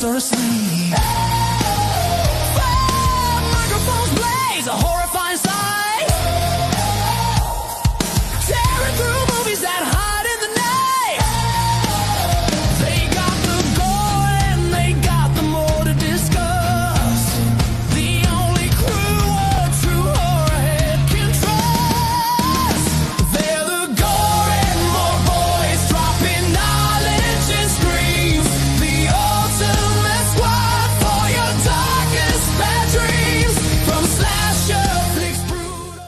rest or asleep. Fire microphones blaze, a horrifying sight. Tearing through movies that hide in the night. They got the gore and they got the more to discuss. The only crew a true horror head can trust. They're the gore and more boys dropping knowledge and screams. The ultimate squad for your darkest bad dreams. From slasher flicks brutal.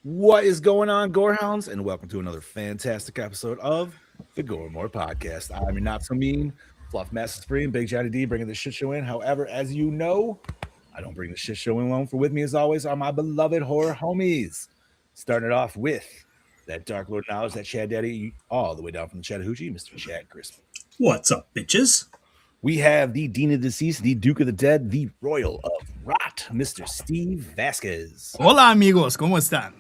What is going on, Gorehounds? And welcome to another fantastic episode of the Gore More Podcast. I'm your not so mean, Fluff Master Supreme, Big Johnny D, bringing the shit show in. However, as you know, I don't bring the shit show in alone. For with me, as always, are my beloved horror homies. Starting it off with that Dark Lord knowledge, that Chad Daddy, all the way down from the Chattahoochee, Mr. Chad Crispin. What's up, bitches? We have the Dean of Deceased, the Duke of the Dead, the Royal of Rot, Mr. Steve Vasquez. Hola, amigos. ¿Cómo están?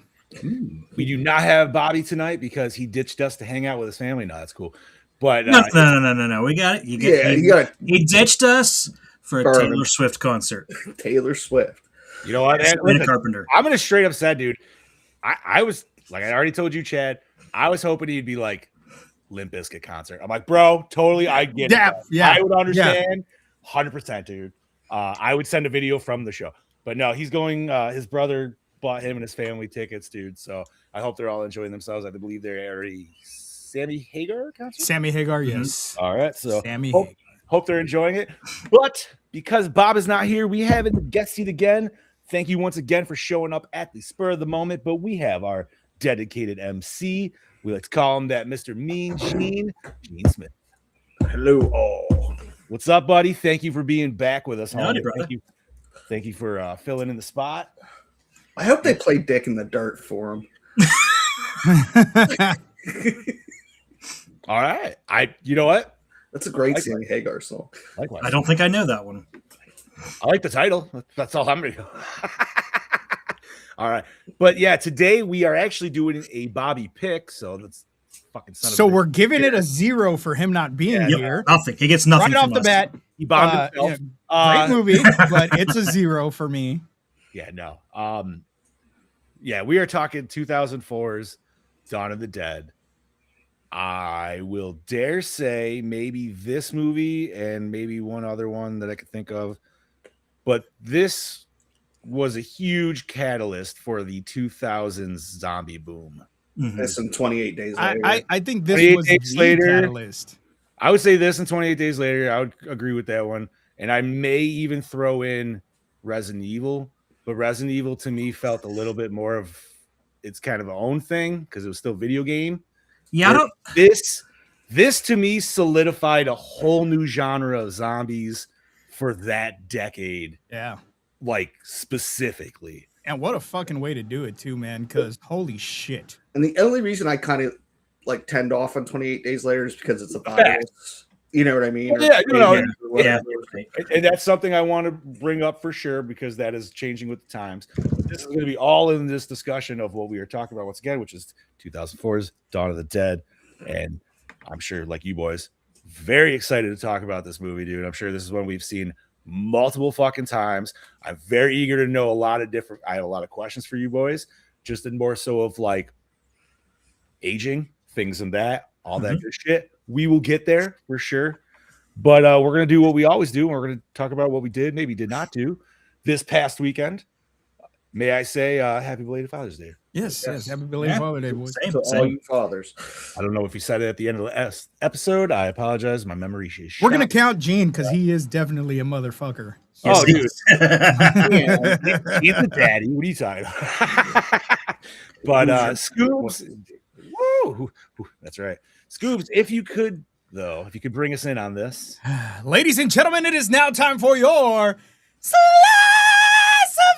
We do not have Bobby tonight because he ditched us to hang out with his family. No, that's cool. But No. We got it. He ditched us for a Burn. Taylor Swift concert. Taylor Swift. you know what? Sabrina Carpenter. I'm gonna straight up say, dude. I was like, I already told you, Chad. I was hoping he'd be like Limp Bizkit concert. I'm like, bro, totally, I get Yeah, it. yeah, I would understand, 100%, dude. I would send a video from the show, but no, he's going. His brother bought him and his family tickets, dude. So I hope they're all enjoying themselves. I believe they're at a Sammy Hagar concert. Sammy Hagar, yes. All right, so Sammy hope, Hagar. hope they're enjoying it. But because Bob is not here, we have in the guest seat again. Thank you once again for showing up at the spur of the moment. But we have our dedicated MC. We like to call him that Mr. Mean Gene Smith. Hello, all. What's up, buddy? Thank you for being back with us. Howdy, homie. brother. Thank you for filling in the spot. I hope they play Dick in the Dirt for him. All right, you know what? That's a great Like Sammy Hagar song. Likewise. I don't think I know that one. I like the title. That's all I'm going to go. All right. But yeah, today we are actually doing a Bobby pick. So that's fucking son So of a we're giving it a 0 for him not being Yeah, here. Nothing. He gets nothing Right off from the us. bat, He bombed himself. great movie, but it's a 0 for me. Yeah, no. Yeah, we are talking 2004's Dawn of the Dead. I will dare say maybe this movie and maybe one other one that I could think of. But this was a huge catalyst for the 2000s zombie boom. Mhm. This in 28 days later. I think this 28 was days the later. catalyst. I would say this in 28 Days Later. I would agree with that one. And I may even throw in Resident Evil. But Resident Evil to me felt a little bit more of its kind of own thing because it was still a video game. Yeah, I don't. This to me solidified a whole new genre of zombies for that decade, Yeah. like specifically. And what a fucking way to do it, too, man, because holy shit. And the only reason I kind of like tend off on 28 Days Later is because it's a virus. You know what I mean? Well, yeah, you know, or whatever. And that's something I want to bring up for sure because that is changing with the times. This is going to be all in this discussion of what we are talking about once again, which is 2004's Dawn of the Dead. And I'm sure, like you boys, very excited to talk about this movie, dude. I'm sure this is one we've seen multiple fucking times. I'm very eager to know I have a lot of questions for you boys, just in more so of like aging, things and that, all that good shit. We will get there for sure. But we're going to do what we always do. And we're going to talk about what we did, maybe did not do this past weekend. May I say happy belated Father's Day? Yes. Happy belated holiday, boys. Same, To all same. you fathers. I don't know if you said it at the end of the episode. I apologize. My memory is We're going to shot. count Gene because he is definitely a motherfucker. Oh, dude. Yes. He's the daddy. What are you talking about? But Scoobs, woo, that's right. Scoobs, if you could bring us in on this. Ladies and gentlemen, it is now time for your Slice of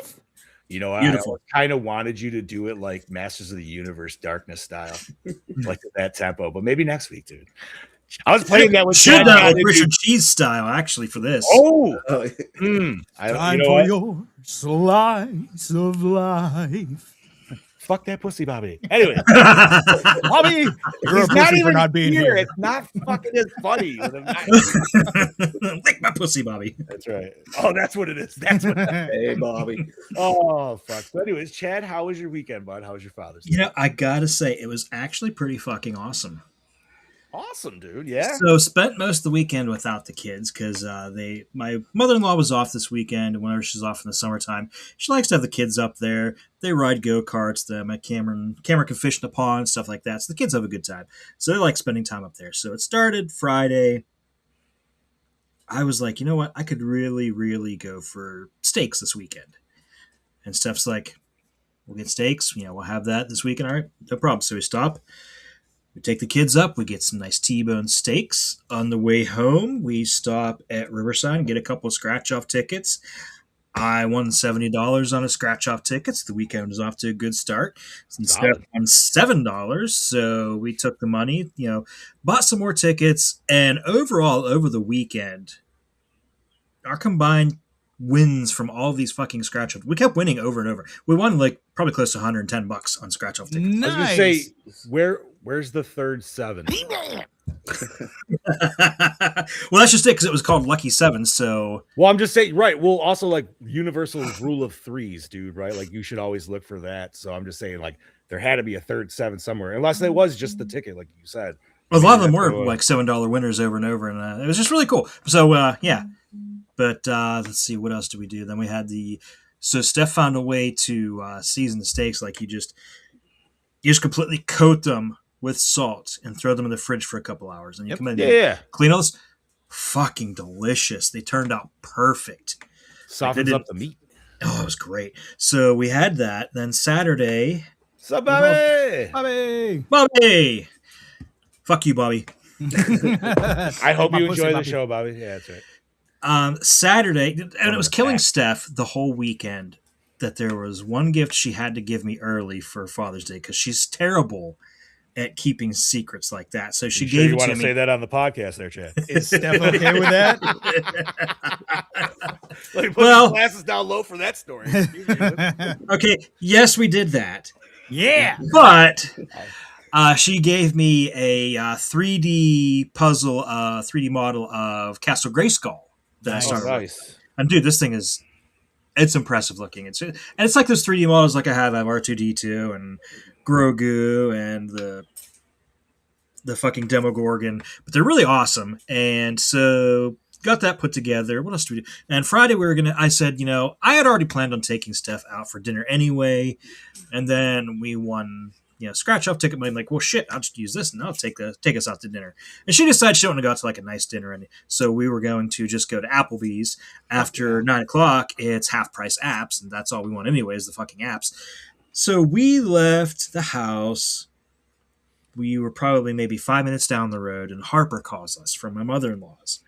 Life. You know, Beautiful. I kind of wanted you to do it like Masters of the Universe Darkness style, like that tempo, but maybe next week, dude. I was playing that with Should Chad that with Kennedy. Richard Cheese style, actually, for this. Oh, Oh, I, Time you know for what? your Slice of Life. fuck that pussy, Bobby. Anyway, Bobby, you're a he's not pussy for even not being here. It's not fucking as funny. With him not- Lick my pussy, Bobby. That's right. Oh, that's what it is. That's what. Hey, Bobby. Oh, fuck. So, anyways, Chad, how was your weekend, bud? How was your Father's Day? You know, I gotta say, it was actually pretty fucking awesome. Awesome, dude. Yeah. So spent most of the weekend without the kids because my mother-in-law was off this weekend, and whenever she's off in the summertime, she likes to have the kids up there. They ride go-karts. Cameron can fish in the pond, stuff like that. So the kids have a good time. So they like spending time up there. So it started Friday. I was like, you know what? I could really, really go for steaks this weekend. And Steph's like, we'll get steaks. You know, we'll have that this weekend. All right, no problem. So we stop. We take the kids up. We get some nice T-bone steaks. On the way home, we stop at Riverside and get a couple of scratch-off tickets. I won $70 on a scratch-off tickets. The weekend was off to a good start. Instead of $7, so we took the money, bought some more tickets, and overall, over the weekend, our combined wins from all these fucking scratch-off. We kept winning over and over. We won like probably close to $110 on scratch-off tickets. I was gonna say, where's the third 7? Well, that's just it because it was called Lucky 7. So, well, I'm just saying, right? Well, also like universal rule of 3s, dude. Right? Like you should always look for that. So I'm just saying, like there had to be a third 7 somewhere, unless it was just the ticket, like you said. A lot of them were like $7 winners over and over, and it was just really cool. So, yeah. But let's see, what else do we do? Then we had so Steph found a way to season the steaks. Like you just completely coat them with salt and throw them in the fridge for a couple hours. And you come in and clean all this. Fucking delicious. They turned out perfect. Softens up the meat. Oh, it was great. So we had that. Then Saturday. What's up, Bobby? Bobby! Fuck you, Bobby. I hope you enjoy the show, Bobby. Yeah, that's right. Saturday, and it was killing Steph the whole weekend that there was one gift she had to give me early for Father's Day because she's terrible at keeping secrets like that. So she gave it to me. You want to say that on the podcast there, Chad? Is Steph okay with that? Like, put your glasses down low for that story. Okay, yes, we did that. Yeah. But she gave me a 3D puzzle, 3D model of Castle Grayskull that I started with. And dude, this thing it's impressive looking. It's like those 3D models like I have R2-D2 and Grogu and the fucking Demogorgon, but they're really awesome. And so got that put together. What else do we do? And Friday I said, I had already planned on taking Steph out for dinner anyway. And then we won, scratch off ticket money. I'm like, well, shit, I'll just use this and I'll take us out to dinner. And she decided she didn't want to go out to like a nice dinner. And so we were going to just go to Applebee's after 9:00. It's half price apps. And that's all we want anyway is the fucking apps. So we left the house. We were probably maybe 5 minutes down the road, and Harper calls us from my mother-in-law's.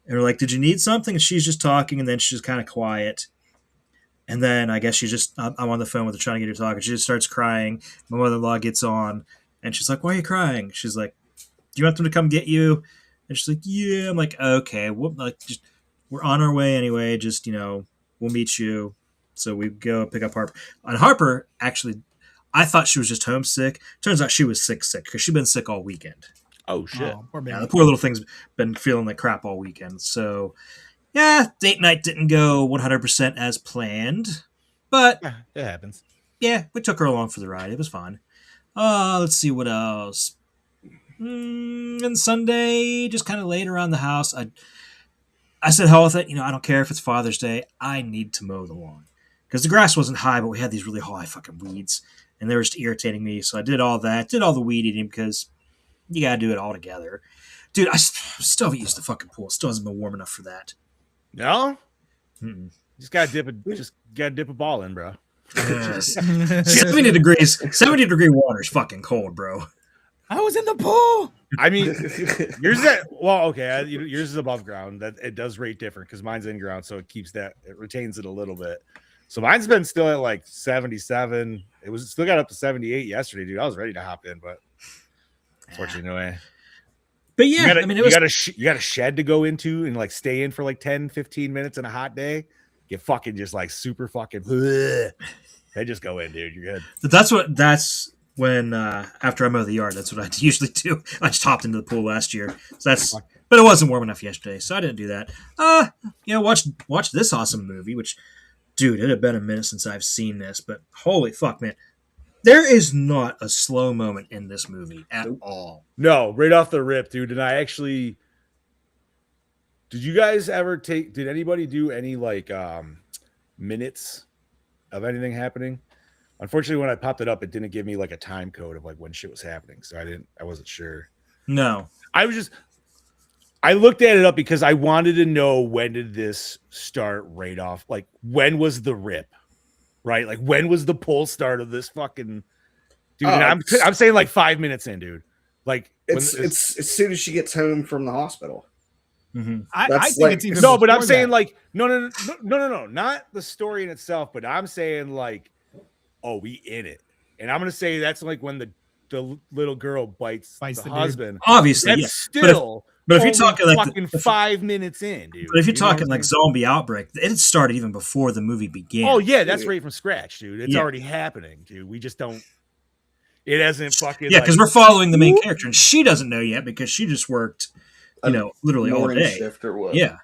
And we're like, did you need something? And she's just talking, and then she's kind of quiet. And then I guess I'm on the phone with her trying to get her talking. She just starts crying. My mother-in-law gets on, and she's like, why are you crying? She's like, do you want them to come get you? And she's like, yeah. I'm like, okay. We're on our way anyway. Just, we'll meet you. So we go pick up Harper. And Harper, actually, I thought she was just homesick. Turns out she was sick because she'd been sick all weekend. Oh, shit. The poor little thing's been feeling like crap all weekend. So, yeah, date night didn't go 100% as planned. But it happens. Yeah, we took her along for the ride. It was fun. Let's see what else. And Sunday, just kind of laid around the house. I said, hell with it. I don't care if it's Father's Day. I need to mow the lawn. Because the grass wasn't high, but we had these really high fucking weeds. And they were just irritating me. So I did all that. Did all the weed eating because you got to do it all together. Dude, I still haven't used the fucking pool. It still hasn't been warm enough for that. No? Mm-mm. Just got to dip a ball in, bro. 70 degrees. 70 degree water is fucking cold, bro. I was in the pool. I mean, yours is above ground. That it does rate different because mine's in ground, so it retains it a little bit. So mine's been still at like 77. It was still got up to 78 yesterday, dude. I was ready to hop in, but unfortunately, no way. But yeah, you got a shed to go into and like stay in for like 10, 15 minutes in a hot day. Get fucking just like super fucking. Yeah, Hey, just go in, dude. You're good. That's when after I mow the yard, that's what I usually do. I just hopped into the pool last year. So but it wasn't warm enough yesterday, so I didn't do that. Watch this awesome movie, which, dude, it had been a minute since I've seen this, but holy fuck, man. There is not a slow moment in this movie at all. No, right off the rip, dude. And I actually, did you guys ever did anybody do any like minutes of anything happening? Unfortunately, when I popped it up, it didn't give me like a time code of like when shit was happening. So I wasn't sure. No. I looked at it up because I wanted to know, when did this start right off? Like, when was the rip? Right? Like, when was the pull start of this fucking dude? I'm saying like 5 minutes in, dude. Like, it's as soon as she gets home from the hospital. Mm-hmm. I think it's even but I'm before saying that. like no, not the story in itself, but I'm saying like, oh, we in it, and I'm gonna say that's like when the little girl bites the dude. husband. Obviously, that's yeah. still. But if you're talking like fucking 5 minutes in, dude. But if you're talking like zombie outbreak, it started even before the movie began. Oh yeah, that's right from scratch, dude. It's already happening, dude. We just don't. It hasn't fucking. Yeah, because we're following the main character, and she doesn't know yet because she just worked, literally all day. Shift or what? Yeah.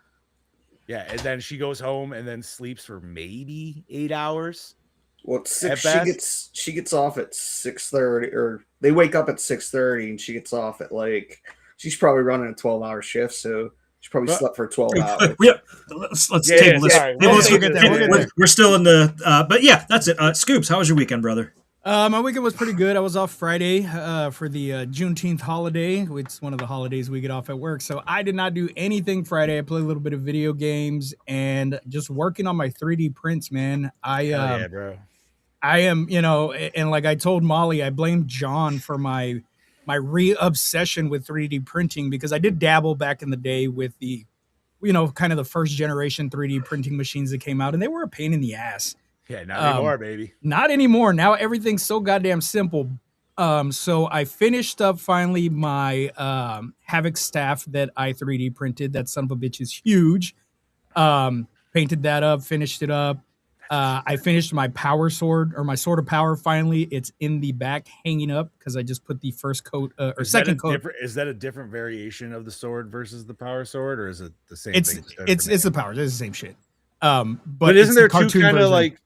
Yeah, and then she goes home and then sleeps for maybe 8 hours. Well, she gets off at 6:30, or they wake up at 6:30, and she gets off at like. She's probably running a 12-hour shift, so she probably slept for 12 hours. Yeah, let's table this. We're still in the, but yeah, that's it. Scoops, how was your weekend, brother? My weekend was pretty good. I was off Friday for the Juneteenth holiday. It's one of the holidays we get off at work. So I did not do anything Friday. I played a little bit of video games and just working on my 3D prints, man. Yeah, bro. I am, and like I told Molly, I blame John for my re-obsession with 3D printing, because I did dabble back in the day with the, kind of the first generation 3D printing machines that came out, and they were a pain in the ass. Yeah, not anymore, baby. Not anymore. Now everything's so goddamn simple. So I finished up finally my Havoc staff that I 3D printed. That son of a bitch is huge. Painted that up, finished it up. I finished my power sword, or my sword of power. Finally, it's in the back, hanging up, because I just put the first coat or second coat. Is that a different variation of the sword versus the power sword, or is it the same thing? It's the power. It's the same shit. But isn't there two kind of like?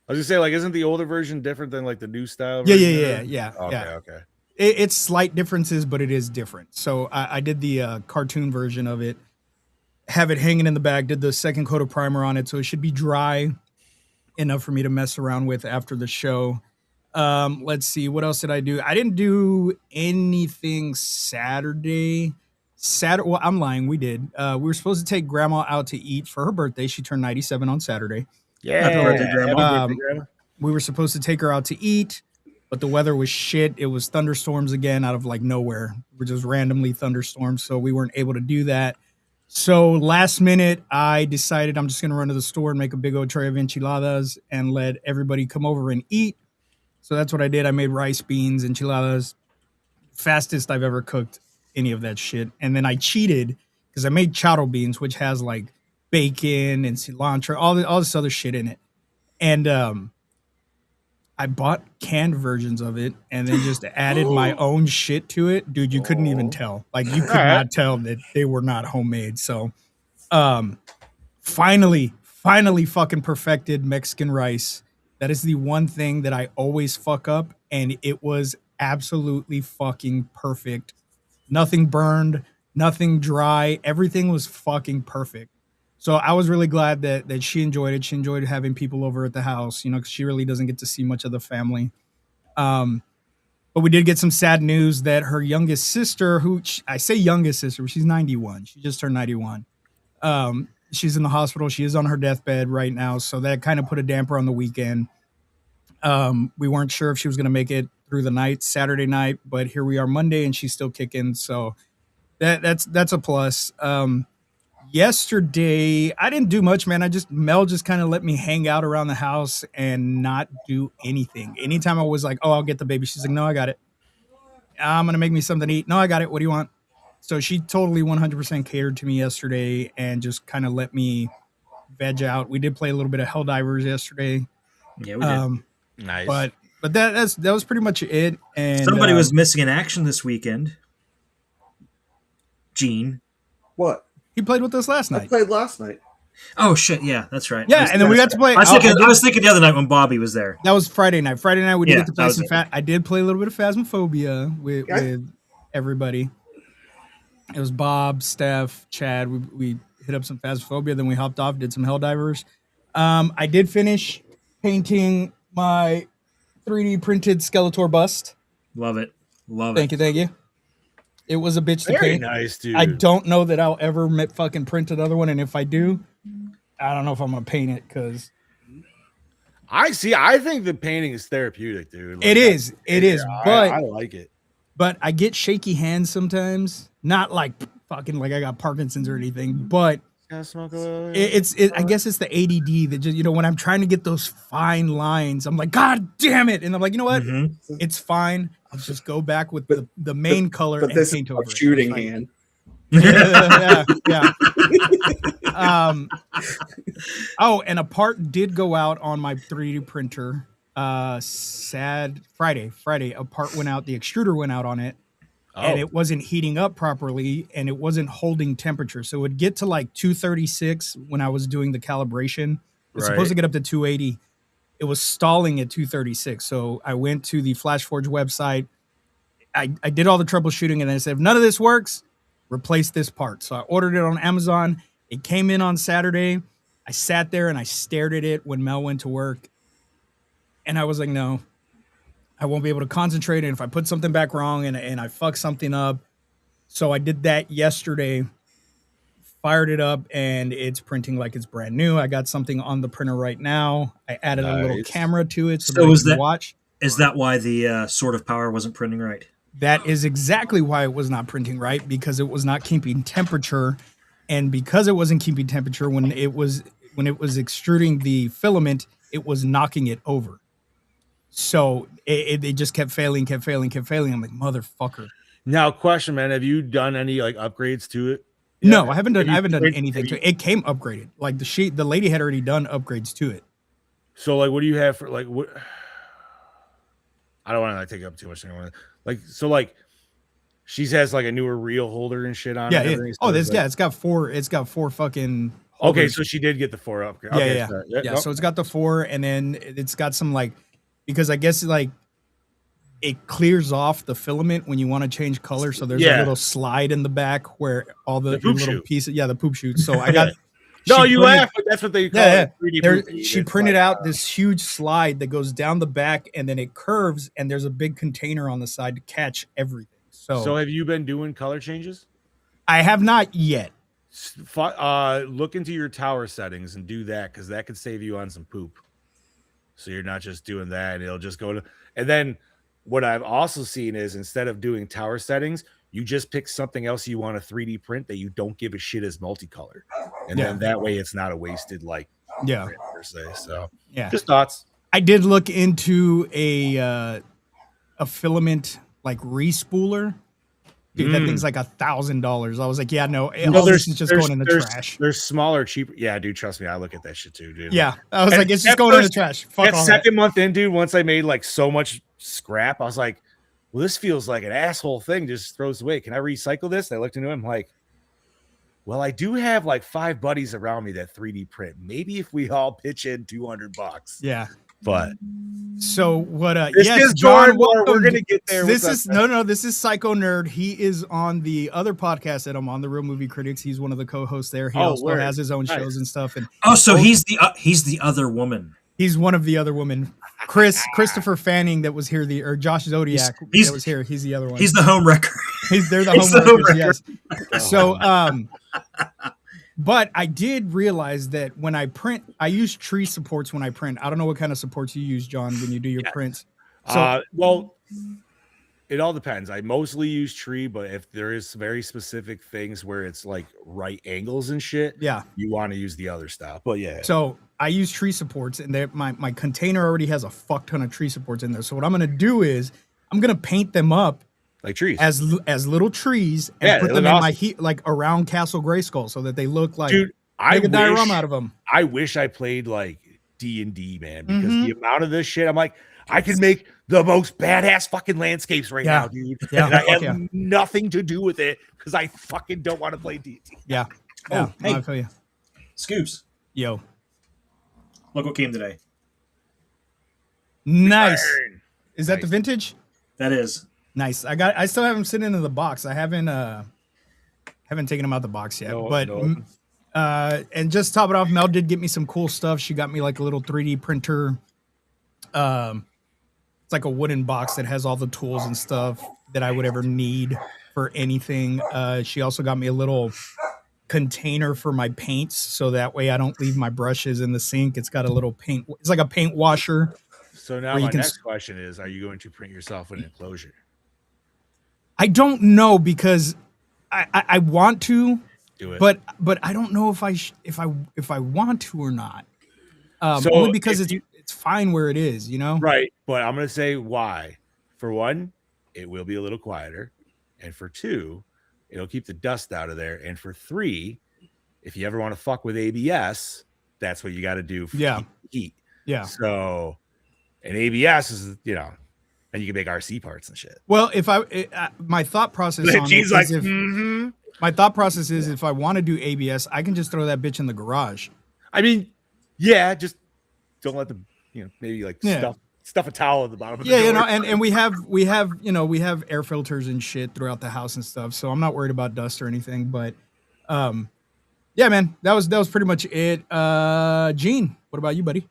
I was gonna say, like, isn't the older version different than like the new style? Yeah. Okay. It's slight differences, but it is different. So I did the cartoon version of it. Have it hanging in the back. Did the second coat of primer on it, so it should be dry enough for me to mess around with after the show. Let's see, what else did I do? I didn't do anything Saturday. Well, I'm lying. We did. We were supposed to take Grandma out to eat for her birthday. She turned 97 on Saturday. Yeah, Happy birthday, Grandma. We were supposed to take her out to eat, but the weather was shit. It was thunderstorms again out of like nowhere. We're just randomly thunderstorms, so we weren't able to do that. So last minute, I decided I'm just going to run to the store and make a big old tray of enchiladas and let everybody come over and eat. So that's what I did. I made rice, beans, enchiladas. Fastest I've ever cooked any of that shit. And then I cheated because I made charo beans, which has like bacon and cilantro, all this other shit in it. And I bought canned versions of it and then just added my own shit to it. Dude, you couldn't even tell. Like, you could not tell that they were not homemade. So finally fucking perfected Mexican rice. That is the one thing that I always fuck up, and it was absolutely fucking perfect. Nothing burned, nothing dry. Everything was fucking perfect. So I was really glad that she enjoyed it. She enjoyed having people over at the house, because she really doesn't get to see much of the family. But we did get some sad news that her youngest sister, I say youngest sister, she's 91. She just turned 91. She's in the hospital. She is on her deathbed right now. So that kind of put a damper on the weekend. We weren't sure if she was going to make it through the night, Saturday night, but here we are Monday and she's still kicking. So that's a plus. Yesterday, I didn't do much, man. Mel just kind of let me hang out around the house and not do anything. Anytime I was like, oh, I'll get the baby. She's like, no, I got it. I'm going to make me something to eat. No, I got it. What do you want? So she totally 100% catered to me yesterday and just kind of let me veg out. We did play a little bit of Helldivers yesterday. Yeah, we did. Nice. But that was pretty much it. And somebody was missing in action this weekend. Gene. What? He played with us last I night. played last night. Oh shit! Yeah, that's right. Yeah, and then we got to play. I was thinking the other night when Bobby was there. That was Friday night. Friday night we did get to play some it. I did play a little bit of Phasmophobia with everybody. It was Bob, Steph, Chad. We hit up some Phasmophobia, then we hopped off, did some Helldivers. I did finish painting my 3D printed Skeletor bust. Love it. Thank you. It was a bitch to Very paint. nice, dude. I don't know that I'll ever fucking print another one, and if I do, I don't know if I'm gonna paint it because I think the painting is therapeutic, dude. Like, it is, but I like it. But I get shaky hands sometimes. Not like fucking like I got Parkinson's or anything, but Smoke a little it's I guess it's the ADD that just when I'm trying to get those fine lines, I'm like, God damn it, and I'm like, you know what? Mm-hmm. It's fine. I'll just go back with the main color but and this paint is over a shooting it. hand. Yeah. Oh, and a part did go out on my 3D printer. Friday, a part went out. The extruder went out on it, and it wasn't heating up properly, and it wasn't holding temperature. So it would get to like 236 when I was doing the calibration. It's supposed to get up to 280. It was stalling at 236. So I went to the FlashForge website. I did all the troubleshooting, and I said, if none of this works, replace this part. So I ordered it on Amazon. It came in on Saturday. I sat there and I stared at it when Mel went to work. And I was like, no, I won't be able to concentrate. And if I put something back wrong and I fuck something up. So I did that yesterday, fired it up, and it's printing like it's brand new. I got something on the printer right now. I added a little camera to it so that I can watch. Is that why the Sword of Power wasn't printing right? That is exactly why it was not printing right, because it was not keeping temperature. And because it wasn't keeping temperature, when it was extruding the filament, it was knocking it over. So it just kept failing. I'm like, motherfucker. Now, question, man, have you done any like upgrades to it? No, I haven't done anything to it. It came upgraded. Like the lady had already done upgrades to it. So like, what do you have for like what? I don't want to like take up too much time. Like, so like, she has like a newer reel holder and shit on it. Yeah. Oh, it's got four fucking holders. Okay, so she did get the 4 upgrade. Yeah. So it's got the 4, and then it's got some like, because I guess like it clears off the filament when you want to change color. So there's a little slide in the back where all the little pieces, the poop chutes. So I got. No, you laugh, but that's what they call it. 3D she printed out this huge slide that goes down the back, and then it curves, and there's a big container on the side to catch everything. So have you been doing color changes? I have not yet. Look into your tower settings and do that, because that could save you on some poop. So you're not just doing that, and it'll just go to. And then what I've also seen is, instead of doing tower settings, you just pick something else you want to 3D print that you don't give a shit as multicolor, and then that way it's not a wasted print per se. So just thoughts. I did look into a filament like respooler. Dude, that thing's like $1,000. I was like, yeah, no, this is just going in the trash. There's smaller, cheaper. Yeah, dude, trust me, I look at that shit too, dude. Yeah, I was like, it's just going in the trash. Fuck that second month in, dude, once I made like so much scrap, I was like, well, this feels like an asshole thing, just throws away. Can I recycle this? And I looked into it, I'm like, well, I do have like 5 buddies around me that 3D print. Maybe if we all pitch in $200. Yeah. But so what this is John, we're gonna get there. This is this is Psycho Nerd. He is on the other podcast that I'm on, the Real Movie Critics. He's one of the co-hosts there. He also has his own shows and stuff. And so he's the other woman. He's one of the other women. Christopher Fanning that was here, or Josh Zodiac that was here. He's the other one. He's the home wrecker. They're the home wreckers, yes. So but I did realize that when I print, I use tree supports when I print. I don't know what kind of supports you use, John, when you do your prints. So, well, it all depends. I mostly use tree, but if there is very specific things where it's like right angles and shit, you want to use the other stuff. But so I use tree supports, and my container already has a fuck ton of tree supports in there. So what I'm going to do is I'm going to paint them up like trees, as little trees, and put them in my heat, like around Castle Grayskull, so that they look like make a diorama out of them. I wish I played like D&D, man, because the amount of this shit, I'm like, I can make the most badass fucking landscapes right now, dude. Yeah. And I have nothing to do with it because I fucking don't want to play D&D. Yeah. Oh, hey. I feel you. Scoops. Yo. Look what came today. Nice. Burn. Is that the vintage? That is. Nice. I still have them sitting in the box. I haven't taken them out the box yet. And just to top it off, Mel did get me some cool stuff. She got me like a little 3D printer. It's like a wooden box that has all the tools and stuff that I would ever need for anything. She also got me a little container for my paints, so that way I don't leave my brushes in the sink. It's got a little paint. It's like a paint washer. So now my next question is, are you going to print yourself an enclosure? I don't know, because I want to do it, but I don't know if I want to or not. Only because it's fine where it is, you know? Right. But I'm going to say why. For one, it will be a little quieter. And for two, it'll keep the dust out of there. And for three, if you ever want to fuck with ABS, that's what you got to do for heat. Yeah. So, and ABS is, you know, and you can make RC parts and shit. Well, my thought process on Gene's it like, is my thought process is if I want to do ABS, I can just throw that bitch in the garage. I mean, yeah, just don't let the, you know, maybe like stuff a towel at the bottom of the door. You know, and we have air filters and shit throughout the house and stuff, so I'm not worried about dust or anything. But yeah, man, that was pretty much it. Gene, what about you, buddy?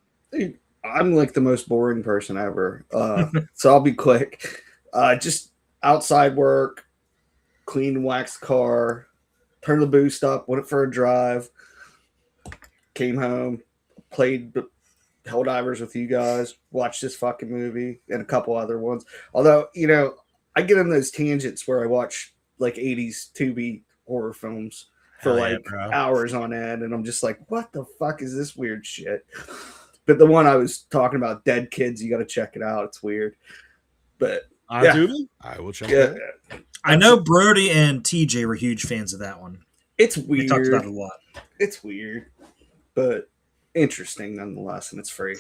I'm like the most boring person ever. So I'll be quick. Just outside work, clean, wax car, turn the boost up, went for a drive, came home, played Helldivers with you guys, watched this fucking movie and a couple other ones. Although, you know, I get in those tangents where I watch like 80s Tubi horror films for hours on end, and I'm just like, what the fuck is this weird shit? But the one I was talking about, Dead Kids, you got to check it out. It's weird. But Tubi? I will check it out. I know Brody and TJ were huge fans of that one. It's weird. We talked about it a lot. It's weird, but interesting nonetheless, and it's free.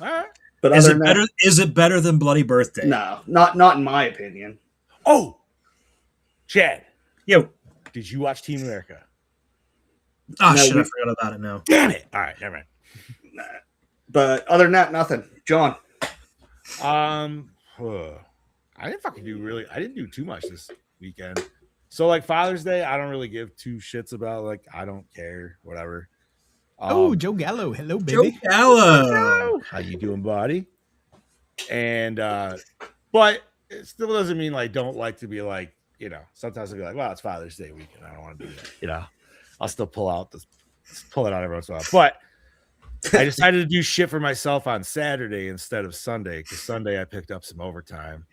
All right. But is it better than Bloody Birthday? No, not in my opinion. Oh, Chad. Yo. Did you watch Team America? Oh, shit, I forgot about it now. Damn it. All right, never mind. Nah. But other than that, nothing. John. I didn't do too much this weekend. So like Father's Day, I don't really give two shits about. Like, I don't care, whatever. Joe Gallo. Hello, baby. Joe Gallo. How you doing, buddy? And but it still doesn't mean like don't like to be like, you know, sometimes I'll be like, well, it's Father's Day weekend. I don't want to do that. You know, I'll still pull it out every once in a while. But I decided to do shit for myself on Saturday instead of Sunday, because Sunday I picked up some overtime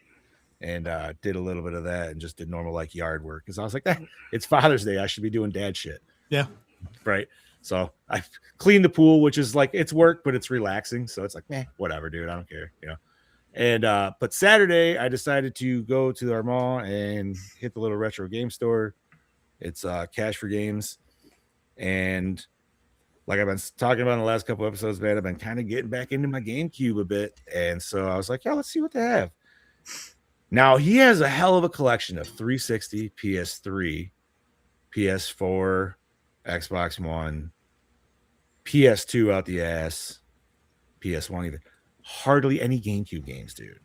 and did a little bit of that and just did normal like yard work, because I was like, it's Father's Day, I should be doing dad shit. Yeah. Right. So I cleaned the pool, which is like, it's work, but it's relaxing. So it's like, whatever, dude. I don't care. You know. And but Saturday I decided to go to our mall and hit the little retro game store. It's Cash for Games. And like I've been talking about in the last couple episodes, man, I've been kind of getting back into my GameCube a bit. And so I was like, yeah, let's see what they have. Now, he has a hell of a collection of 360, PS3, PS4, Xbox One, PS2 out the ass, PS1 either. Hardly any GameCube games, dude.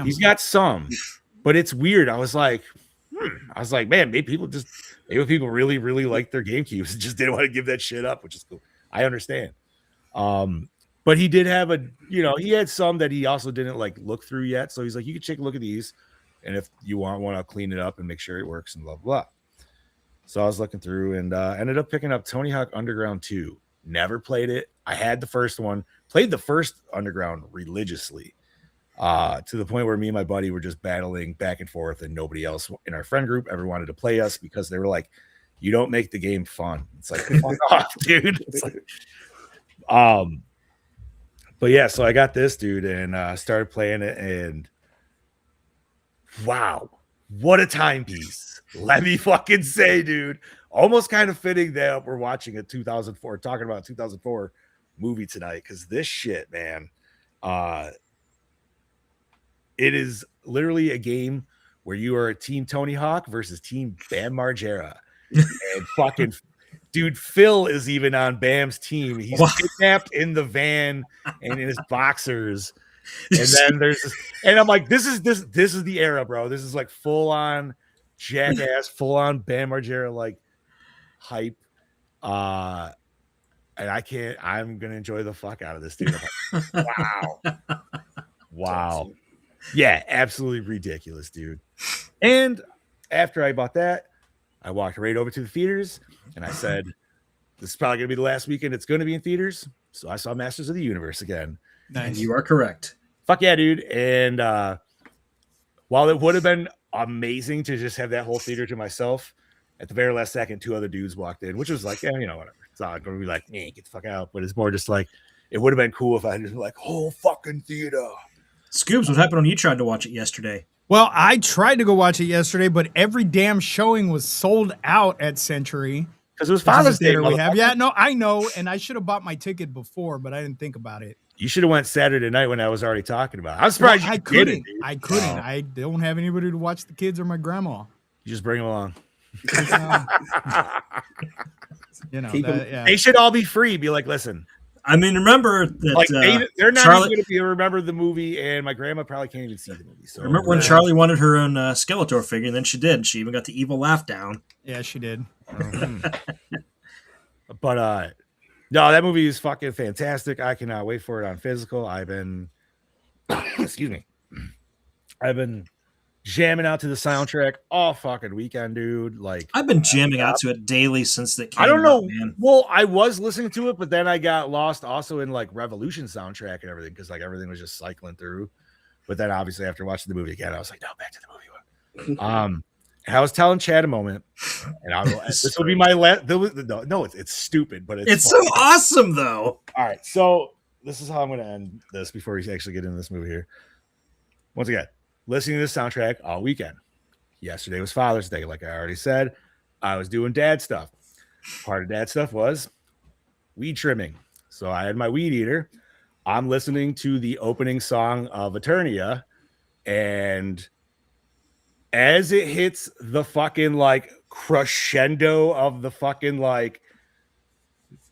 He's got some, but it's weird. I was like, man, maybe people really, really like their GameCubes and just didn't want to give that shit up, which is cool. I understand. But he did have he had some that he also didn't like look through yet. So he's like, you can take a look at these, and if you want one, I'll clean it up and make sure it works and blah, blah. So I was looking through and ended up picking up Tony Hawk Underground 2. Never played it. I had the first one, played the first Underground religiously, to the point where me and my buddy were just battling back and forth, and nobody else in our friend group ever wanted to play us because they were like, you don't make the game fun. It's like, fuck off, dude. It's like, but yeah, so I got this, dude, and started playing it, and wow, what a timepiece. Let me fucking say, dude. Almost kind of fitting that we're watching a 2004, talking about 2004 movie tonight because this shit, man, it is literally a game where you are Team Tony Hawk versus Team Bam Margera. And fucking dude, Phil is even on Bam's team. He's kidnapped in the van and in his boxers. And then and I'm like, this is the era, bro. This is like full on Jackass, full on Bam Margera like hype. And I'm gonna enjoy the fuck out of this, dude. Like, wow. Yeah, absolutely ridiculous, dude. And after I bought that, I walked right over to the theaters and I said, this is probably gonna be the last weekend it's gonna be in theaters. So I saw Masters of the Universe again. Nice. And you are correct. Fuck yeah, dude. And while it would have been amazing to just have that whole theater to myself, at the very last second, 2 other dudes walked in, which was like, yeah, you know, whatever. It's not gonna be like, hey, get the fuck out. But it's more just like, it would have been cool if I had just like whole fucking theater. Scoobs, what happened when you tried to watch it yesterday? Well, I tried to go watch it yesterday, but every damn showing was sold out at Century. Because it was Father's Day. We have. Yeah, no, I know, and I should have bought my ticket before, but I didn't think about it. You should have went Saturday night when I was already talking about it. I'm surprised I couldn't. I couldn't. I don't have anybody to watch the kids or my grandma. You just bring them along. You know, they should all be free. Be like, listen. I mean, remember that like they're not even going to be remember the movie, and my grandma probably can't even see the movie. So remember when Charlie wanted her own Skeletor figure, and then she did. She even got the evil laugh down. Yeah, she did. But no, that movie is fucking fantastic. I cannot wait for it on physical. I've been, excuse me, I've been jamming out to the soundtrack all fucking weekend, dude. Like I've been jamming out to it daily since that came I don't know. out, man. Well, I was listening to it, but then I got lost also in like Revolution soundtrack and everything because like everything was just cycling through. But then obviously after watching the movie again, I was like, no, back to the movie. And I was telling Chad a moment, and this will be my last. No, it's stupid, but it's so awesome though. All right, so this is how I'm going to end this before we actually get into this movie here. Once again, listening to this soundtrack all weekend. Yesterday was Father's Day, like I already said. I was doing dad stuff. Part of dad stuff was weed trimming. So I had my weed eater. I'm listening to the opening song of Eternia, and as it hits the fucking like crescendo of the fucking like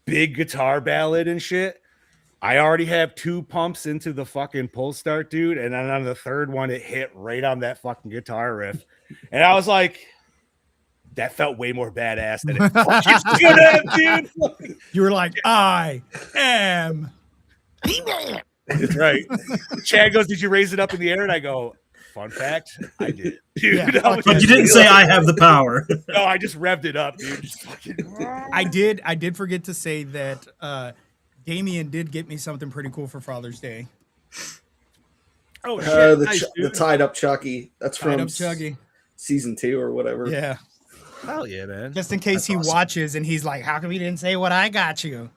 big guitar ballad and shit, I already have 2 pumps into the fucking pull start, dude. And then on the third one, it hit right on that fucking guitar riff. And I was like, that felt way more badass than it fucking should have, dude. You were like, I am He-Man. That's right. Chad goes, did you raise it up in the air? And I go, fun fact, I did. Dude, Yeah, but you didn't say I have the power. No, I just revved it up, dude. Just fucking... I did forget to say that Damien did get me something pretty cool for Father's Day. Oh shit! The tied up Chucky. That's Tied from Up Chucky. season 2 or whatever. Yeah. Hell yeah, man. Just in case he watches and he's like, how come you didn't say what I got you?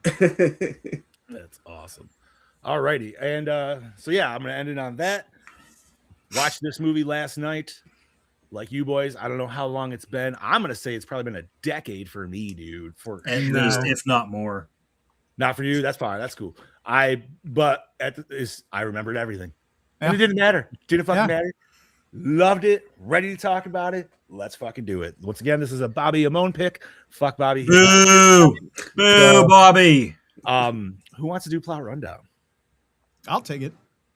That's awesome. All righty. And so yeah, I'm gonna end it on that. Watched this movie last night. Like you boys, I don't know how long it's been. I'm gonna say it's probably been a decade for me, dude. For at least, if not more. Not for you. That's fine. That's cool. I remembered everything. And it didn't matter. Didn't fucking matter. Loved it. Ready to talk about it. Let's fucking do it. Once again, this is a Bobby Amon pick. Fuck Bobby. Boo! Boo, Bobby. Who wants to do plot rundown? I'll take it.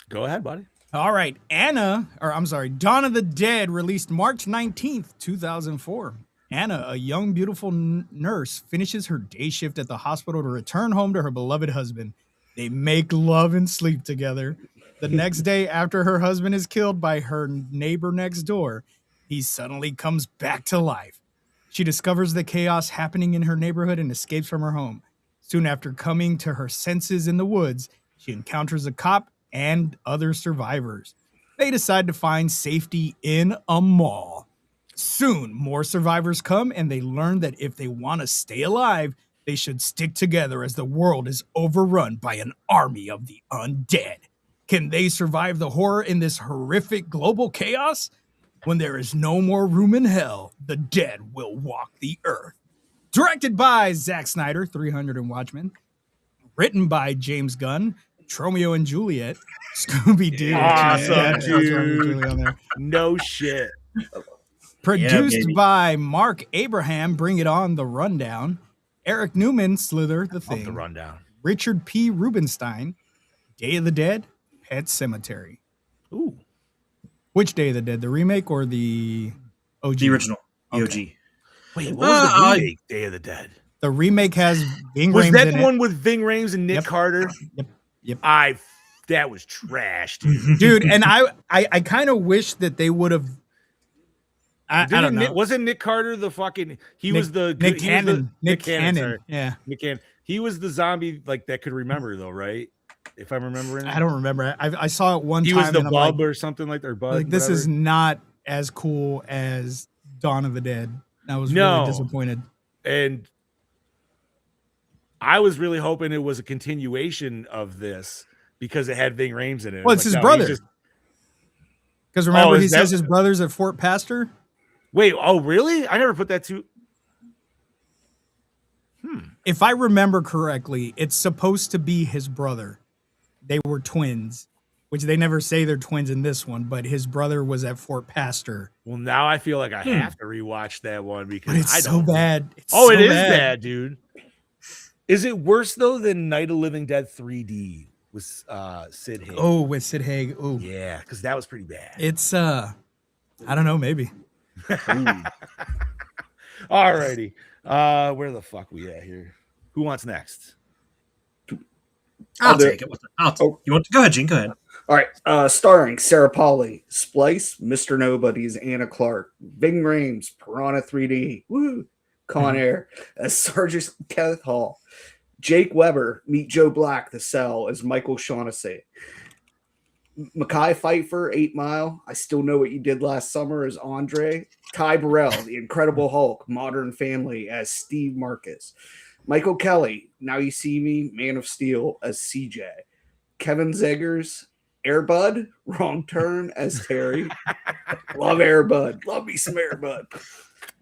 Go ahead, buddy. All right. Dawn of the Dead released March 19th, 2004. Anna, a young, beautiful nurse, finishes her day shift at the hospital to return home to her beloved husband. They make love and sleep together. The next day, after her husband is killed by her neighbor next door, he suddenly comes back to life. She discovers the chaos happening in her neighborhood and escapes from her home. Soon after coming to her senses in the woods, she encounters a cop and other survivors. They decide to find safety in a mall. Soon, more survivors come, and they learn that if they want to stay alive, they should stick together as the world is overrun by an army of the undead. Can they survive the horror in this horrific global chaos? When there is no more room in hell, the dead will walk the earth. Directed by Zack Snyder, 300 and Watchmen. Written by James Gunn, Tromeo and Juliet, Scooby Doo. Awesome, dude. No shit. Produced by Mark Abraham, Bring It On, The Rundown. Eric Newman, Slither, The Thing. The Rundown. Richard P. Rubenstein, Day of the Dead, Pet Cemetery. Ooh. Which Day of the Dead? The remake or the OG? The original. The Okay. OG. Wait, what was the remake? Day of the Dead. The remake has Ving Rhames Was that in the it. one with Ving Rhames and Nick Yep. Carter? Yep. That was trash, dude. Dude, and I kind of wish that they would have. I don't know. Wasn't Nick Carter the fucking? Nick Cannon. Nick Cannon. Sorry. Yeah. Nick Cannon. He was the zombie like that could remember though, right? If I'm remembering. I don't remember. I saw it one time. He was the and I'm Bub like, or something like that. Or Bud. like this whatever. is not as cool as Dawn of the Dead. I was really disappointed. And I was really hoping it was a continuation of this because it had Ving Rhames in it. Well, it's his brother. Because remember, he says his brother's at Fort Pastor. Wait, oh really? I never put that to. If I remember correctly, it's supposed to be his brother. They were twins, which they never say they're twins in this one, but his brother was at Fort Pastor. Well, now I feel like I have to rewatch that one because But it's I so don't. bad. It's Oh, so it is bad, dude. Is it worse though than Night of Living Dead 3D with Sid Haig? Oh, with Sid Haig. Oh, yeah, because that was pretty bad. it's I don't know, maybe. Alrighty, where the fuck we at here? Who wants next? I'll take it. You want to go ahead, Gene? Go ahead. All right. Starring Sarah Polley, Splice, Mr. Nobody's Anna Clark, Ving Rhames, Piranha 3D, woo, Con Air as Sergeant Kenneth Hall, Jake Weber, meet Joe Black, The Cell as Michael Shaughnessy, Mekhi Phifer, 8 Mile, I Still Know What You Did Last Summer as Andre, Ty Burrell, The Incredible Hulk, Modern Family as Steve Marcus, Michael Kelly, Now You See Me, Man of Steel as CJ, Kevin Zegers, Airbud, Wrong Turn as Terry, love Airbud, love me some Airbud,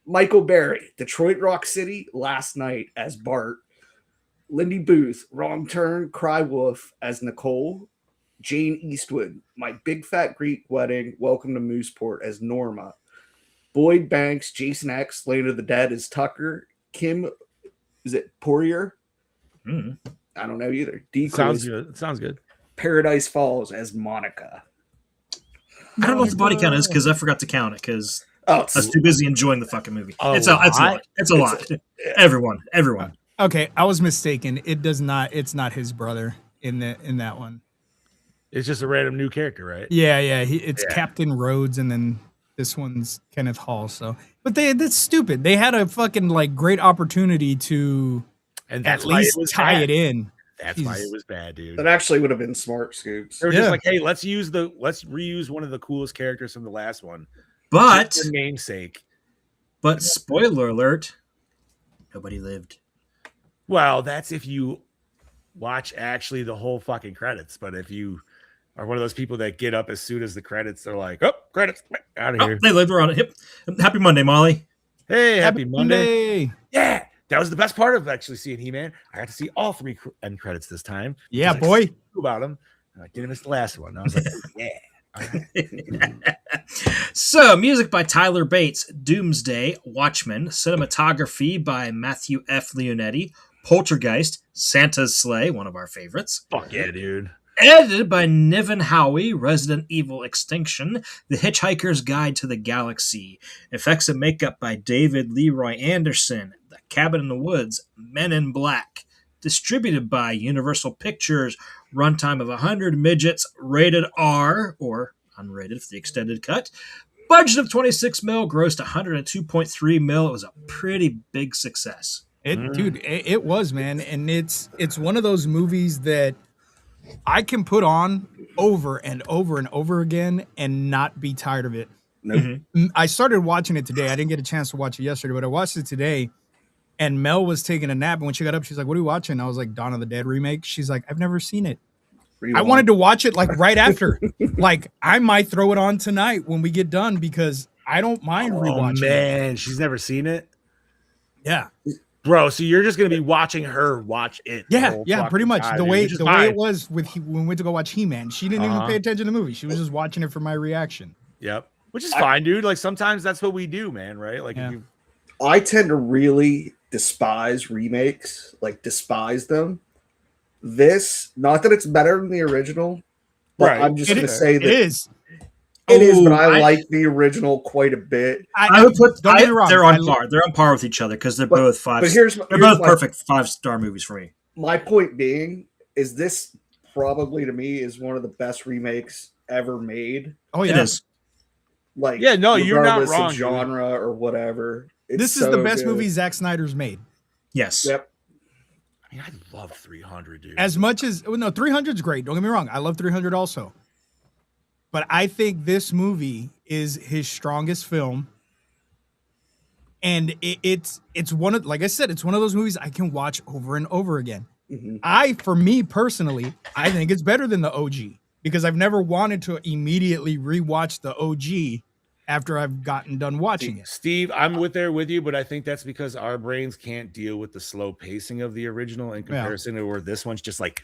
Michael Berry, Detroit Rock City, Last Night as Bart, Lindy Booth, Wrong Turn, Cry Wolf as Nicole, Jane Eastwood, My Big Fat Greek Wedding, Welcome to Mooseport as Norma, Boyd Banks, Jason X, Land of the Dead as Tucker, Kim, is it Poirier? I don't know either. Sounds good. Sounds good. Paradise Falls as Monica. I don't know what the body count is because I forgot to count it because I was too busy enjoying the fucking movie. It's a lot. It's a lot. Everyone. Okay, I was mistaken. It does not. It's not his brother in that one. It's just a random new character, right? Yeah. It's Captain Rhodes, and then this one's Kenneth Hall. So, but that's stupid. They had a fucking great opportunity to at least tie it in. That's why it was bad, dude. That actually would have been smart, Scoops. They were just like, hey, let's reuse one of the coolest characters from the last one. But for namesake. But spoiler alert, nobody lived. Well, that's if you watch actually the whole fucking credits. But if you are one of those people that get up as soon as the credits are like, oh, credits, out of here. They lived around it. Yep. Happy Monday, Molly. Hey, happy Monday. Yeah. That was the best part of actually seeing He-Man. I got to see all 3 end credits this time. Yeah, boy. About them. I didn't miss the last one. I was like, yeah. So, music by Tyler Bates, Doomsday, Watchmen, cinematography by Matthew F. Leonetti, Poltergeist, Santa's Sleigh, one of our favorites. Fuck yeah, dude. Edited by Niven Howie, Resident Evil Extinction, The Hitchhiker's Guide to the Galaxy. Effects and makeup by David Leroy Anderson, The Cabin in the Woods, Men in Black. Distributed by Universal Pictures, runtime of 100 midgets, rated R, or unrated for the extended cut. Budget of 26 mil, grossed 102.3 mil. It was a pretty big success. Dude, it was, man. And it's one of those movies that I can put on over and over and over again and not be tired of it. Nope. I started watching it today. I didn't get a chance to watch it yesterday, but I watched it today. And Mel was taking a nap. And when she got up, she's like, what are you watching? I was like, Dawn of the Dead remake. She's like, I've never seen it. I wanted to watch it right after. I might throw it on tonight when we get done because I don't mind rewatching it. Man, she's never seen it? Yeah. Bro, so you're just gonna be watching her watch it. Yeah, pretty much. Time, the way fine. it was when we went to go watch He-Man. She didn't even pay attention to the movie. She was just watching it for my reaction. Yep. Which is fine, dude. Like sometimes that's what we do, man, right? Like Yeah. if you I tend to really despise remakes, like despise them. This, not that it's better than the original, but Right. I'm just going to say that it is. it is, but Oh, I like the original quite a bit. I would put. Don't get me wrong. They're on par. They're on par with each other because they're both five. But They're both my, perfect 5-star movies for me. My point being is this probably to me is one of the best remakes ever made. Oh yeah, It is. Like, Yeah, no, you're not regardless wrong, of genre or whatever. It's this is so the best good. movie Zack Snyder's made. Yes. Yep. I mean, I love 300, dude. As much as no, 300's great. Don't get me wrong. I love 300 also. But I think this movie is his strongest film. And it's one of, like I said, it's one of those movies I can watch over and over again. Mhm. For me personally, I think it's better than the OG because I've never wanted to immediately rewatch the OG after I've gotten done watching it. Steve, I'm with you, but I think that's because our brains can't deal with the slow pacing of the original in comparison to where this one's just like,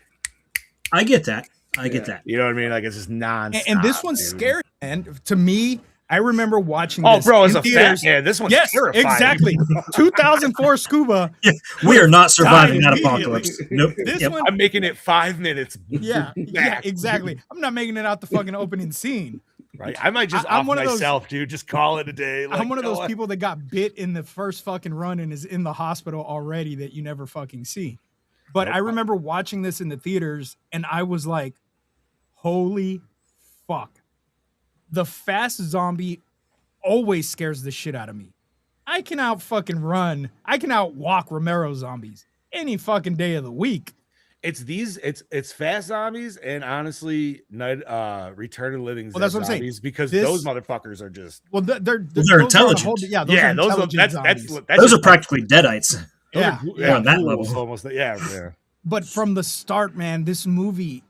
I get that. I get that. you know what I mean? Like it's just non-stop. And this one's dude. scary, man. To me, I remember watching Oh, this bro, as in a theaters. fat man, this one's Yes, terrifying. exactly. 2004 Scuba. We are not surviving Died that immediately. apocalypse. Nope. This Yep. one, I'm making it 5 minutes. yeah, exactly. I'm not making it out the fucking opening scene. Right? I might just I'm off one of those- myself, dude. Just call it a day. Like, I'm one of you know those what? people that got bit in the first fucking run and is in the hospital already that you never fucking see. But I remember watching this in the theaters and I was like, holy fuck. The fast zombie always scares the shit out of me. I can out fucking run. I can outwalk Romero zombies any fucking day of the week. It's fast zombies and honestly Return of the Living Well, that's what I'm saying. zombies because This- those motherfuckers are just Well, they're they're those are intelligent. those yeah, are those are intelligent that's zombies. Those just are practically deadites. Yeah, yeah, on that ghouls level. almost yeah. But from the start, man, this movie,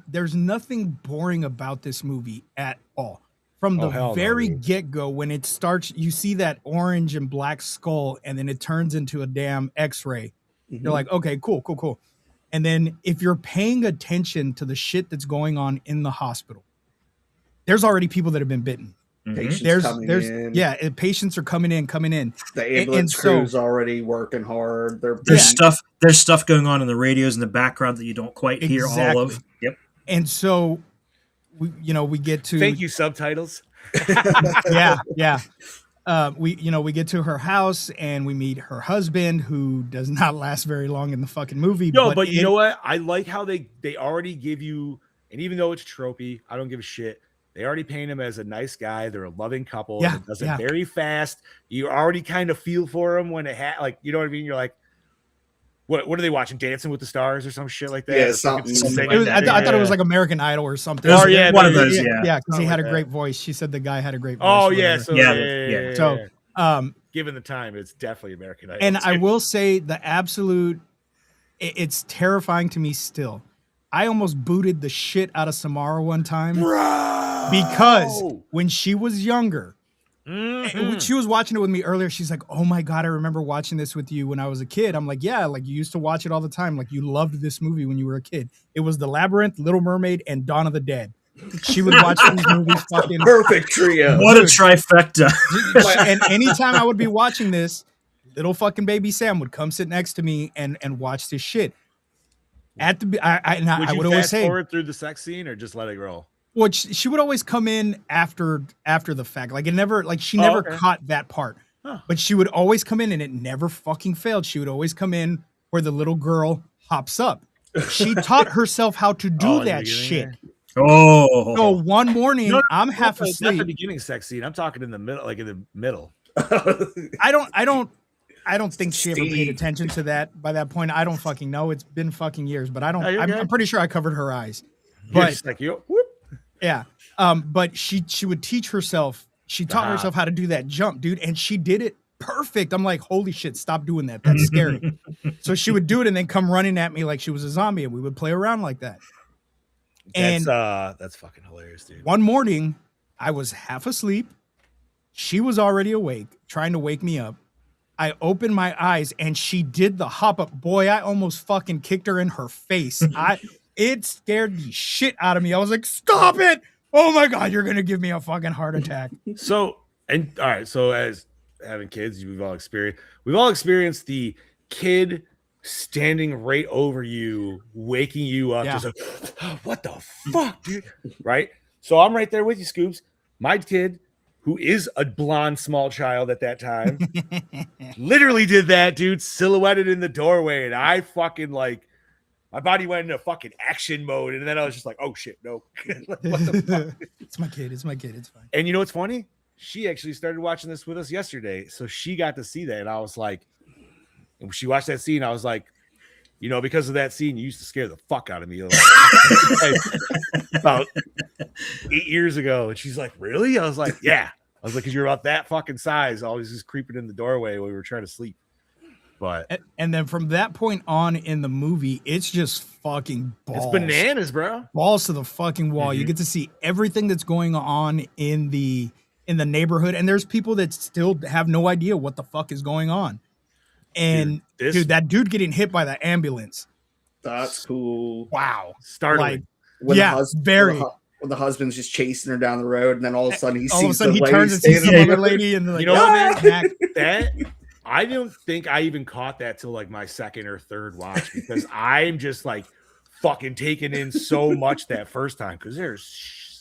there's nothing boring about this movie at all. From the hell no, very dude. get-go, when it starts, you see that orange and black skull, and then it turns into a damn X-ray. You're like, okay, cool. And then if you're paying attention to the shit that's going on in the hospital, there's already people that have been bitten. Patients coming in. And patients are coming in. The ambulance crew's already working hard. There's stuff going on in the radios in the background that you don't quite hear all of. Yep. And so we get to Thank you, subtitles. yeah. We get to her house and we meet her husband, who does not last very long in the fucking movie. No, but you know what? I like how they already give you, and even though it's tropey, I don't give a shit. They already paint him as a nice guy. They're a loving couple. Yeah, And it does it very fast. You already kind of feel for him when it like, you know what I mean? You're like, what are they watching? Dancing with the Stars or some shit like that? Yeah, Or something singing It was, that? I thought it was like American Idol or something. Or, yeah, one of those, yeah, because he Something had like a that. great voice. She said the guy had a great voice. Oh or yeah, whatever. so Yeah. So, given the time, it's definitely American Idol. and I will say the absolute, it's terrifying to me still. I almost booted the shit out of Samara one time because when she was younger, she was watching it with me earlier. She's like, "Oh my god, I remember watching this with you when I was a kid." I'm like, "Yeah, like you used to watch it all the time. Like you loved this movie when you were a kid." It was The Labyrinth, Little Mermaid, and Dawn of the Dead. She would watch these movies fucking perfect trio. What a trifecta. and anytime I would be watching this, little fucking baby Sam would come sit next to me and watch this shit. At the I would always say forward through the sex scene or just let it roll. Well, she would always come in after the fact. Like it never, like she never caught that part. Huh. But she would always come in, and it never fucking failed. She would always come in where the little girl hops up. She taught herself how to do that shit. Oh, So one morning, I'm half Not asleep. the beginning sex scene. I'm talking in the middle, like in the middle. I don't think she ever paid attention to that by that point. I don't fucking know. It's been fucking years, but I'm pretty sure I covered her eyes. You're But just like you. Whoop. yeah. But she would teach herself. She taught herself how to do that jump, dude, and she did it perfect. I'm like, holy shit, stop doing that. That's scary. So she would do it and then come running at me like she was a zombie, and we would play around like that. And That's fucking hilarious, dude. one morning, I was half asleep. She was already awake, trying to wake me up. I opened my eyes and she did the hop up. Boy, I almost fucking kicked her in her face. It scared the shit out of me. I was like, stop it. Oh my God, you're going to give me a fucking heart attack. So, and all right. So as having kids, we've all experienced the kid standing right over you, waking you up. Just like, what the fuck, dude? Right. So I'm right there with you, Scoops. My kid, who is a blonde small child at that time, literally did that, dude, silhouetted in the doorway. And I fucking like, my body went into fucking action mode. And then I was just like, oh shit, no. Like, what the fuck? It's my kid. It's my kid. It's fine. And you know what's funny? She actually started watching this with us yesterday. So she got to see that. And I was like, and when she watched that scene, I was like, you know, because of that scene, you used to scare the fuck out of me. Like, about 8 years ago. And she's like, really? I was like, yeah. I was like, because you're about that fucking size, always just creeping in the doorway while we were trying to sleep. But and then from that point on in the movie, it's just fucking balls. It's bananas, bro. Balls to the fucking wall. You get to see everything that's going on in the neighborhood, and there's people that still have no idea what the fuck is going on. And dude, that dude getting hit by the ambulance. That's cool. Wow. Startling. Like, very. When the husband's just chasing her down the road, and then all of a sudden he turns and sees some other lady, and like, you know what, man? That I don't think I even caught that till like my second or third watch, because I'm just like fucking taking in so much that first time, because there's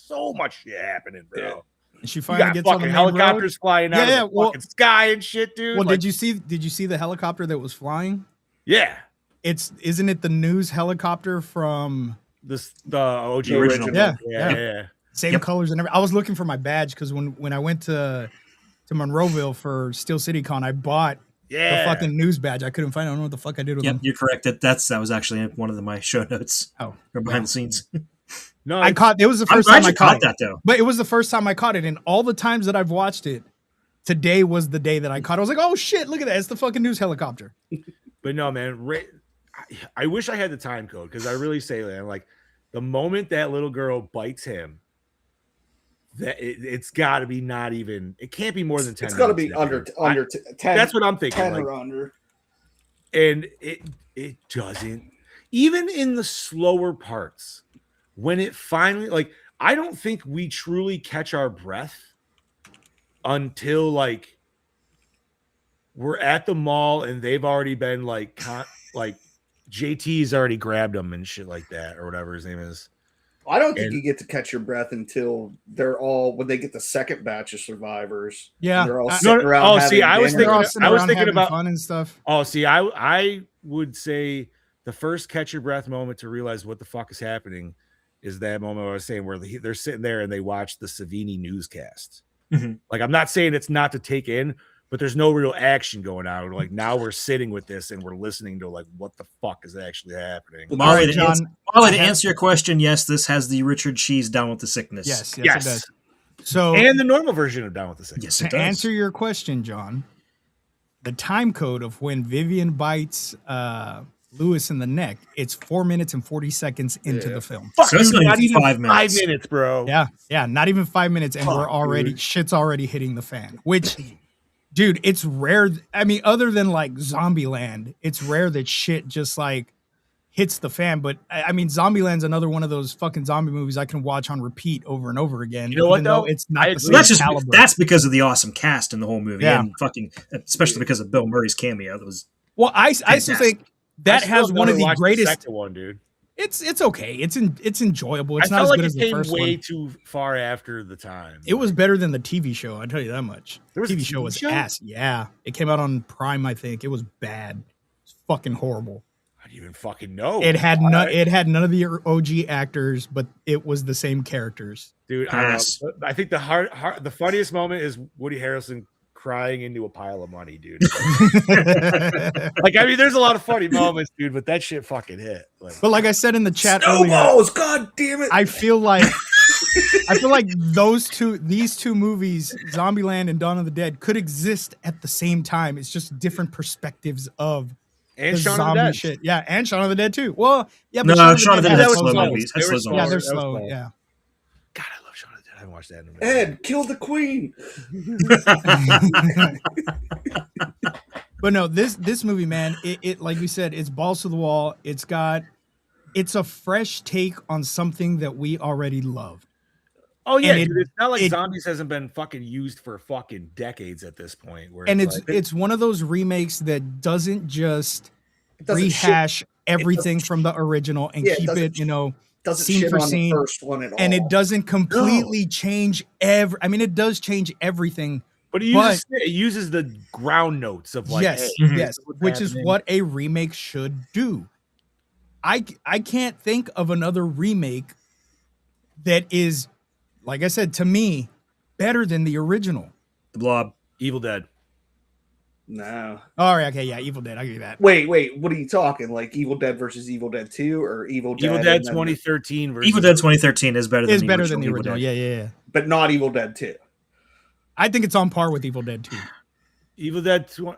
so much shit happening, bro. Yeah. And she finally gets fucking helicopters flying out of the fucking sky and shit, dude. Well, like, did you see the helicopter that was flying? Yeah. Isn't it the news helicopter from the OG original? Yeah. Same colors and everything. I was looking for my badge because when I went to Monroeville for Steel City Con, I bought the fucking news badge. I couldn't find it. I don't know what the fuck I did with them. You're correct. That was actually in one of my show notes. Oh, or behind the scenes. No, it was the first time I caught that though. But it was the first time I caught it, and all the times that I've watched it, today was the day that I caught it. I was like, oh shit, look at that. It's the fucking news helicopter. But no, man, I wish I had the time code, because I really say that, like, the moment that little girl bites him, that it's got to be not even. It can't be more than 10. It's got to be under 10. That's what I'm thinking. 10 like, or under. And it doesn't. Even in the slower parts, when it finally, like, I don't think we truly catch our breath until like we're at the mall and they've already been like JT's already grabbed them and shit like that, or whatever his name is. I don't think you get to catch your breath until when they get the second batch of survivors. Yeah, they're all sitting around. Oh, see, I was thinking about fun and stuff. Oh, see, I would say the first catch your breath moment to realize what the fuck is happening is that moment I was saying where they're sitting there and they watch the Savini newscast. Mm-hmm. Like, I'm not saying it's not to take in, but there's no real action going on. Like, now we're sitting with this and we're listening to like what the fuck is actually happening. Marley, to answer your question, yes, this has the Richard Cheese Down with the Sickness. Yes. It does. So, and the normal version of Down with the Sickness. Yes, to answer your question, John, the time code of when Vivian bites Lewis in the neck, it's 4 minutes and 40 seconds into the film. Fuck, so it's not even 5 minutes. 5 minutes, bro. Yeah, not even 5 minutes, and we're already shit's already hitting the fan. Which, dude, it's rare. I mean, other than like Zombieland, it's rare that shit just like hits the fan. But I mean, Zombieland's another one of those fucking zombie movies I can watch on repeat over and over again. You know what though? It's not the same caliber. That's because of the awesome cast in the whole movie, and fucking especially because of Bill Murray's cameo. That was I still think that has one of the greatest. The second one, dude. It's okay. It's enjoyable. It's I not felt as like good it as the came first way one. too far after the time. It was better than the TV show. I tell you that much. There was a TV show TV was show? ass. Yeah, it came out on Prime. I think it was bad. It's fucking horrible. I didn't even fucking know. It had none of the OG actors, but it was the same characters. Dude, I think the funniest moment is Woody Harrelson crying into a pile of money, dude. Like, I mean, there's a lot of funny moments, dude, but that shit fucking hit. Like, but like I said in the chat earlier, God damn it! I feel like these two movies, Zombieland and Dawn of the Dead, could exist at the same time. It's just different perspectives of and the Shaun zombie of the Dead. Shit. Yeah, and Shaun of the Dead too. Well, yeah, but no, Shaun of the Dead that's slow slow. movies. Yeah, they're slow. Yeah. God, I love Shaun of the Dead. I haven't watched that in a minute. Ed, kill the queen. But no, this movie, man, it like we said, it's balls to the wall. It's a fresh take on something that we already love. Oh yeah, And dude, it's not like zombies hasn't been fucking used for fucking decades at this point. Where and it's it's one of those remakes that doesn't just doesn't rehash everything from the original and keep it, doesn't scene shit for on scene, the first one at all. and it doesn't completely change I mean, it does change everything. But it uses the ground notes of like, yes, hey, yes, which is what a remake should do. I can't think of another remake that is, like I said, to me, better than the original. The Blob. Evil Dead. No. All right, okay, yeah, Evil Dead. I'll give you that. Wait, what are you talking? Like Evil Dead versus Evil Dead 2 or Evil Dead? Evil Dead 2013 versus Evil Dead 2013 is better than the original. Yeah. But not Evil Dead 2. I think it's on par with Evil Dead 2. Evil Dead 2.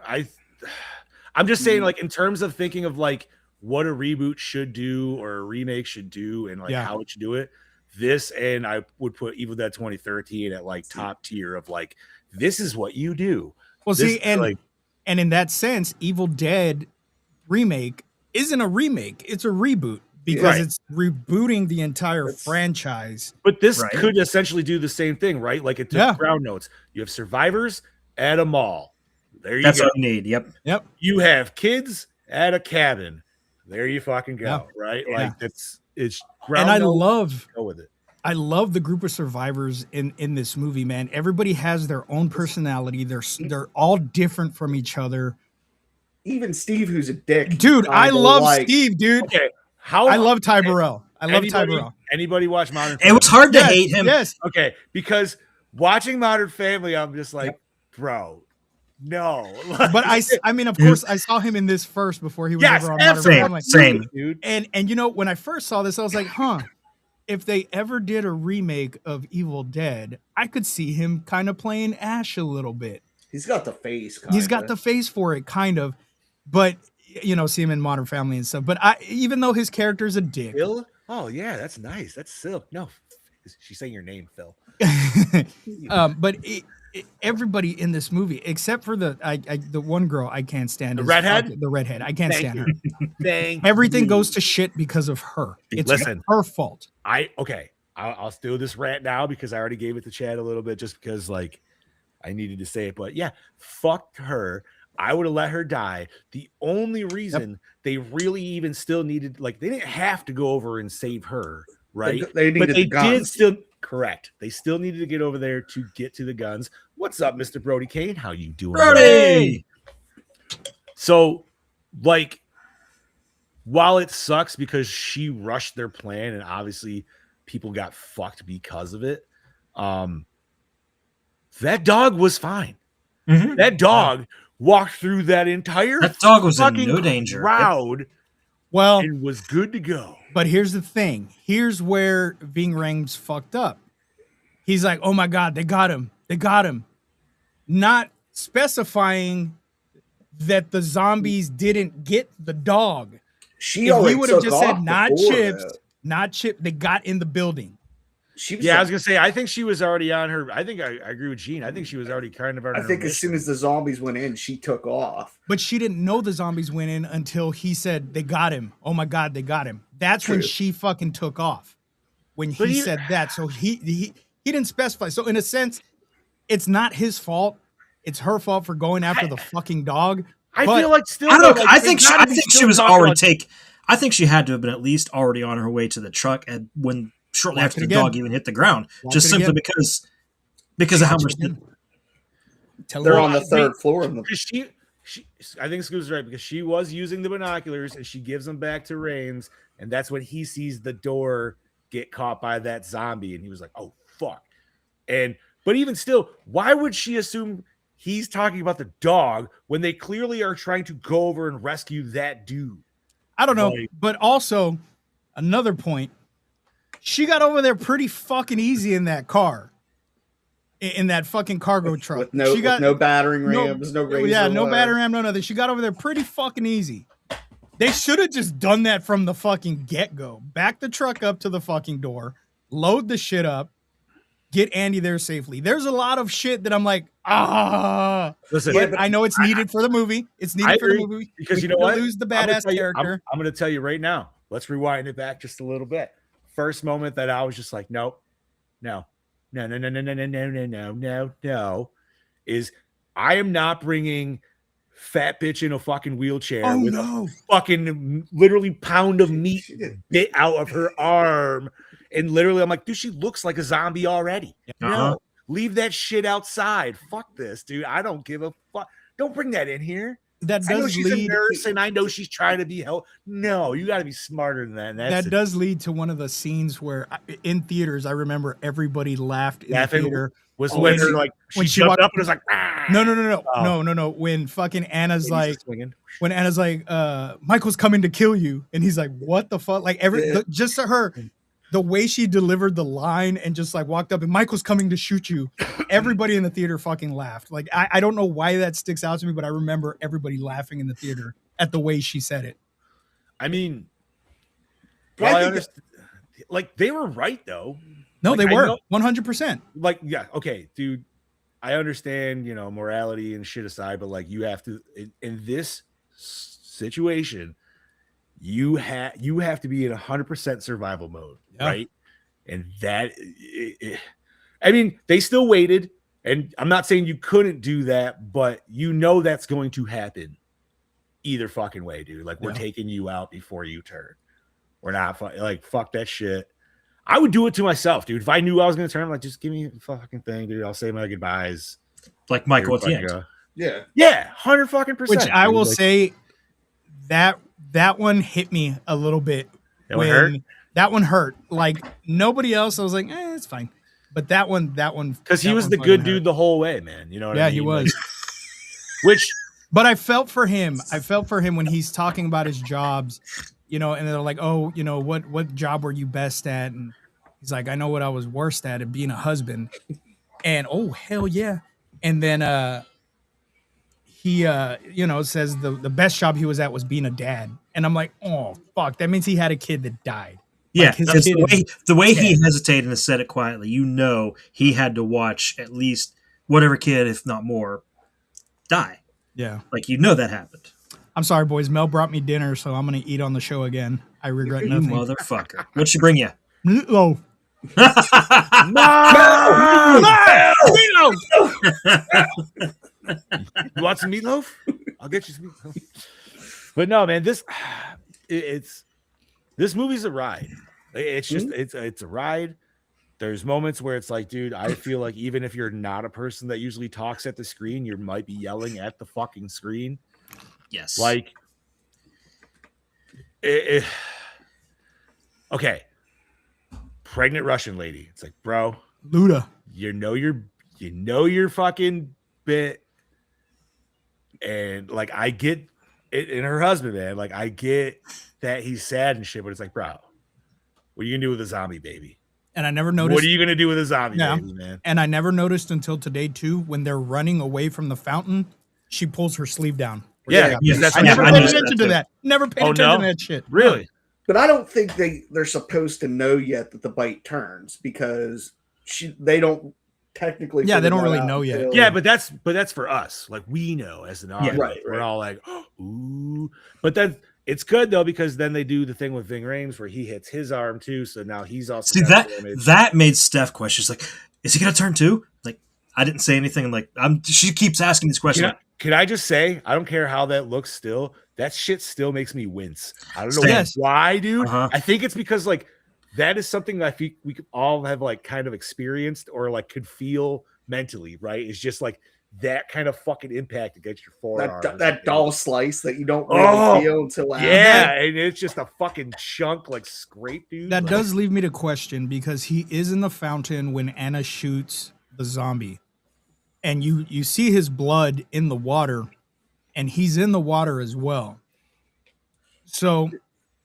I'm just saying, like, in terms of thinking of like what a reboot should do or a remake should do and like how it should do it. This, and I would put Evil Dead 2013 at like top tier of like, this is what you do. Well, see, and in that sense, Evil Dead remake isn't a remake; it's a reboot because it's rebooting the entire franchise. But this could essentially do the same thing, right? Like it took ground notes. You have survivors at a mall. There you go. That's what you need. Yep. You have kids at a cabin. There you fucking go. Right? Like it's ground. And go with it. I love the group of survivors in this movie, man. Everybody has their own personality. They're all different from each other. Even Steve, who's a dick. Dude, I love Steve, dude. Okay. I love Ty Burrell. Ty Burrell. Anybody watch Modern Family? It was hard to hate him. Yes. Okay, because watching Modern Family, I'm just like, bro, no. But I mean, of course, I saw him in this first before he was ever on Modern Family. Same, dude. And when I first saw this, I was like, if they ever did a remake of Evil Dead, I could see him kind of playing Ash a little bit. He's got the face. He's got the face for it, kind of. But, see him in Modern Family and stuff. But even though his character's a dick. Phil? Oh, yeah, that's nice. That's Phil. No, she's saying your name, Phil. But everybody in this movie, except for the one girl I can't stand. The redhead? The redhead. I can't stand her. Everything goes to shit because of her. It's her fault. I'll do this rant now because I already gave it to Chad a little bit just because like I needed to say it. But yeah, fuck her. I would have let her die. The only reason they really even still needed, like, they didn't have to go over and save her, right? They did still. Correct. They still needed to get over there to get to the guns. What's up, Mr. Brody Kane? How you doing, Brody? So, like, while it sucks because she rushed their plan and obviously people got fucked because of it, that dog was fine. Mm-hmm. That dog walked through that entire dog was in no danger crowd. Well, and was good to go. But here's the thing. Here's where Ving Rhames fucked up. He's like, oh my God, they got him. They got him. Not specifying that the zombies didn't get the dog. He would have just said, not chips. They got in the building. I was gonna say, I think she was already on her. I think I agree with Gene. I think she was already kind of. I think as soon as the zombies went in, she took off. But she didn't know the zombies went in until he said they got him. Oh my God, they got him. That's when she fucking took off. When he said that, so he didn't specify. So in a sense, it's not his fault. It's her fault for going after the fucking dog. I feel like still. I don't. I think she was already I think she had to have been at least already on her way to the truck and when. Shortly after the dog even hit the ground, just simply because of how much they're on the third floor. She, I think Scoop's right because she was using the binoculars and she gives them back to Rhames, and that's when he sees the door get caught by that zombie, and he was like, "Oh fuck!" But even still, why would she assume he's talking about the dog when they clearly are trying to go over and rescue that dude? I don't know, but also another point. She got over there pretty fucking easy in that car, in that fucking cargo truck. With no battering rams, no razor. Yeah, no battering ram, no nothing. She got over there pretty fucking easy. They should have just done that from the fucking get-go. Back the truck up to the fucking door, load the shit up, get Andy there safely. There's a lot of shit that I'm like, Listen, but I know it's needed for the movie. It's needed for the movie because we you know what? lose the badass character. I'm going to tell you right now. Let's rewind it back just a little bit. First moment that I was just like, no, is I am not bringing fat bitch in a fucking wheelchair with a fucking literally pound of meat bit out of her arm. And literally, I'm like, dude, she looks like a zombie already. No, leave that shit outside. Fuck this, dude. I don't give a fuck. Don't bring that in here. That does I know she's lead, a nurse, and I know she's trying to be help. No, you got to be smarter than that. That does lead to one of the scenes where, in theaters, I remember everybody laughed in the theater. Was when her like when she jumped up and was like, ah! No. When fucking Anna's like, Michael's coming to kill you, and he's like, what the fuck? Like just to her, the way she delivered the line and just like walked up and Michael's coming to shoot you. Everybody in the theater fucking laughed. Like I don't know why that sticks out to me, but I remember everybody laughing in the theater at the way she said it. I mean, well, I understand. Like they were right though. No, like, they were 100%. Like, yeah, okay, dude. I understand, morality and shit aside, but like you have to in this situation, you have to be in 100% survival mode, right? And that, I mean, they still waited, and I'm not saying you couldn't do that, but that's going to happen either fucking way, dude. Like we're taking you out before you turn. We're not like fuck that shit. I would do it to myself, dude. If I knew I was going to turn, I'm like, just give me a fucking thing, dude. I'll say my goodbyes. Like Michael at the end. Yeah, 100%. Which I will say that one hit me a little bit. That one hurt. Like nobody else, I was like, it's fine. But that one, because he was the good dude the whole way, man. You know what I mean? Yeah, he was. But I felt for him. I felt for him when he's talking about his jobs. And they're like, oh, what job were you best at? And he's like, I know what I was worst at being a husband. And oh, hell yeah. And then he says the best job he was at was being a dad. And I'm like, oh fuck, that means he had a kid that died. Yeah, like the way he hesitated and said it quietly, he had to watch at least whatever kid, if not more, die. Yeah. Like that happened. I'm sorry, boys. Mel brought me dinner, so I'm going to eat on the show again. I regret nothing. You motherfucker. What'd she bring you? Meatloaf. You want some meatloaf? I'll get you some meatloaf. But no, man, this movie's a ride. It's just it's a ride. There's moments where it's like, dude, I feel like even if you're not a person that usually talks at the screen, you might be yelling at the fucking screen. Yes. Like, okay. Pregnant Russian lady. It's like, bro, Luda. You know your fucking bit. And like, I get it. And her husband, man, like, I get that he's sad and shit, but it's like, bro, what are you gonna do with a zombie baby? And I never noticed. What are you gonna do with a zombie baby, man? And I never noticed until today too, when they're running away from the fountain, she pulls her sleeve down. Yeah, I never paid attention to that. Never paid attention to that shit. Really? But I don't think they're supposed to know yet that the bite turns because they don't technically. Yeah, they don't really know yet. Yeah, but that's for us. Like we know as an audience, right. We're all like, ooh. But then it's good though because then they do the thing with Ving Rhames where he hits his arm too. So now he's also that made Steph question. She's like, is he gonna turn too? Like I didn't say anything. Like she keeps asking these questions. Can I just say, I don't care how that looks still, that shit still makes me wince. I don't know why, dude. I think it's because like that is something that I think we all have like kind of experienced or like could feel mentally, right? It's just like that kind of fucking impact against your forearm. That dull slice that you don't really feel until after. Yeah, and it's just a fucking chunk like scrape, dude. That does leave me to question because he is in the fountain when Anna shoots the zombie. And you see his blood in the water, and he's in the water as well. So,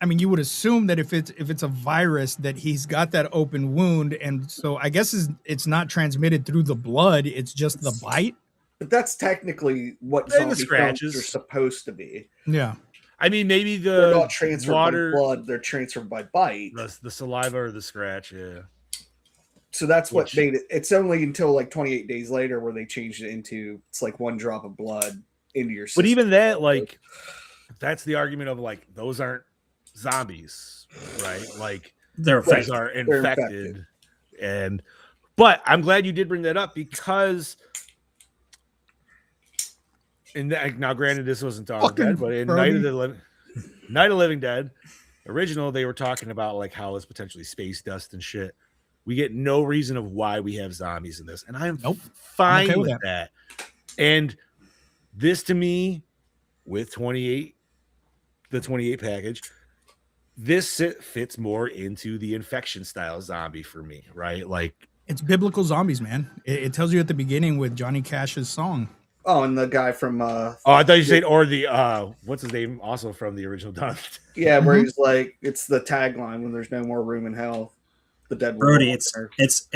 I mean, you would assume that if it's a virus, that he's got that open wound, and so I guess it's not transmitted through the blood; it's just the bite. But that's technically what zombie scratches are supposed to be. Yeah, I mean, maybe they're not transferred by blood; they're transferred by bite. The saliva or the scratch, yeah. So that's what made it. It's only until like 28 days later where they changed it into it's like 1 drop of blood into your system. But even that, like, that's the argument of like those aren't zombies, right? Like they're infected. But I'm glad you did bring that up because now granted this wasn't Dawn of the Dead, but in Night of the Living Dead original, they were talking about like how it's potentially space dust and shit. We get no reason of why we have zombies in this, and I'm fine with that. And this to me, with the 28 package, this fits more into the infection style zombie for me, right? Like it's biblical zombies, man. It tells you at the beginning with Johnny Cash's song. Oh, and the guy from I thought you said or the what's his name also from the original Dawn. Yeah, where he's like, it's the tagline when there's no more room in hell. The dead Brody, it's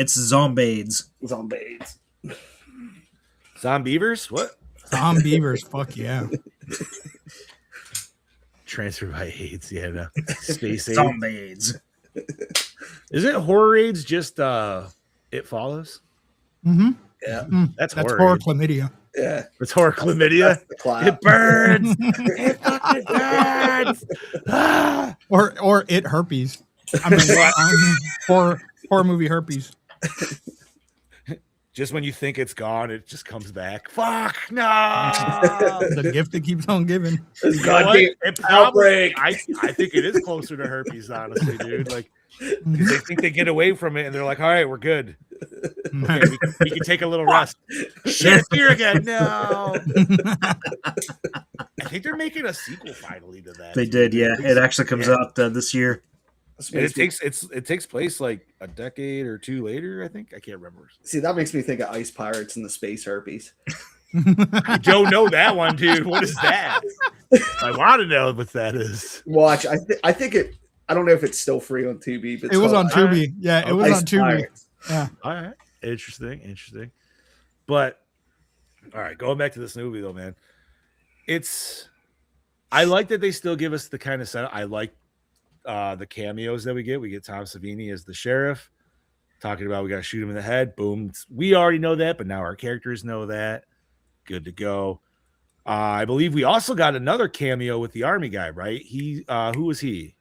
zombies. Zombies. Zombievers? What? Zombievers, fuck yeah. Transfer by AIDS, yeah, no. Space AIDS. Zombies. Is it horror AIDS just It Follows? Mm-hmm. Yeah. That's horror chlamydia. Yeah. It's horror chlamydia. It burns. It fucking burns. Or it herpes. I mean, horror movie herpes. Just when you think it's gone, it just comes back. Fuck no! The gift that keeps on giving. It probably, I think it is closer to herpes, honestly, dude. Like they think they get away from it, and they're like, "All right, we're good. Okay, we can take a little rest." Shit, it's here again. No. I think they're making a sequel finally to that. They did, yeah. It actually comes out this year. And it takes place like a decade or two later, I think. I can't remember. See, that makes me think of Ice Pirates and the Space Herpes. I don't know that one, dude. What is that? I want to know what that is. Watch. I think it. I don't know if it's still free on Tubi, but it was on Tubi. Yeah, it was on Tubi. Pirates. Yeah. All right. Interesting. But all right, going back to this movie though, man. I like that they still give us the kind of setup. I like the cameos that we get. We get Tom Savini as the sheriff talking about we got to shoot him in the head. Boom. We already know that, but now our characters know that. Good to go. I believe we also got another cameo with the army guy, right? Who was he?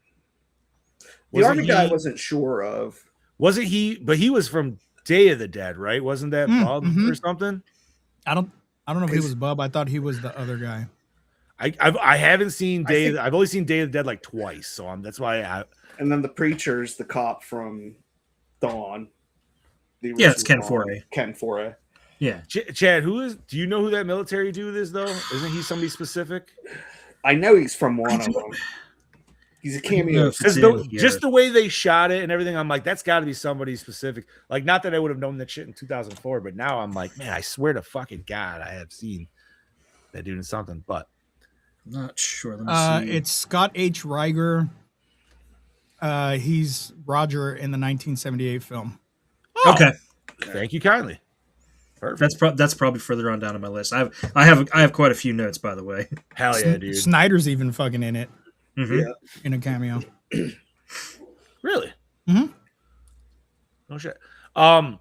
The army guy I wasn't sure of. Wasn't he? But he was from Day of the Dead, right? Wasn't that Bub or something? I don't know if he was Bub. I thought he was the other guy. I haven't seen I've only seen Day of the Dead like twice, so that's why and then the preacher's the cop from Dawn. Yeah, it's Ken Foray. Ken Foray. Yeah. Chad, do you know who that military dude is though? Isn't he somebody specific? I know he's from one of them. He's a cameo. Just the way they shot it and everything, I'm like, that's got to be somebody specific. Like, not that I would have known that shit in 2004, but now I'm like, man, I swear to fucking God, I have seen that dude in something, but not sure. Let me see. It's Scott H. Reiger. He's Roger in the 1978 film. Oh, okay. Thank you kindly. Perfect. That's probably further on down on my list. I have quite a few notes, by the way. Hell yeah, dude. Snyder's even fucking in it. Mm-hmm. Yeah. In a cameo. Really? Mm-hmm. No shit. But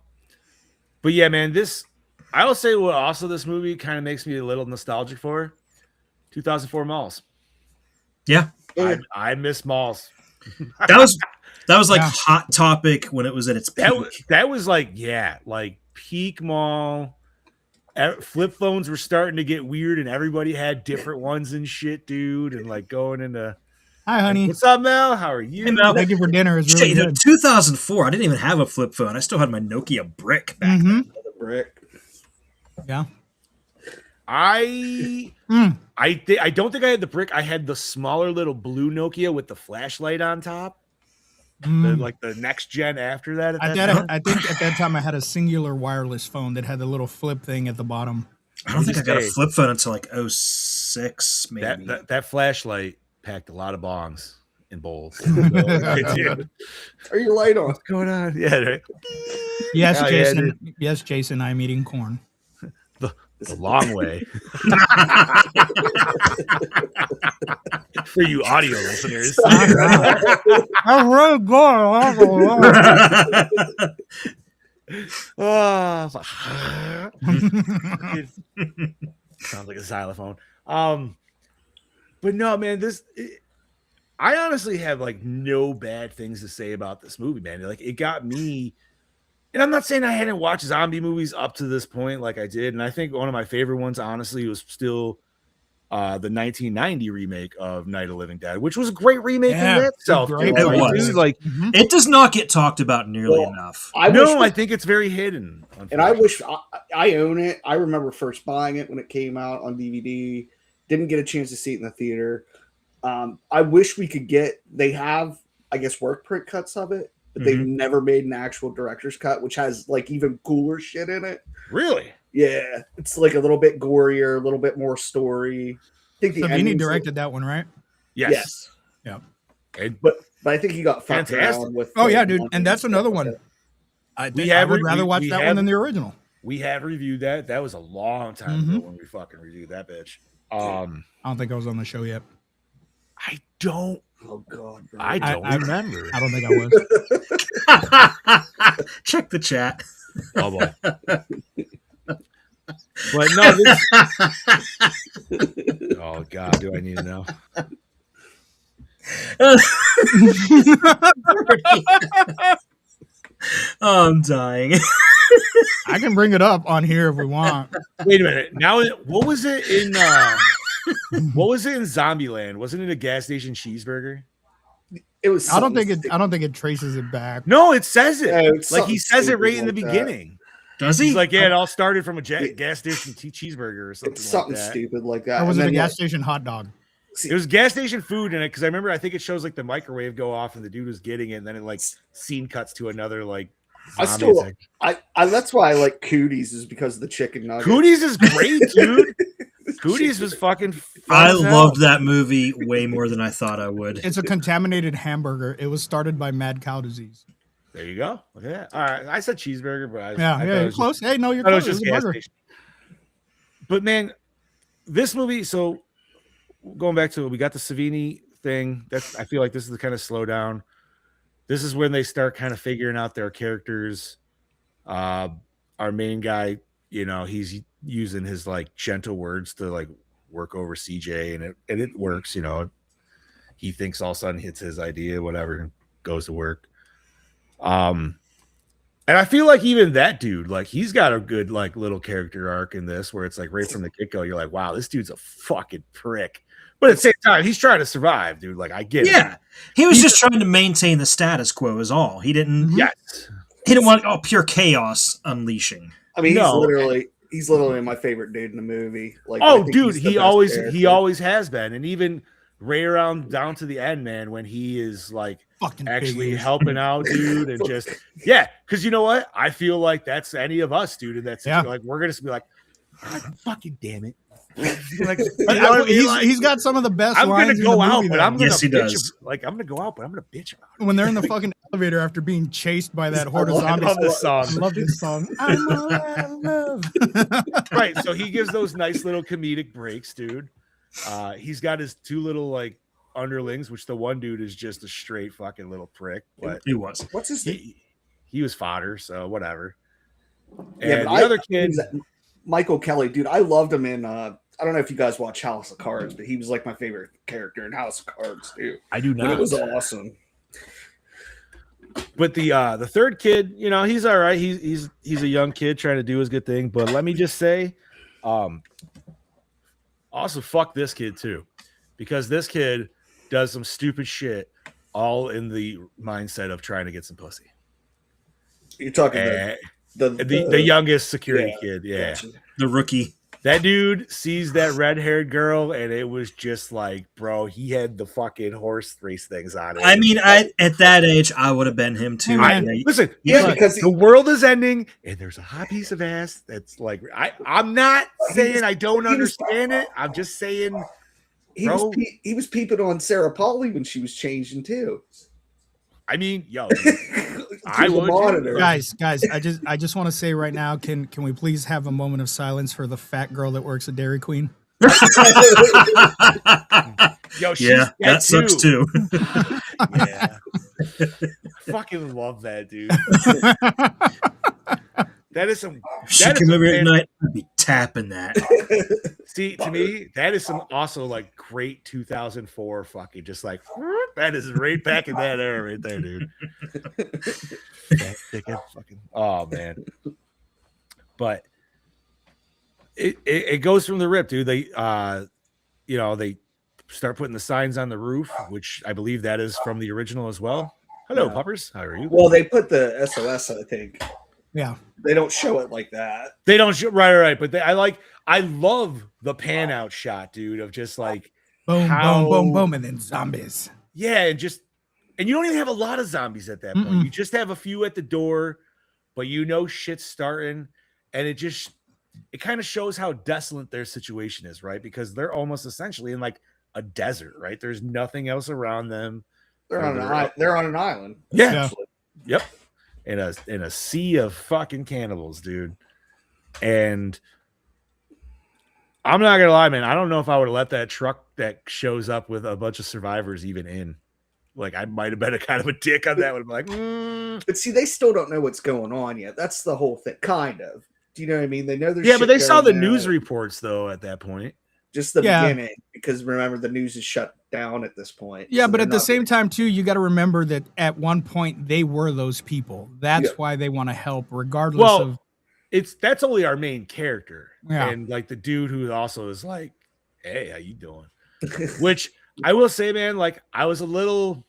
yeah, man, I will say what also this movie kind of makes me a little nostalgic for 2004 Malls. Yeah. I miss malls. That was like Hot Topic when it was at its peak. That was like peak mall. Flip phones were starting to get weird, and everybody had different ones and shit, dude. And like going into, hi, honey. What's up, Mel? How are you? Hey, Mel. Thank you for dinner. It's really good. 2004. I didn't even have a flip phone. I still had my Nokia brick back then. The brick. Yeah. I don't think I had the brick. I had the smaller little blue Nokia with the flashlight on top. The next gen after that. I think at that time I had a singular wireless phone that had the little flip thing at the bottom. I don't think I got a flip phone until like 06, maybe. That flashlight packed a lot of bongs in bowls. Are you light on? What's going on? Yeah. Right? Yes, Jason. Yeah, yes, Jason. I'm eating corn. The long way. For you audio listeners. I'm really good. Oh, sounds like a xylophone. But no, man, I honestly have like no bad things to say about this movie, man. Like it got me, and I'm not saying I hadn't watched zombie movies up to this point like I did, and I think one of my favorite ones, honestly, was still the 1990 remake of Night of the Living Dead, which was a great remake in itself. Great. It was. Dude, like it does not get talked about nearly enough. I think it's very hidden. And I wish I own it. I remember first buying it when it came out on DVD. Didn't get a chance to see it in the theater. I wish we could they have, I guess, work print cuts of it, but they've never made an actual director's cut, which has like even cooler shit in it. Really? Yeah. It's like a little bit gorier, a little bit more story. I think the Savini directed that one, right? Yes. Yeah. But I think he got fucked Fantastic. around with. Oh yeah, dude, and that's another one. I would rather watch that one than the original. We have reviewed that. That was a long time ago when we fucking reviewed that bitch. I don't think I was on the show yet. I don't. Oh god, bro. I don't remember. I don't think I was. Check the chat. Oh boy. But no. Oh god, do I need to know? Oh, I'm dying. I can bring it up on here if we want. Wait a minute. Now, what was it in? What was it in Zombieland? Wasn't it a gas station cheeseburger? It was. I don't think it traces it back. No, it says it. Yeah, it's like he says it right in the like that. beginning. Does he? He's like, yeah, it all started from a gas station cheeseburger or something. It's something like that. stupid like that. Or was And it a then, gas station hot dog? It was gas station food in it because I remember. I think it shows like the microwave go off and the dude was getting it, and then it like scene cuts to another like. I that's why I like Cooties is because of the chicken nugget. Cooties is great, dude. Cooties was fucking. I loved that movie way more than I thought I would. It's a contaminated hamburger. It was started by mad cow disease. There you go. Look at that. All right, I said cheeseburger, but you're close. Hey, no, you're close. It was a burger. But man, this movie. So going back to it, we got the Savini thing. I feel like this is the kind of slowdown. This is when they start kind of figuring out their characters. Our main guy, he's using his like gentle words to like work over CJ, and it works. He thinks all of a sudden hits his idea, whatever, and goes to work. And I feel like even that dude, like he's got a good like little character arc in this, where it's like right from the get go, you're like, wow, this dude's a fucking prick. But at the same time, he's trying to survive, dude. Like I get it. Yeah, he was just trying to maintain the status quo. Is all. He didn't. Yes. He didn't want pure chaos unleashing. I mean, he's literally my favorite dude in the movie. Like, oh, dude, he always has been, and even right around down to the end, man, when he is like fucking actually helping out, dude, and just because you know what, I feel like that's any of us, dude, and that's like we're gonna be like, fucking damn it. Like, he's got some of the best. I'm lines gonna go out, but I'm gonna yes, he does. Like I'm gonna go out, but I'm gonna bitch about it. When they're in the fucking elevator after being chased by that horde of zombies. I love this song. I love this song. I'm all out of love. Right, so he gives those nice little comedic breaks, dude. He's got his two little like underlings, which the one dude is just a straight fucking little prick. But he was. What's his name? He was fodder, so whatever. Yeah, and the other kid, Michael Kelly, dude, I loved him in. I don't know if you guys watch House of Cards, but he was like my favorite character in House of Cards too. I do not. But it was awesome. But the third kid, he's all right. He's a young kid trying to do his good thing. But let me just say, also fuck this kid too, because this kid does some stupid shit, all in the mindset of trying to get some pussy. You're talking the youngest security kid, Gotcha. The rookie. That dude sees that red-haired girl, and it was just like, bro, he had the fucking horse race things on it. I mean, at that age, I would have been him too. Listen, because the world is ending, and there's a hot piece of ass that's like, I'm not saying I don't understand it. I'm just saying, he was peeping on Sarah Pauly when she was changing too. I mean, yo, I would monitor. Guys, I just want to say right now, can we please have a moment of silence for the fat girl that works at Dairy Queen? Yo, that sucks too. Yeah, I fucking love that dude. That is some. She That is came over some at night. I'd be tapping that. See, to me, that is some also like great 2004 fucking just like that is right back in that era right there, dude. Fat, thick, and fucking oh man. But it goes from the rip, dude. They they start putting the signs on the roof, which I believe that is from the original as well. Hello, puppers. How are you? Well, they put the SOS, I think. Yeah. They don't show it like that. They don't show right. But I love the pan out shot, dude, of just like boom, boom, boom, boom, and then zombies. Yeah, and you don't even have a lot of zombies at that point. You just have a few at the door, but shit's starting, and it kind of shows how desolate their situation is, right? Because they're almost essentially in like a desert, right? There's nothing else around them. They're on an island. Yeah. Yep. In a sea of fucking cannibals, dude. And I'm not gonna lie, man. I don't know if I would have let that truck that shows up with a bunch of survivors even in. Like, I might have been a kind of a dick on that one. Like, But see, they still don't know what's going on yet. That's the whole thing, kind of. Do you know what I mean? They know there's but they saw the there. news reports though at that point. Just the beginning, because remember the news is shut down at this point. Yeah, so but at the same time too, you got to remember that at one point they were those people. That's why they want to help, regardless of. That's only our main character, yeah. And like the dude who also is like, "Hey, how you doing?" Which I will say, man, like I was a little.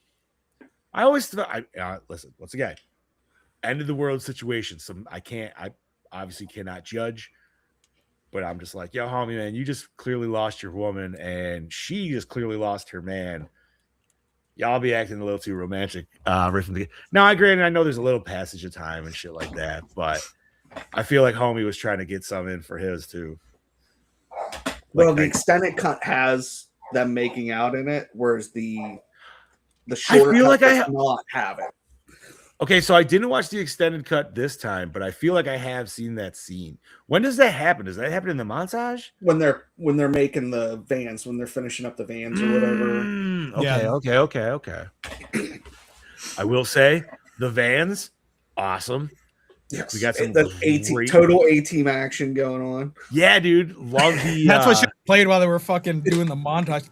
I always thought. Listen once again, end of the world situation. I obviously cannot judge. But I'm just like, yo, homie, man, you just clearly lost your woman, and she just clearly lost her man. Y'all be acting a little too romantic. Right from the now, I know there's a little passage of time and shit like that, but I feel like homie was trying to get some in for his too. Well, the extended cut has them making out in it, whereas the shorter cut does not have it. Okay, so I didn't watch the extended cut this time, but I feel like I have seen that scene. When does that happen? Does that happen in the montage? When they're making the vans, when they're finishing up the vans or whatever. Okay. I will say the vans, awesome. Yes, we got some total A-team action going on. Yeah, dude, love the. That's what she played while they were fucking doing the montage.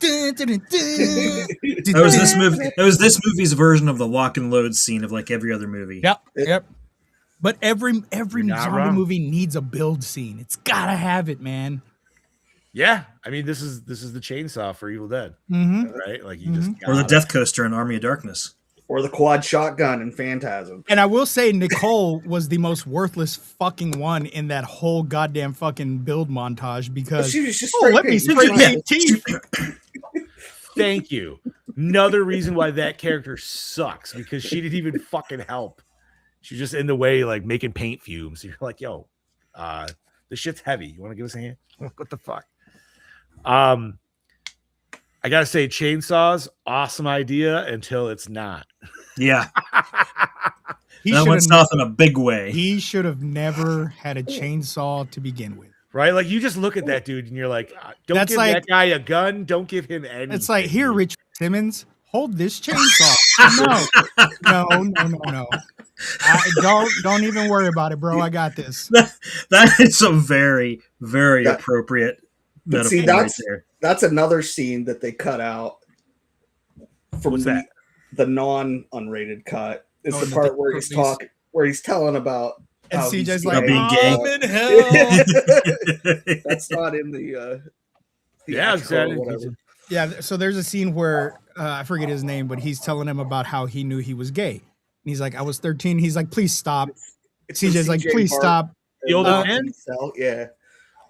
That was this movie's version of the lock and load scene of like every other movie. Yep. But every zombie movie needs a build scene. It's gotta have it, man. Yeah, I mean this is the chainsaw for Evil Dead, right? Like you just or the Death Coaster in Army of Darkness. Or the quad shotgun in Phantasm. And I will say Nicole was the most worthless fucking one in that whole goddamn fucking build montage because she was just let me see your teeth. Thank you. Another reason why that character sucks because she didn't even fucking help. She's just in the way, like making paint fumes. You're like, yo, this shit's heavy. You want to give us a hand? What the fuck? I gotta say, chainsaws, awesome idea until it's not. Yeah. That went south in a big way. He should have never had a chainsaw to begin with. Right? Like, you just look at that dude and you're like, don't give that guy a gun. Don't give him anything. It's like, here, Richard Simmons, hold this chainsaw. No. Don't even worry about it, bro. I got this. That is a very, very appropriate metaphor. See, that's another scene that they cut out from the non-unrated cut. It's the part where he's talking, where he's telling about and CJ's like, being gay. I'm in hell. That's not in the exactly. Yeah, so there's a scene where I forget his name, but he's telling him about how he knew he was gay. And he's like, I was 13. He's like, please stop. CJ's like, please stop. The older man? Yeah.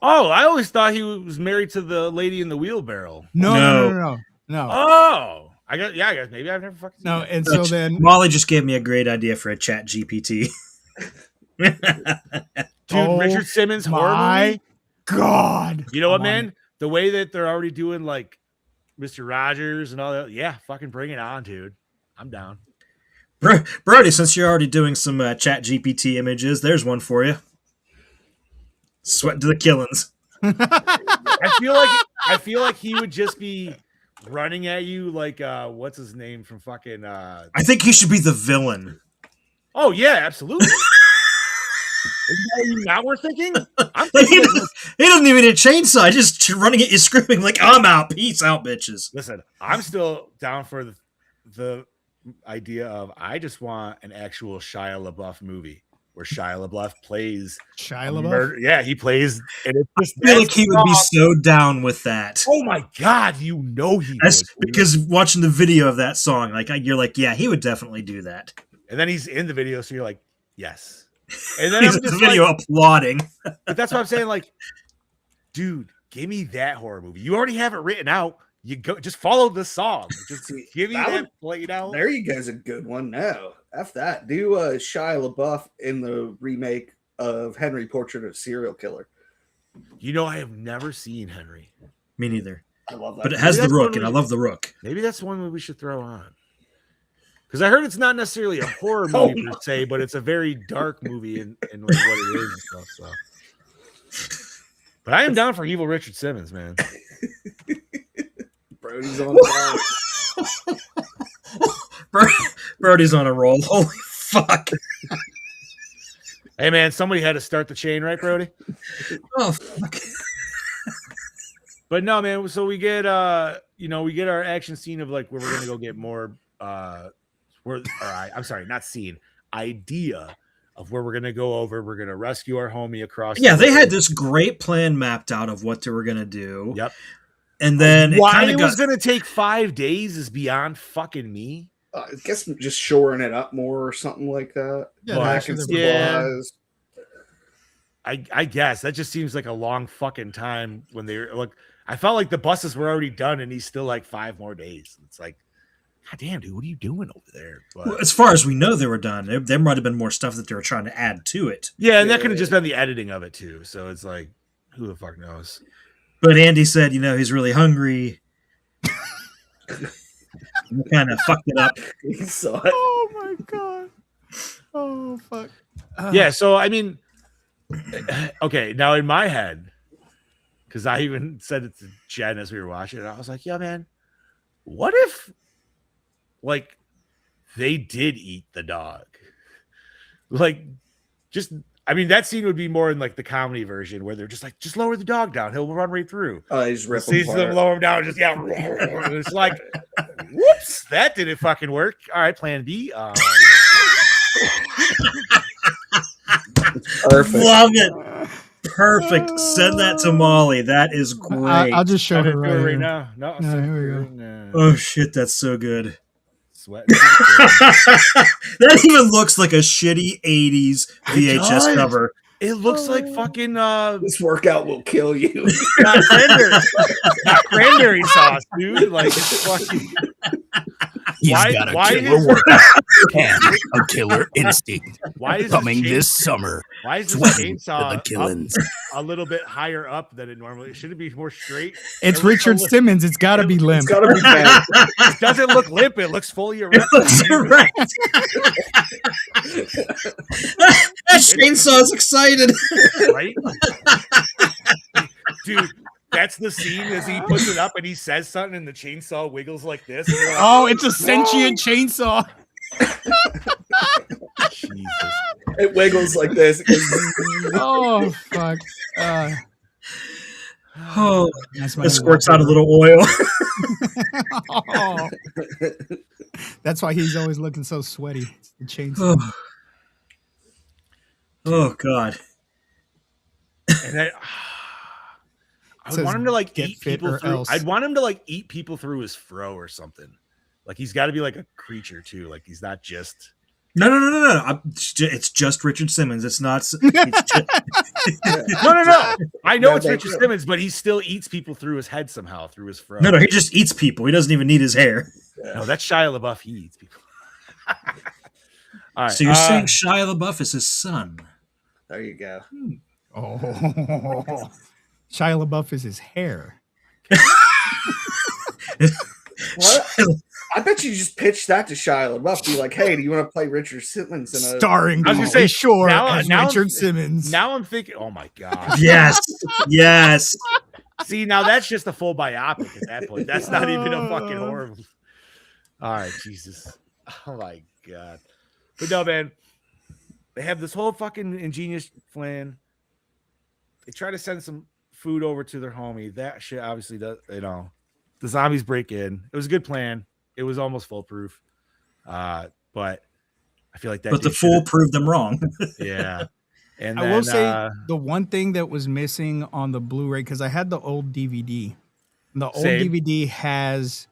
Oh, I always thought he was married to the lady in the wheelbarrow. No. Oh, I guess maybe I've never fucking seen that. And so then Molly just gave me a great idea for a chat GPT. Dude, Richard Simmons horror movie? God. You know what, man? The way that they're already doing like Mr. Rogers and all that, yeah, fucking bring it on, dude. I'm down. Brody, since you're already doing some chat GPT images, there's one for you. Sweat to the killings. I feel like he would just be running at you like what's his name from fucking I think he should be the villain. Oh yeah, absolutely. that what now we're thinking? I'm Like, he, thinking he doesn't even need a chainsaw. Just running at you, screaming like, "I'm out, peace out, bitches." listen, I'm still down for the idea of I just want an actual Shia LaBeouf movie where Shia LaBeouf plays Shia a LaBeouf. murder. Yeah, he plays, and it's just I feel like that he would be song. so down with that. Oh my god, you know he That's would. because watching the video of that song, like you're like, yeah, he would definitely do that. And then he's in the video, so you're like, yes. And then He's I'm in the just video like, applauding. but that's what I'm saying. Like, dude, give me that horror movie. You already have it written out. You go, just follow the song. Just give me that played out. There you go's a good one. No, F that. Do Shia LaBeouf in the remake of Henry Portrait of a Serial Killer. You know, I have never seen Henry. Me neither. I love that. But it has Maybe the that's Rook, one and I we- love the Rook. Maybe that's one we should throw on. Because I heard it's not necessarily a horror Oh movie my. per se, but it's a very dark movie in like what it is and stuff. So, but I am down for evil Richard Simmons, man. Brody's on fire. Brody's on a roll. Holy fuck! Hey, man, somebody had to start the chain, right, Brody? Oh fuck! But no, man. So we get, we get our action scene of like where we're gonna go get more. I'm sorry, not scene. Idea of where we're gonna go over. We're gonna rescue our homie across. Yeah, the they road. had this great plan mapped out of what they were gonna do. Yep. And then Why it it kind was of got. gonna take 5 days is beyond fucking me. I guess just shoring it up more or something like that. Yeah, Well, Packing yeah. supplies. I guess that just seems like a long fucking time when they were like. I felt like the buses were already done, and he's still like 5 more days. It's like, God damn, dude, what are you doing over there? But, Well, as far as we know, they were done. There might have been more stuff that they were trying to add to it. yeah, and that could have just been the editing of it too. So it's like, who the fuck knows? But Andy said, he's really hungry. Kind of fucked it up. He saw it. Oh my god. Oh fuck. Yeah, so I mean, okay, now in my head, because I even said it to Jen as we were watching it, I was like, yeah, man, what if like they did eat the dog? Like, just I mean, that scene would be more in like the comedy version where they're just like, just lower the dog down, he'll run right through. He's ripping Sees them lower him down, just yeah. And it's like, whoops, that didn't fucking work. All right, plan B. Perfect. Love it. Perfect. Send that to Molly. That is great. I'll just show I'll her do it right, here. now. No, No, here we go. No. Oh shit, that's so good. Sweat. That even looks like a shitty 80s VHS does. cover. It looks like fucking This workout will kill you. not cranberry sauce, dude. Like it's fucking. He's Why- got a why killer is- workout and a killer instinct. Why is Coming this this summer. Why is this Sweating to chainsaw the up killings. a little bit higher up than it normally? Should it be more straight? It's It looks Richard a li- Simmons. It's got to be limp. It's got to be bad. It doesn't look limp. It looks fully erect. It looks erect. That chainsaw's excited. Right? Dude, that's the scene as he puts it up and he says something and the chainsaw wiggles like this. And you're like, Oh, it's a sentient chainsaw. Jesus. It wiggles like this. It goes, Oh fuck. Oh, That's my it squirts out a little oil. Oh. That's why he's always looking so sweaty. It's the chainsaw. Oh god. And I would Says, want him to like "Get eat fit people or through. else." I'd want him to like eat people through his fro or something. Like he's got to be like a creature too. Like he's not just. No. It's just Richard Simmons. It's not. It's just, No. I know No, it's they Richard do. Simmons, but he still eats people through his head somehow, through his fro. no. He just eats people. He doesn't even need his hair. No, that's Shia LaBeouf. He eats people. All right. So you're saying Shia LaBeouf is his son? there you go. Oh. Shia LaBeouf is his hair. What? I bet you just pitched that to Shia LaBeouf. Be like, hey, do you want to play Richard Simmons in a Starring I was gonna Pauly say, Shore now- as now- Richard Simmons. Now I'm thinking, oh my God. Yes. See, now that's just a full biopic at that point. That's not even a fucking horror movie. All right, Jesus. Oh my God. But no, man. they have this whole fucking ingenious plan. They try to send some food over to their homie. That shit obviously does, the zombies break in. It was a good plan. It was almost foolproof. But I feel like that. But the fool proved them wrong. Yeah. And I will say the one thing that was missing on the Blu-ray, because I had the old DVD. The old DVD has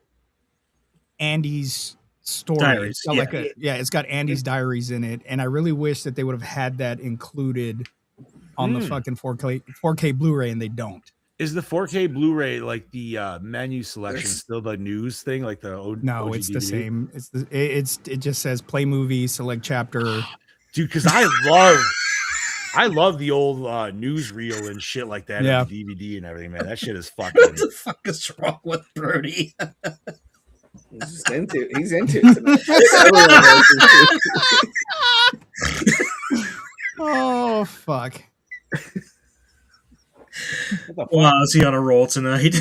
Andy's story. Diaries. It's got Andy's diaries in it, and I really wish that they would have had that included on the fucking 4K Blu-ray, and they don't. Is the 4K Blu-ray like the menu selection still the news thing, like the No, OG it's DVD? the same. It just says play movie, select chapter. Dude, because I love the old newsreel and shit like that. Yeah, on the DVD and everything, man. That shit is fucking. What the fuck is wrong with Brody? He's into it tonight. Oh fuck. Wow, is he on a roll tonight?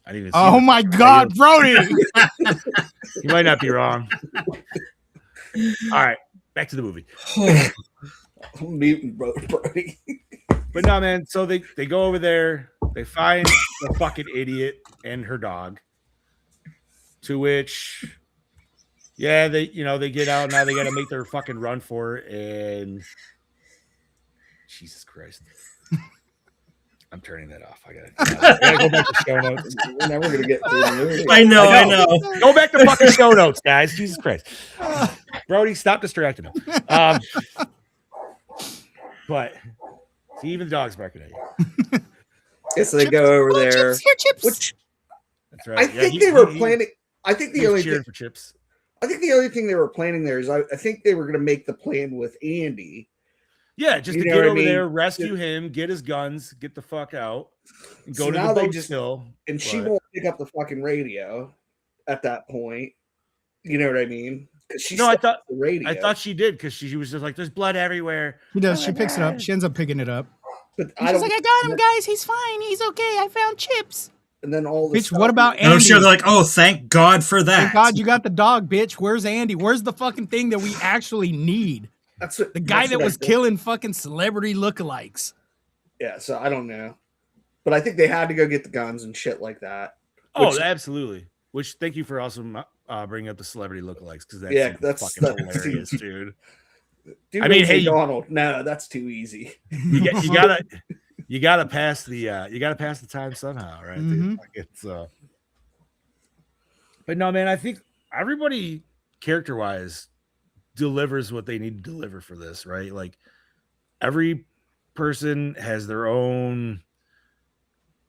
I didn't even see Oh my God, Brody! You might not be wrong. All right, back to the movie. I'm muting Brody. But no, man. So they go over there. They find the fucking idiot and her dog. To which, they get out now. They got to make their fucking run for it. And Jesus Christ, I'm turning that off. I gotta go back to show notes. We're never gonna get through the movie. I know. Go back to fucking show notes, guys. Jesus Christ, Brody, stop distracting him. But see, even the dog's barking at you. Yeah, so they go over there. Chips. Which That's right. I think they were planning. I think the only cheering for chips. I think the only thing they were planning there is I think they were going to make the plan with Andy. Yeah, just You to know get what I over mean? there, rescue him, get his guns, get the fuck out, and go So to now the they boat just- still. And she won't pick up the fucking radio at that point. You know what I mean? Because she I thought the radio. I thought she did because she was just like, "There's blood everywhere." She does. She picks it up. She ends up picking it up. But She's like, I got him, guys. He's fine. He's okay. I found chips. And then all this. Bitch, what about And I'm Andy? sure they're like, oh, thank God for that. Thank God you got the dog, bitch. Where's Andy? Where's the fucking thing that we actually need? That's what The guy that's that what I was think. killing fucking celebrity lookalikes. Yeah, so I don't know, but I think they had to go get the guns and shit like that. Oh, Which- absolutely. Which thank you for also bringing up the celebrity lookalikes because that's fucking hilarious, dude. Dude, I mean, hey, Donald. No, that's too easy. You gotta pass the time somehow, right? Mhm. Like it's but no, man, I think everybody character wise delivers what they need to deliver for this, right? Like every person has their own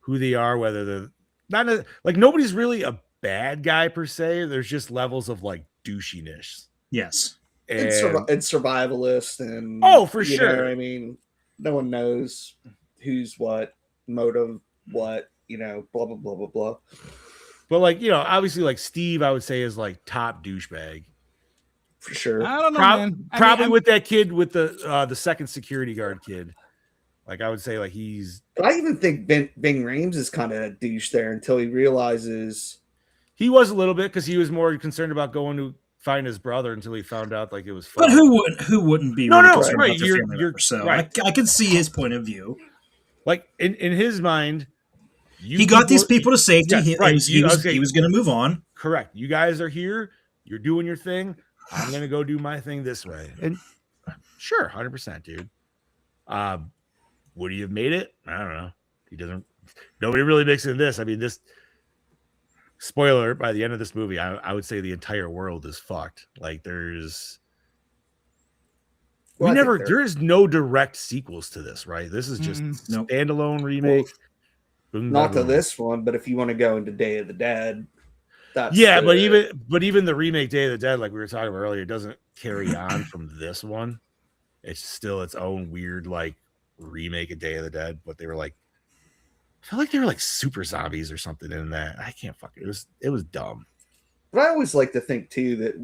who they are, whether they're not like nobody's really a bad guy per se. There's just levels of like douchiness. Yes. And It's survivalist and for you sure. know what I mean, no one knows who's what motive, what blah blah blah blah blah. But like obviously, like Steve, I would say is like top douchebag. For sure. I don't know, man. Probably with that kid with the second security guard kid. Like I would say, like he's. But I even think Bing Rames is kind of a douche there until he realizes He was a little bit because he was more concerned about going to find his brother until he found out like it was. But fun. who wouldn't be? No, really no, concerned right. about their You're- family you're- member? So right. I can see his point of view. Like in his mind, He got these people to safety. Yeah, right. He was going to move on. Correct. You guys are here. You're doing your thing. I'm gonna go do my thing this way. And sure, 100%, dude. Would he have made it? I don't know. He doesn't. Nobody really makes it in this. I mean, this spoiler by the end of this movie, I would say the entire world is fucked. Like there's. Well, There is no direct sequels to this, right? This is just Nope. standalone remake. Boom, not boom, to boom. this one, but if you want to go into Day of the Dead, that's Yeah, the- but even the remake Day of the Dead, like we were talking about earlier, doesn't carry on from this one. It's still its own weird like remake of Day of the Dead. But they were like, I feel like they were like super zombies or something in that. I can't fucking. It was dumb. But I always like to think too that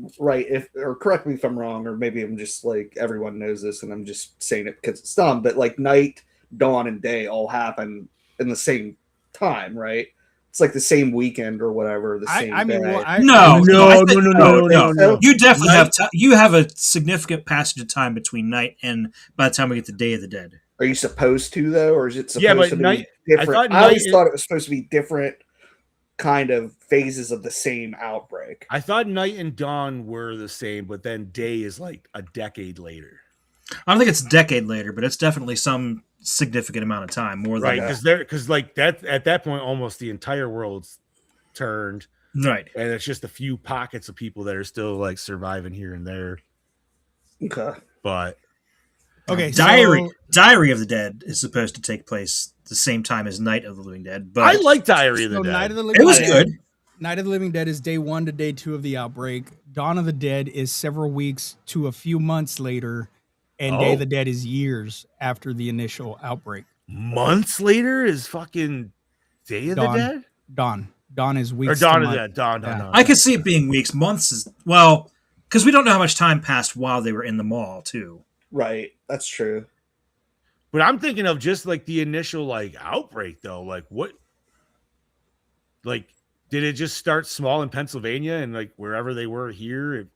or correct me if I'm wrong, or maybe I'm just like everyone knows this and I'm just saying it because it's dumb, but like night, dawn, and day all happen in the same time, right? it's like the same weekend or whatever. The same I mean, day. well, No. You definitely have you have a significant passage of time between night and by the time we get to Day of the Dead. Are you supposed to though, or is it supposed Yeah, but to night- be different? I I always night- thought it was supposed to be different kind of phases of the same outbreak. I thought night and dawn were the same, but then day is like a decade later. I don't think it's a decade later, but it's definitely some significant amount of time, more Right, than because like that at that point, almost the entire world's turned, right. and it's just a few pockets of people that are still like surviving here and there. Okay. But okay. Diary of the Dead is supposed to take place the same time as Night of the Living Dead, but I like Diary of the So Dead. Night of the Living it was Dead, good. Night of the Living Dead is day 1 to day 2 of the outbreak. Dawn of the Dead is several weeks to a few months later, and Day Oh. of the Dead is years after the initial outbreak. Months later is fucking Day of the Dawn. Dead Dawn is or weeks. Dawn to of the months. Dead. Dawn. Yeah. I could see it being weeks. Months is well, because we don't know how much time passed while they were in the mall, too. Right. That's true. But I'm thinking of just like the initial like outbreak though. Like what? Like did it just start small in Pennsylvania and like wherever they were here, it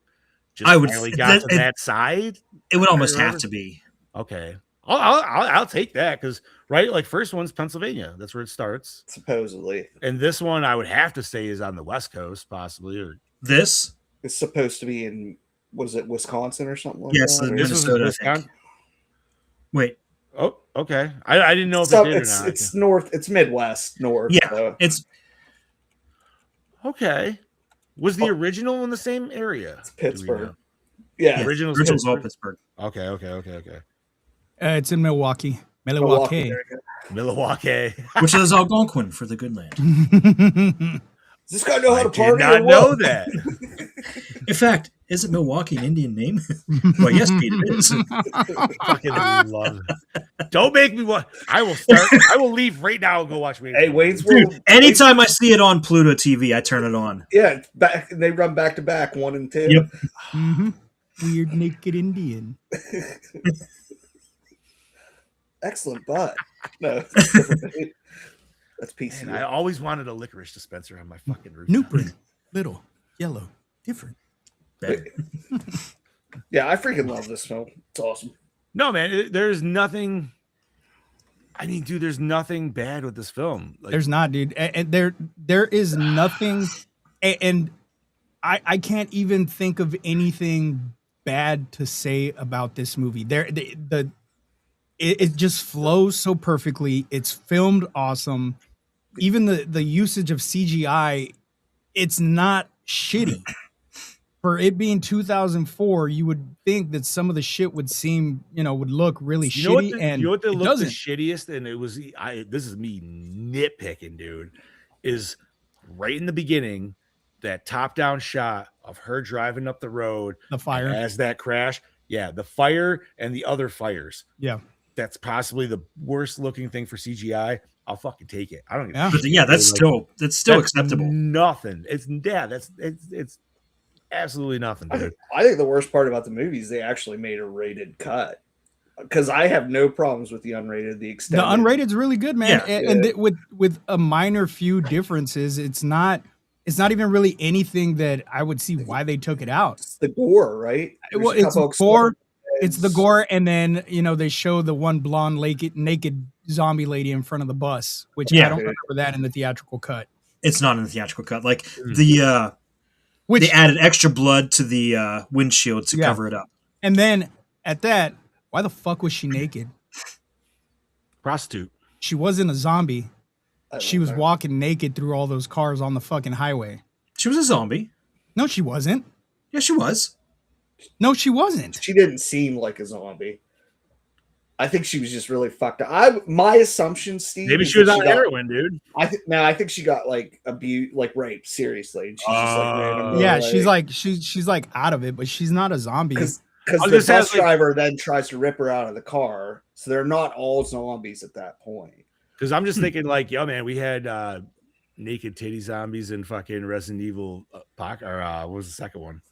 just I would- finally got to that side? It would almost Remember? have to be. Okay, I'll take that because right, like first one's Pennsylvania. That's where it starts, Supposedly, and this one I would have to say is on the West Coast, possibly. Or This? it's supposed to be in. Was it Wisconsin or something like Yes, that? the Or- this was Minnesota, I Wisconsin. think. Wait, Oh, okay. I didn't know if So it did or it's not. it's north. It's Midwest north. yeah, so- it's Okay. Was the original in the same area? It's Do we Pittsburgh. know? Yeah. Original's original's all Pittsburgh? Pittsburgh. Okay. It's in Milwaukee. Milwaukee. Milwaukee. There you go. Milwaukee. Which is Algonquin for the good land. Does this guy know how I to did party? not or know what? that. In fact, isn't Milwaukee an Indian name? Well, yes, Pete, it is. Fucking love it. Don't make me want. I will start. I will leave right now and go watch Wayne's Hey, World. Wayne's Dude, World. anytime I see it on Pluto TV, I turn it on. Yeah, it's back. They run back to back, 1 and 2. Yep. Mhm. Weird naked Indian. Excellent butt. No, that's different. That's PC. Man, I always wanted a licorice dispenser on my fucking roof. New print. Little. Yellow. Different. Better. Yeah, I freaking love this film. It's awesome. No, man. There's nothing. I mean, dude, there's nothing bad with this film. Like, There's not, dude. And there is nothing, and I can't even think of anything bad to say about this movie. It just flows so perfectly. It's filmed awesome. Even the usage of CGI, it's not shitty. For it being 2004, you would think that some of the shit would seem, would look really you know shitty, and you know what they it looked doesn't. the shittiest, and it was. This is me nitpicking, dude. Is right in the beginning that top-down shot of her driving up the road, The fire. as that crash. Yeah, the fire and the other fires. Yeah. That's possibly the worst looking thing for CGI. I'll fucking take it. I don't. Give a Yeah. shit. But yeah, that's still That's acceptable. Nothing. It's absolutely nothing, dude. I think the worst part about the movie is they actually made a rated cut. Because I have no problems with the unrated, the extended. The unrated's really good, man. Yeah. And with a minor few differences, it's not even really anything that I would see why they took it out. It's the gore, right? There's Well, a it's couple of gore. explosives. It's the gore, and then they show the one blonde naked zombie lady in front of the bus, which Yeah. I don't remember that in the theatrical cut. It's not in the theatrical cut. Like Which they added extra blood to the windshield to Yeah. cover it up. and then at that, why the fuck was she naked? Prostitute. She wasn't a zombie. I don't She was know. walking naked through all those cars on the fucking highway. She was a zombie. No, she wasn't. Yeah, she was. No, she wasn't. She didn't seem like a zombie. I think she was just really fucked up. My assumption, Steve. Maybe is she was that on got- heroin, dude. I think she got like abused, like raped, seriously. And she's just like randomly. Yeah, she's like out of it, but she's not a zombie. because I was the gonna say, bus like- driver then tries to rip her out of the car, so they're not all zombies at that point. Because I'm just thinking, like, yo, man, we had naked titty zombies in fucking Resident Evil, what was the second one?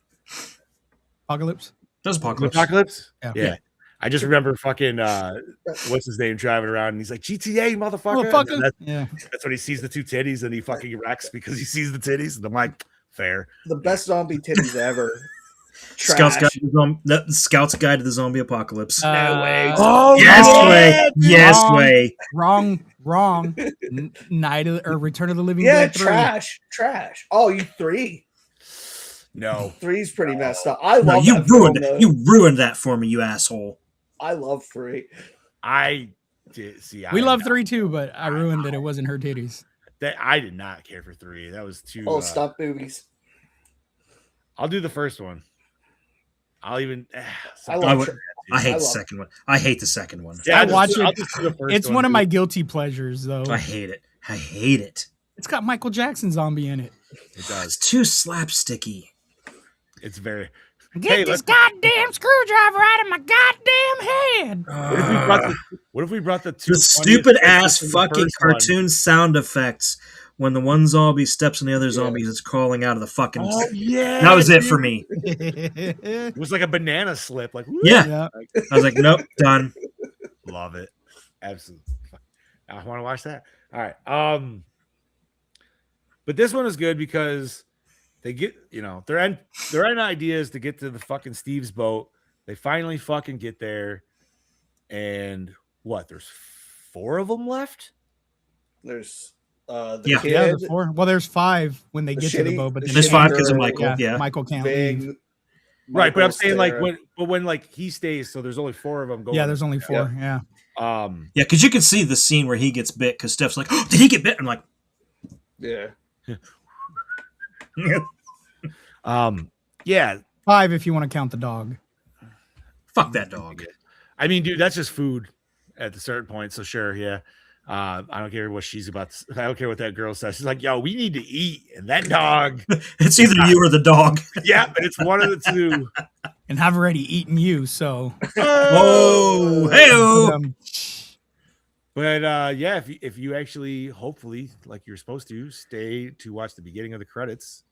Apocalypse. That was Apocalypse. Apocalypse. Yeah. Yeah. I just remember fucking what's his name driving around and he's like GTA motherfucker. Motherfucker. Yeah. That's when he sees the two titties and he fucking wrecks because he sees the titties. And I'm like, fair. The best zombie titties ever. Scout's Trash. Scout's Guide to the Zombie Apocalypse. No way. Oh yes yeah, way. Yes wrong. way. Wrong. Return of the Living Yeah, Dead 3. trash. Oh, you 3? No. 3's pretty messed up. I No, love you that ruined film, it. though. You ruined that for me, you asshole. I love 3. I did see. We love 3 too, but I ruined that it wasn't her titties. That I did not care for 3. That was too. Oh, stop movies. I'll do the first one. I'll even. I love I hate I the love- second one. I hate the second one. Yeah, I watch I'll it. just do the first It's one of too. my guilty pleasures, though. I hate it. I hate it. It's got Michael Jackson zombie in it. It It's does. too slapsticky. It's very. Get Hey, this let's- goddamn screwdriver out of my goddamn head. What if we brought the two The funniest stupid ass pictures in the fucking first one? cartoon sound effects when the one zombie steps on the other zombie that's crawling out of the fucking. Oh yeah, That was it dude. for me. It was like a banana slip. Like woo. Yeah. Yeah. I was like, nope, done. Love it. Absolutely. I want to watch that. All right. But this one is good because they get, their end idea is to get to the fucking Steve's boat. They finally fucking get there. And what? There's 4 of them left? There's the Yeah. kid, Yeah, the 4. Well, there's 5 when they The get to the shitty- boat, but the then There's shitty 5 because of girl, Michael. Yeah. Michael can't Big, leave. Right, but I'm saying like Sarah. when like he stays, so there's only 4 of them going. Yeah, there's only 4. Yeah. Yeah, because you can see the scene where he gets bit because Steph's like, oh, did he get bit? I'm like, Yeah. yeah. 5 if you want to count the dog. fuck that dog. I mean, dude, that's just food at a certain point. So sure, yeah. I don't care what she's about. I don't care what that girl says. She's like, "Yo, we need to eat," and that dog. It's either you or the dog. Yeah, but it's one of the two. And I've already eaten you, so. Whoa, hey, Um, But yeah, if you actually, hopefully, like you're supposed to, stay to watch the beginning of the credits,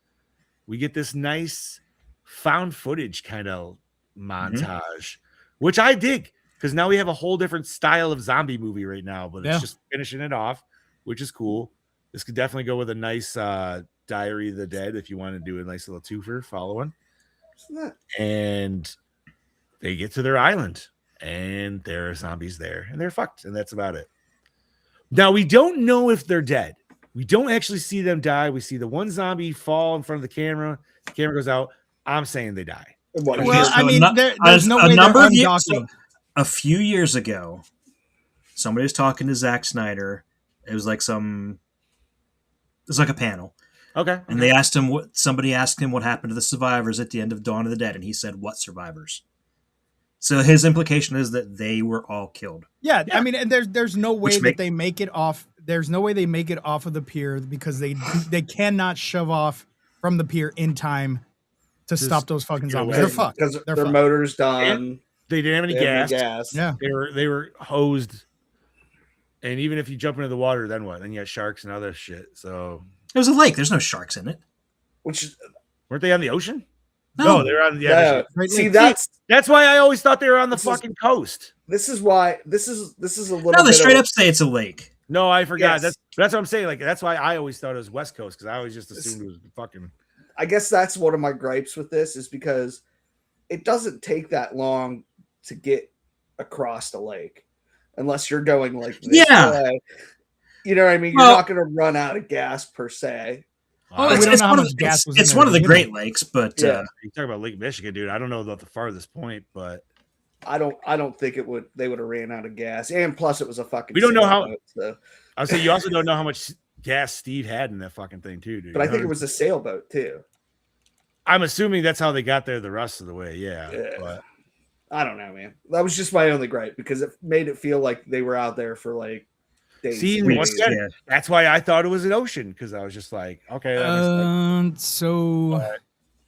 we get this nice found footage kind of montage, which I dig because now we have a whole different style of zombie movie right now. But Yeah. it's just finishing it off, which is cool. This could definitely go with a nice Diary of the Dead if you want to do a nice little twofer following. And they get to their island, and there are zombies there, and they're fucked, and that's about it. Now, we don't know if they're dead. We don't actually see them die. We see the one zombie fall in front of the camera. The camera goes out. I'm saying they die. well, I So mean, no- there's no way they're of years, undocking. a few years ago, somebody was talking to Zack Snyder. It was like a panel, Okay. and they asked him somebody asked him what happened to the survivors at the end of Dawn of the Dead, and he said, "What survivors?" So his implication is that they were all killed. Yeah, I mean, and there's no way Which that make- they make it off. There's no way they make it off of the pier because they cannot shove off from the pier in time to stop those fucking zombies. away. They're fucked. Because They're their fucked. motor's done. They didn't have any They have gas. no gas. Yeah. They were hosed. And even if you jump into the water, then what? Then you got sharks and other shit. So It was a lake. There's no sharks in it. Which weren't they on the ocean? No. They're on the yeah, Right, see like- That's why I always thought they were on the This is- fucking coast. this is why this is a little No, they bit straight of, up say it's a lake. No, I forgot. Yes. That's what I'm saying. Like that's why I always thought it was West Coast because I always just assumed it was fucking. I guess that's one of my gripes with this is because it doesn't take that long to get across the lake unless you're going like this Yeah. way. You know what I mean? You're Well- not going to run out of gas per se. Oh, we It's, don't it's know how one of, much gas it's, was in it's there one of the to Great begin Lakes, but Yeah. You talk about Lake Michigan, dude. I don't know about the farthest point, but I don't think they would have ran out of gas. And plus it was a fucking We don't know how- sailboat, so. I would say you also don't know how much gas Steve had in that fucking thing, too, dude. But I think it was a sailboat too. I'm assuming that's how they got there the rest of the way. Yeah. Yeah. But I don't know, man. That was just my only gripe because it made it feel like they were out there for like days. See, and once days. again, yeah. that's why I thought it was an ocean because I was just like, okay, that makes sense. So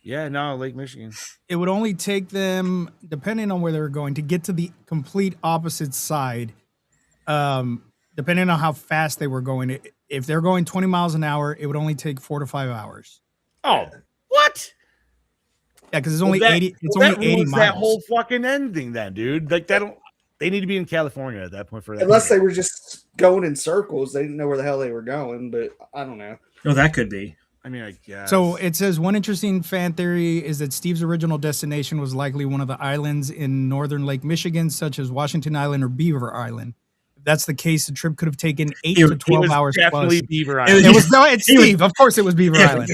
Yeah, no, Lake Michigan. it would only take them, depending on where they were going, to get to the complete opposite side. Depending on how fast they were going, if they're going 20 miles an hour, it would only take 4 to 5 hours. Oh, what? Yeah, because it's only 80. It's only 80 miles. That whole fucking ending, then, dude. Like that. They need to be in California at that point for that. Unless they were just going in circles, they didn't know where the hell they were going. But I don't know. Oh, that could be. I mean, I guess. So it says one interesting fan theory is that Steve's original destination was likely one of the islands in northern Lake Michigan, such as Washington Island or Beaver Island. If that's the case, the trip could have taken 8 to 12 hours definitely plus. Beaver Island. It's Steve. Of course, it was Beaver Island.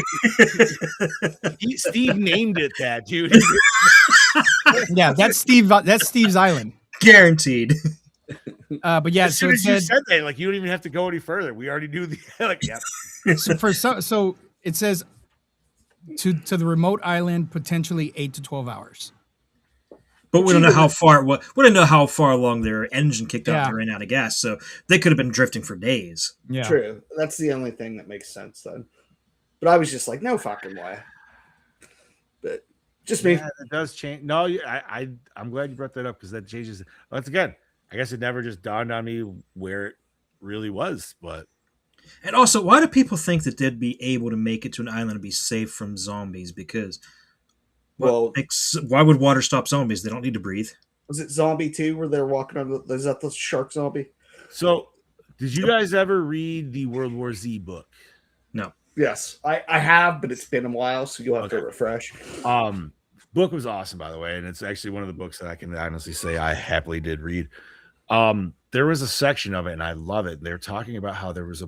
Steve named it that, dude. Yeah, that's Steve. That's Steve's Island, guaranteed. But yeah, as soon as you said that, like you don't even have to go any further. We already knew the like. Yeah. So it says to the remote island, potentially 8 to 12 hours. But we don't know how far. We don't know how far along their engine kicked out and ran out of gas, so they could have been drifting for days. Yeah, true. That's the only thing that makes sense then. But I was just like, no fucking way. But just me. Yeah, it does change. No, I'm glad you brought that up because that changes. Once again, I guess it never just dawned on me where it really was, but. And also, why do people think that they'd be able to make it to an island and be safe from zombies? Because, why would water stop zombies? They don't need to breathe. Was it Zombie 2 where they're walking on is that the shark zombie? So, did you guys ever read the World War Z book? No. Yes, I have, but it's been a while, so you'll have to refresh. Book was awesome, by the way, and it's actually one of the books that I can honestly say I happily did read. There was a section of it, and I love it. They're talking about how there was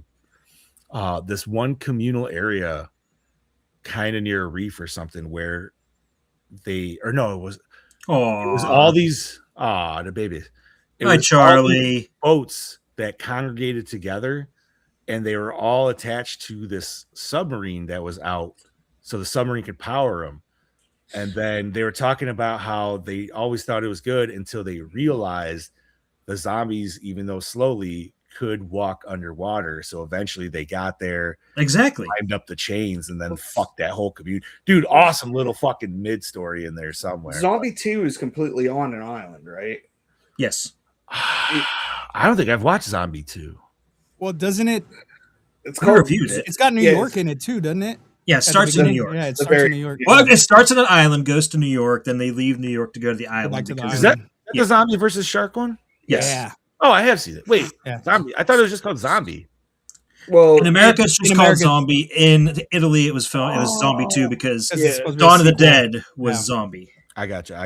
this one communal area kind of near a reef or something where it was all these the babies. Hi, Charlie. Boats that congregated together, and they were all attached to this submarine that was out, so the submarine could power them. And then they were talking about how they always thought it was good until they realized the zombies, even though slowly, could walk underwater. So eventually they got there, climbed up the chains, and then fucked that whole community. Dude, awesome little fucking mid story in there somewhere. Zombie 2 is completely on an island, right? Yes. I don't think I've watched Zombie 2. Well, doesn't it? It's called. It's got New York in it too, doesn't it? Yeah, it starts in New York. Yeah, it starts in New York. Well, it starts on an island, goes to New York, then they leave New York to go to the island. Is that the zombie versus shark one? Yes. Yeah. Oh, I have seen it. Wait, Zombie. I thought it was just called Zombie. Well, in America, it's just called Zombie. In Italy, it was filmed. It was Zombie 2 because Dawn of the Dead was Zombie. I got you.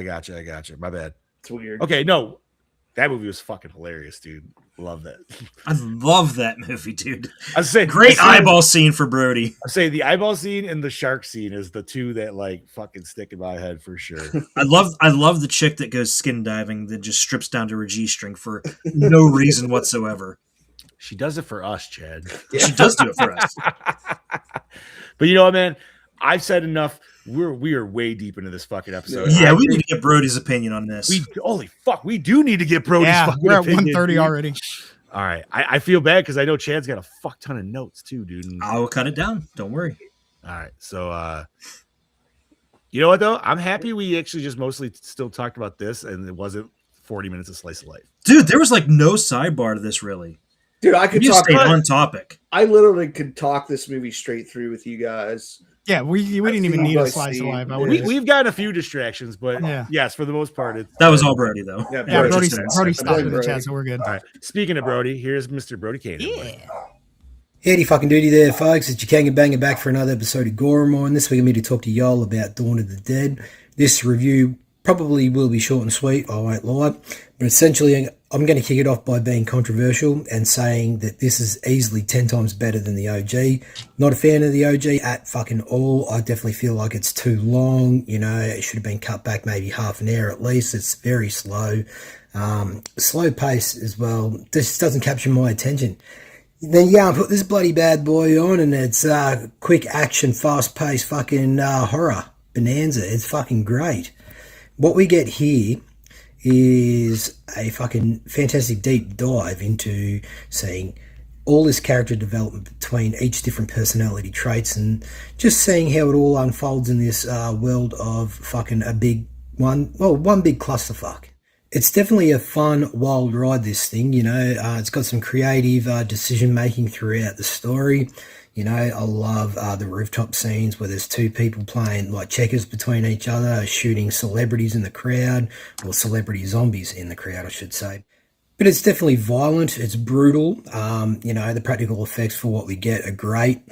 My bad. It's weird. Okay, no, that movie was fucking hilarious, dude. Love that. I love that movie, dude. I say great eyeball scene for Brody. I say the eyeball scene and the shark scene is the two that like fucking stick in my head for sure. I love the chick that goes skin diving that just strips down to her G-string for no reason whatsoever. She does it for us, Chad. Yeah. She does do it for us. But you know what, man? I've said enough. We are way deep into this fucking episode. Yeah, we need to get Brody's opinion on this. Holy fuck, we do need to get Brody's fucking we're at opinion. 1:30 already. All right. I feel bad because I know Chad's got a fuck ton of notes too, dude. I'll cut it down. Don't worry. All right. So you know what though? I'm happy we actually just mostly still talked about this and it wasn't 40 minutes of slice of life. Dude, there was like no sidebar to this really. Dude, I could talk on topic. I literally could talk this movie straight through with you guys. Yeah, we didn't even need a slice of life. We've gotten a few distractions, but yes, for the most part, that was all Brody though. Yeah, Brody stopped in the chat, so we're good. All right. Speaking of Brody, here's Mr. Brody Kane. Yeah. Howdy fucking duty there, folks. It's your King and Banger back for another episode of Gore. And this week I'm here to talk to y'all about Dawn of the Dead. This review probably will be short and sweet, I won't lie. But essentially, I'm going to kick it off by being controversial and saying that this is easily 10 times better than the OG. Not a fan of the OG at fucking all. I definitely feel like it's too long. You know, it should have been cut back maybe half an hour at least. It's very slow. Slow pace as well. This doesn't capture my attention. Then I put this bloody bad boy on and it's quick action, fast-paced fucking horror bonanza. It's fucking great. What we get here is a fucking fantastic deep dive into seeing all this character development between each different personality traits and just seeing how it all unfolds in this world of fucking one big clusterfuck. It's definitely a fun, wild ride, this thing, you know. It's got some creative decision-making throughout the story. You know, I love the rooftop scenes where there's two people playing like checkers between each other, shooting celebrities in the crowd, or celebrity zombies in the crowd, I should say. But it's definitely violent. It's brutal. You know, the practical effects for what we get are great.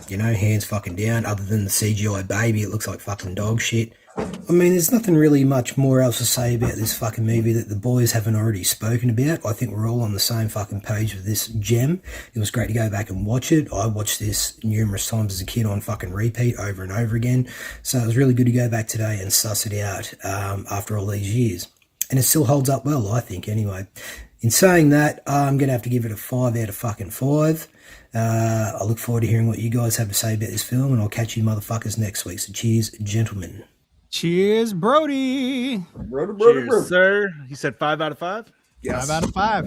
You know, hands fucking down. Other than the CGI baby, it looks like fucking dog shit. I mean, there's nothing really much more else to say about this fucking movie that the boys haven't already spoken about. I think we're all on the same fucking page with this gem. It was great to go back and watch it. I watched this numerous times as a kid on fucking repeat over and over again. So it was really good to go back today and suss it out after all these years. And it still holds up well, I think, anyway. In saying that, I'm going to have to give it a 5 out of fucking 5. I look forward to hearing what you guys have to say about this film, and I'll catch you motherfuckers next week. So cheers, gentlemen. Cheers, Brody. Cheers, sir. He said 5 out of 5? Yes. 5 out of 5.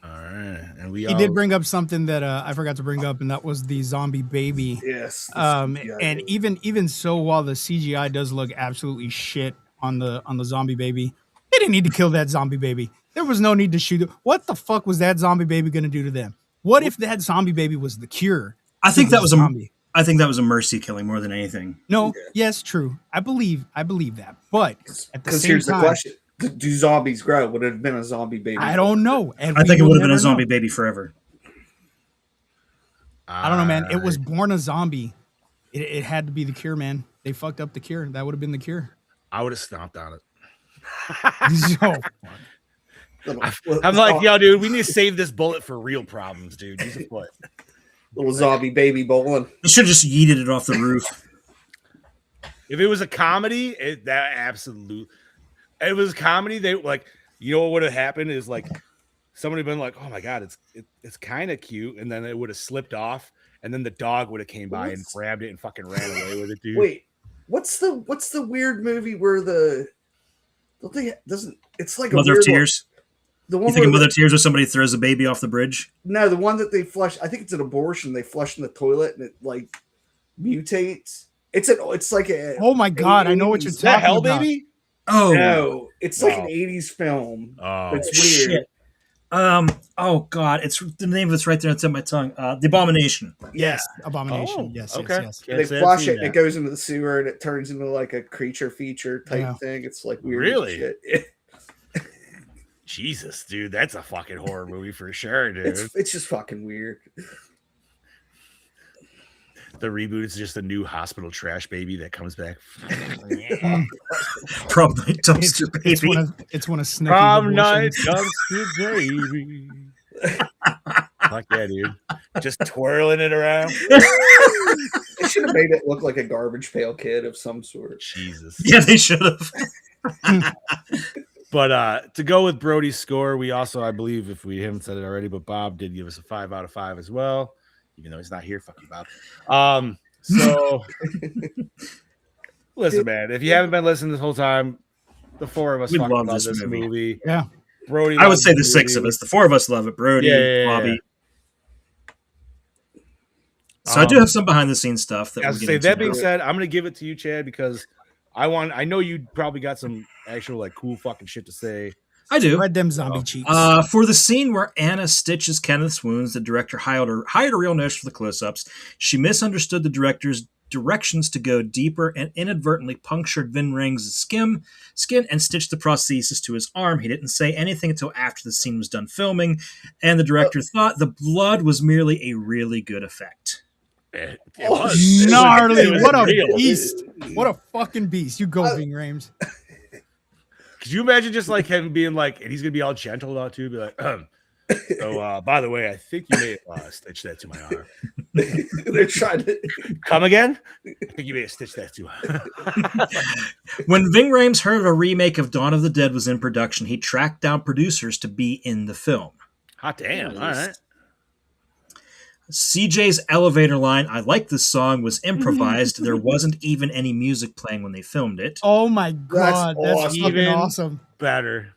All right. And He did bring up something that I forgot to bring up, and that was the zombie baby. Yes. And even so, while the CGI does look absolutely shit on the zombie baby, they didn't need to kill that zombie baby. There was no need to shoot it. What the fuck was that zombie baby going to do to them? What if that zombie baby was the cure? I think that was zombie. I think that was a mercy killing more than anything. No, yes, true. I believe that. But at the Because same here's the time, question: do zombies grow? Would it have been a zombie baby? I don't know. And I think it would have been a never zombie know. baby forever. I don't know, man. It was born a zombie. It had to be the cure, man. They fucked up the cure. That would have been the cure. I would have stomped on it. So, I'm like, yo, dude, we need to save this bullet for real problems, dude. Use a foot. Little zombie baby bowling. You should have just yeeted it off the roof. If it was a comedy, it was a comedy. They like, you know what would have happened is like somebody been like, oh my god, it's kind of cute, and then it would have slipped off, and then the dog would have came by and grabbed it and fucking ran away with it, dude. Wait, what's the weird movie where it's like Mother a of weird Tears. The one You think of where Mother of Tears where somebody throws a baby off the bridge? No, the one that they flush. I think it's an abortion. They flush in the toilet and it like mutates. It's like a. oh my god, I know what you're Is that talking Hell about. Baby? Oh No, it's like No. an '80s film. Oh, It's weird. shit. Oh god, it's the name of it's right there on the tip of my tongue. The Abomination. Yes, Abomination. Oh, yes, okay. yes. They flush it and it goes into the sewer and it turns into like a creature feature type Yeah. thing. It's like weird. Really? Shit. Jesus, dude, that's a fucking horror movie for sure, dude. It's just fucking weird. The reboot is just a new hospital trash baby that comes back. Probably dumpster It's baby. it's one of Snooki's Prom night abortions. dumpster baby. Fuck yeah, dude. Just twirling it around. They should have made it look like a garbage pail kid of some sort. Jesus. Yeah, they should have. But to go with Brody's score, we also, I believe, if we haven't said it already, but Bob did give us a 5 out of 5 as well, even though he's not here. Fuck you, Bob. So listen, man, if you haven't been listening this whole time, the four of us We fucking love love this this movie. movie. Yeah. Brody, I would loves say the six of movie. us. The four of us love it. Brody, Yeah. Bobby. So I do have some behind the scenes stuff that I we'll was get say into that being now. said, I'm gonna give it to you, Chad, because I know you probably got some actual like cool fucking shit to say. I do. Read them zombie cheeks. For the scene where Anna stitches Kenneth's wounds, the director hired a real nurse for the close-ups. She misunderstood the director's directions to go deeper and inadvertently punctured Vin Rhames' skin and stitched the prosthesis to his arm. He didn't say anything until after the scene was done filming, and the director thought the blood was merely a really good effect. It Oh, was. Gnarly. It was What a real. beast. What a fucking beast. You go, Ving Rhames. Could you imagine just like him being like, and he's gonna be all gentle about it too, be like, so by the way, I think you may have stitched that to my arm. They're trying to. Come again? I think you may have stitched that to my When Ving Rhames heard a remake of Dawn of the Dead was in production, he tracked down producers to be in the film. hot damn. All right. CJ's elevator line, "I like this song," was improvised. There wasn't even any music playing when they filmed it. Oh my god. That's awesome. fucking Even- awesome. Better.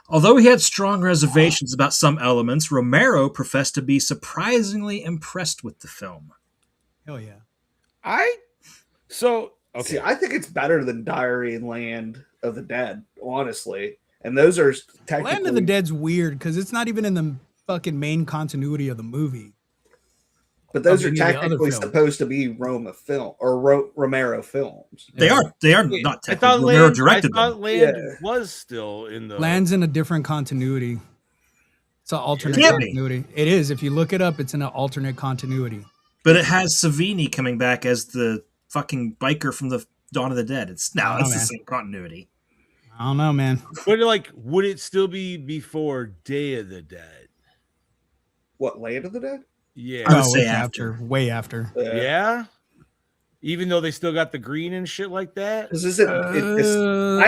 Although he had strong reservations about some elements, Romero professed to be surprisingly impressed with the film. Hell yeah. Okay. See, I think it's better than Diary and Land of the Dead, honestly. And those are technically. Land of the Dead's weird because it's not even in the fucking main continuity of the movie. But those are any of the other technically films. supposed to be Roma film or Romero films. They are Wait, not I technically. thought Romero Land, directed them. Land Yeah. was still in the Land's in a different continuity. It's an alternate Can't be. continuity. It is. If you look it up, it's in an alternate continuity. But it has Savini coming back as the fucking biker from the Dawn of the Dead. It's I don't know, the man. same continuity. I don't know, man. But like, would it still be before Day of the Dead? What, Land of the Dead? Yeah. I would No, say it's after. way after. Yeah. Even though they still got the green and shit like that. Because isn't I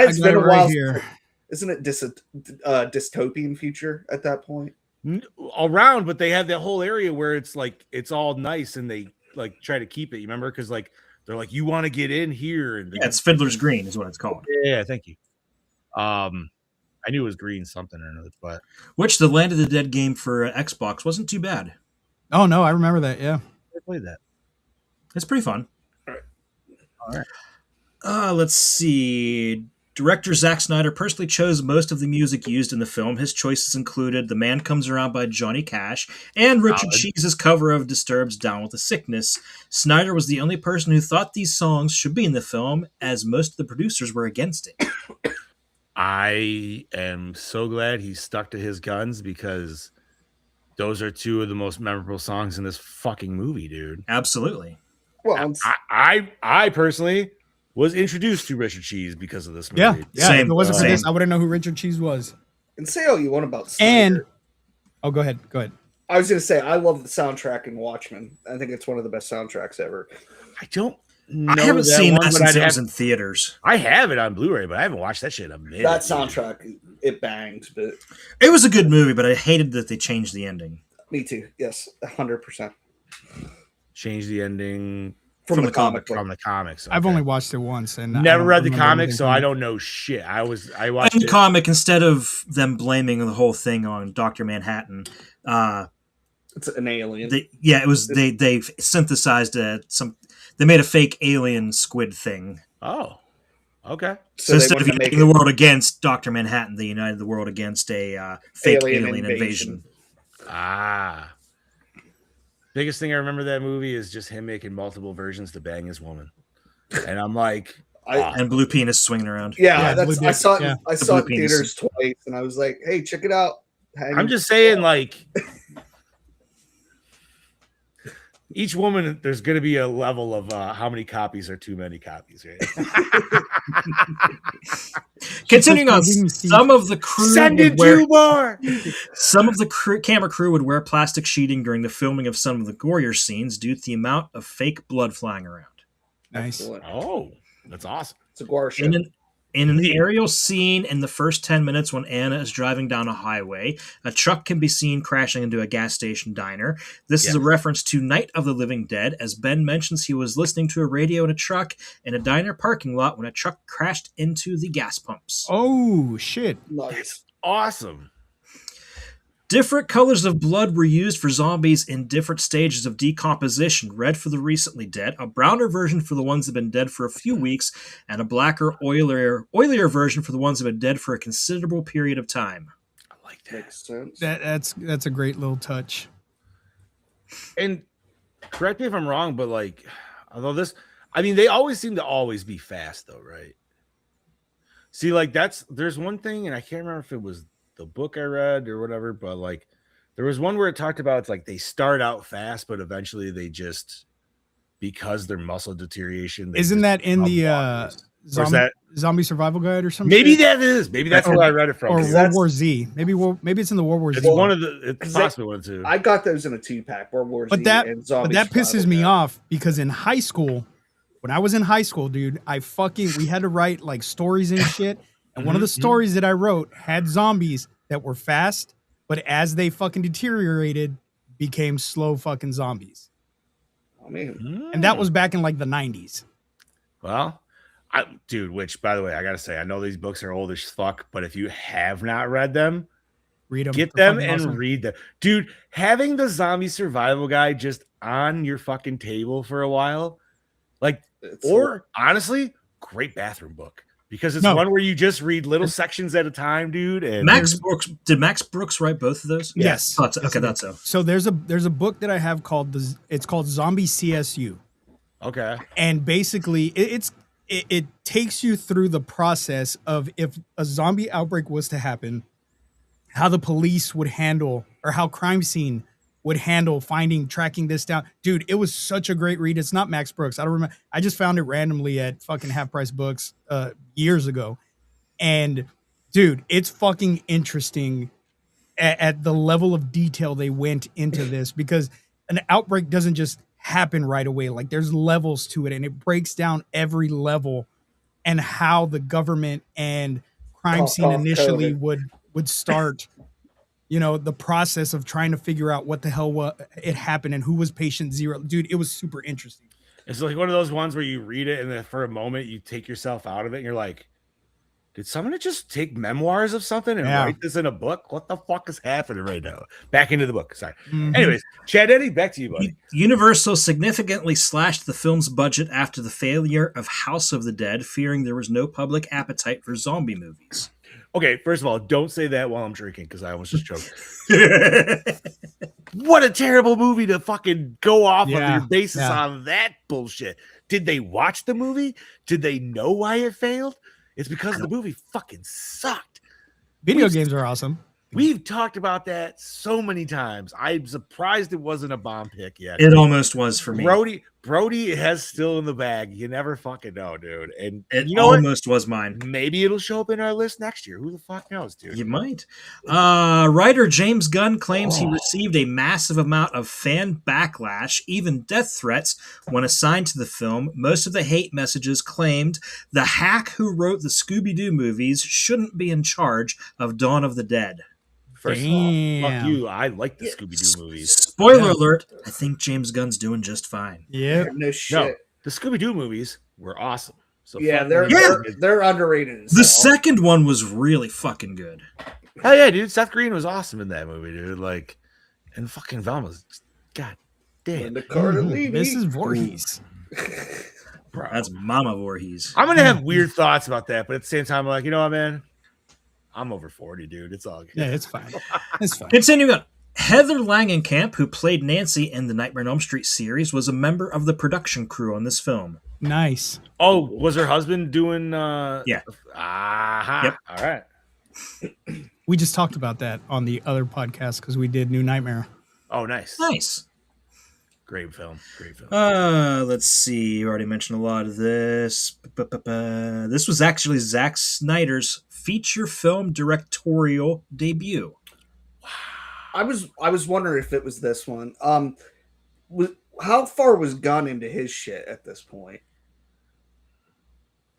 it's got been it a right while. here. Isn't it dystopian future at that point? Around, but they have that whole area where it's like it's all nice and they like try to keep it. You remember? Because like they're like, you want to get in here, and Yeah, it's Fiddler's Green is what it's called. Yeah, thank you. I knew it was green something or another, but Which the Land of the Dead game for Xbox wasn't too bad. Oh no, I remember that. Yeah. I played that. It's pretty fun. All right. Let's see. Director Zack Snyder personally chose most of the music used in the film. His choices included The Man Comes Around by Johnny Cash and Richard Cheese's cover of Disturbed's Down with a Sickness. Snyder was the only person who thought these songs should be in the film, as most of the producers were against it. I am so glad he stuck to his guns because those are two of the most memorable songs in this fucking movie, dude. Absolutely. Well, I personally was introduced to Richard Cheese because of this movie. Yeah. Same, If it wasn't for same. this, I wouldn't know who Richard Cheese was. and say all you want about Snyder. And oh, go ahead. Go ahead. I was going to say, I love the soundtrack in Watchmen. I think it's one of the best soundtracks ever. I don't know. I haven't seen that since but it was in theaters. I have it on Blu-ray, but I haven't watched that shit in a minute. That soundtrack, it bangs, but It was a good movie, but I hated that they changed the ending. me too. Yes, 100%. Change the ending From the comic book. from the comics. I've okay. only watched it once and I Never don't read the remember comics, anything so from I it. don't know shit. I watched In the it. comic, instead of them blaming the whole thing on Dr. Manhattan, It's an alien. they synthesized they made a fake alien squid thing. Oh, okay. So they instead of wanted to make uniting the it world against Dr. Manhattan, they united the world against a fake alien invasion. Ah. Biggest thing I remember that movie is just him making multiple versions to bang his woman, and I'm like, And blue penis swinging around. yeah, Blue I Dick, saw it. yeah. I saw it Blue in penis. theaters twice, and I was like, "Hey, check it out." I'm just saying, like, each woman, there's going to be a level of how many copies are too many copies, right? Continuing on, She's like, some of the crew Send would it wear, two more. some of the camera crew would wear plastic sheeting during the filming of some of the gorier scenes due to the amount of fake blood flying around. Nice. Excellent. Oh, that's awesome. It's a Gore show. In an aerial scene in the first 10 minutes when Anna is driving down a highway, a truck can be seen crashing into a gas station diner. This is a reference to Night of the Living Dead, as Ben mentions he was listening to a radio in a truck in a diner parking lot when a truck crashed into the gas pumps. Oh shit. Nice. Awesome. Different colors of blood were used for zombies in different stages of decomposition. Red for the recently dead, a browner version for the ones that have been dead for a few weeks, and a blacker, oilier version for the ones that have been dead for a considerable period of time. I like that. Makes sense. That's a great little touch. And correct me if I'm wrong, but like, although they always seem to always be fast, though, right? See, like there's one thing, and I can't remember if it was the book I read or whatever, but like there was one where it talked about it's like they start out fast, but eventually they just, because their muscle deteriation. Isn't that in the zombie survival guide or something? Maybe that is. Maybe that's where I read it from. Or 'cause World War Z. Maybe it's in the World War Z. it's one of the. It's possibly one of the two. I got those in a 2-pack. World War But Z that and Zombie but that pisses Survival me Guide. off because in high school, when I was in high school, dude, we had to write like stories and shit. And one of the stories that I wrote had zombies that were fast, but as they fucking deteriorated, became slow fucking zombies. I mean, And that was back in like the 90s. Well, dude, which by the way, I gotta say, I know these books are old as fuck, but if you have not read them, Read them. get them and read them. Dude, having the zombie survival guide just on your fucking table for a while, like, it's or honestly, great bathroom book. because it's No. one where you just read little sections at a time, dude. And Did Max Brooks write both of those? Yes. Oh, okay, that's so. So there's a book that I have called it's called Zombie CSU. Okay. And basically it takes you through the process of if a zombie outbreak was to happen, how the police would handle, or how crime scene would handle tracking this down. Dude, it was such a great read. It's not Max Brooks. I don't remember. I just found it randomly at fucking Half Price Books years ago. And dude, it's fucking interesting at the level of detail they went into this, because an outbreak doesn't just happen right away. Like there's levels to it, and it breaks down every level and how the government and crime scene initially would start, the process of trying to figure out what the hell it happened and who was patient zero. Dude, it was super interesting. It's like one of those ones where you read it and then for a moment you take yourself out of it and you're like, did someone just take memoirs of something and write this in a book? What the fuck is happening right now? Back into the book. Sorry. Mm-hmm. Anyways, Chad Eddie, back to you, buddy. Universal significantly slashed the film's budget after the failure of House of the Dead, fearing there was no public appetite for zombie movies. Okay, first of all, don't say that while I'm drinking because I almost just choked. What a terrible movie to fucking go off of your basis on that bullshit. Did they watch the movie? Did they know why it failed? It's because the movie fucking sucked. Video games are awesome. We've talked about that so many times. I'm surprised it wasn't a bomb pick yet. It almost was for me. Brody has still in the bag. You never fucking know, dude. And it you know almost was mine. Maybe it'll show up in our list next year. Who the fuck knows, dude? You might. Writer James Gunn claims he received a massive amount of fan backlash, even death threats, when assigned to the film. Most of the hate messages claimed the hack who wrote the Scooby-Doo movies shouldn't be in charge of Dawn of the Dead. First of all, fuck you. I like the Scooby-Doo movies. Spoiler alert, I think James Gunn's doing just fine. Yeah. No shit. No, the Scooby-Doo movies were awesome. So yeah, they're underrated. The second one was really fucking good. Hell yeah, dude. Seth Green was awesome in that movie, dude. Like, and fucking Velma's, god damn. This is Voorhees. Bro, that's Mama Voorhees. I'm gonna have weird thoughts about that, but at the same time, I'm like, you know what, man? I'm over 40, dude. It's all good. Yeah, it's fine. It's fine. Continuing on. Heather Langenkamp, who played Nancy in the Nightmare on Elm Street series, was a member of the production crew on this film. Nice. Oh, was her husband doing Yeah. Aha. Yep. All right. We just talked about that on the other podcast because we did New Nightmare. Oh, nice. Nice. Great film. Great film. Let's see. You already mentioned a lot of this. This was actually Zack Snyder's feature film directorial debut. I was wondering if it was this one. How far was Gunn into his shit at this point?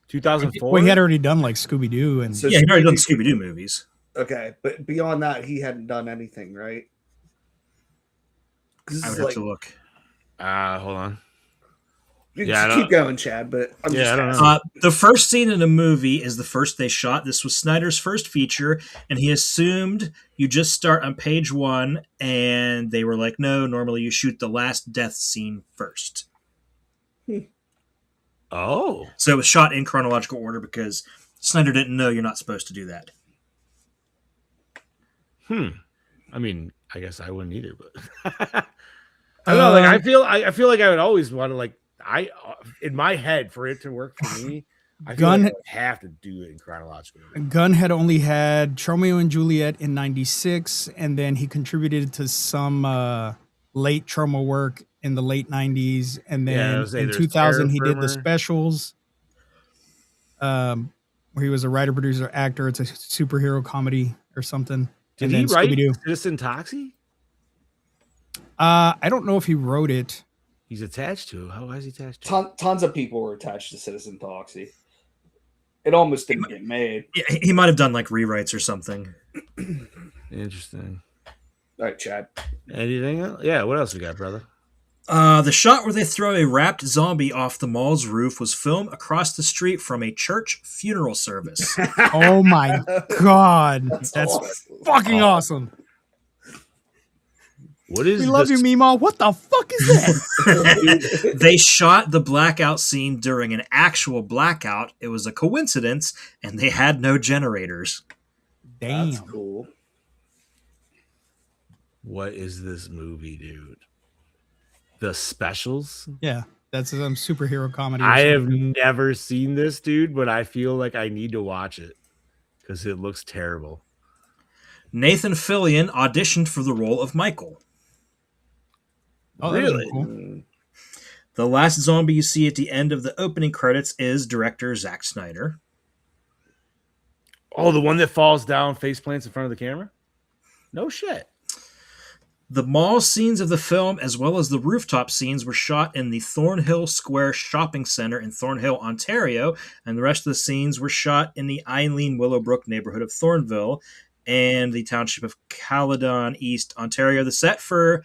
2004. Well, he had already done like Scooby Doo, and Yeah, he'd already done Scooby-Doo movies. Okay, but beyond that, he hadn't done anything, right? I would have to look. Hold on. You just keep going, Chad. But I'm just I don't know. The first scene in the movie is the first they shot. This was Snyder's first feature, and he assumed you just start on page 1, and they were like, no, normally you shoot the last death scene first. Oh. So it was shot in chronological order because Snyder didn't know you're not supposed to do that. I mean, I guess I wouldn't either, but I don't know. Like, I feel like I would always want to, like, in my head, for it to work for me, I feel like I would have to do it in chronological order. Gunn had only had Romeo and Juliet in '96, and then he contributed to some late Troma work in the late '90s, and then in 2000 he did the specials, where he was a writer, producer, actor. It's a superhero comedy or something. Did he write Citizen Toxie? I don't know if he wrote it. He's attached to. How is he attached to? Tons of people were attached to Citizen Toxie. It almost didn't get made. Yeah, he might have done like rewrites or something. Interesting. All right, Chad. Anything else? Yeah, what else we got, brother? The shot where they throw a wrapped zombie off the mall's roof was filmed across the street from a church funeral service. Oh my God. That's awesome. fucking awesome. What is We love you, Meemaw. What the fuck is that? They shot the blackout scene during an actual blackout. It was a coincidence, and they had no generators. Damn. That's cool. What is this movie, dude? The Specials? Yeah, that's some superhero comedy. or I have something. never seen this, dude, but I feel like I need to watch it because it looks terrible. Nathan Fillion auditioned for the role of Michael. Oh, that would've Really? been cool. The last zombie you see at the end of the opening credits is director Zack Snyder. Oh, the one that falls down, face plants in front of the camera? No shit. The mall scenes of the film, as well as the rooftop scenes, were shot in the Thornhill Square Shopping Centre in Thornhill, Ontario, and the rest of the scenes were shot in the Eileen Willowbrook neighborhood of Thornville and the township of Caledon East, Ontario. The set for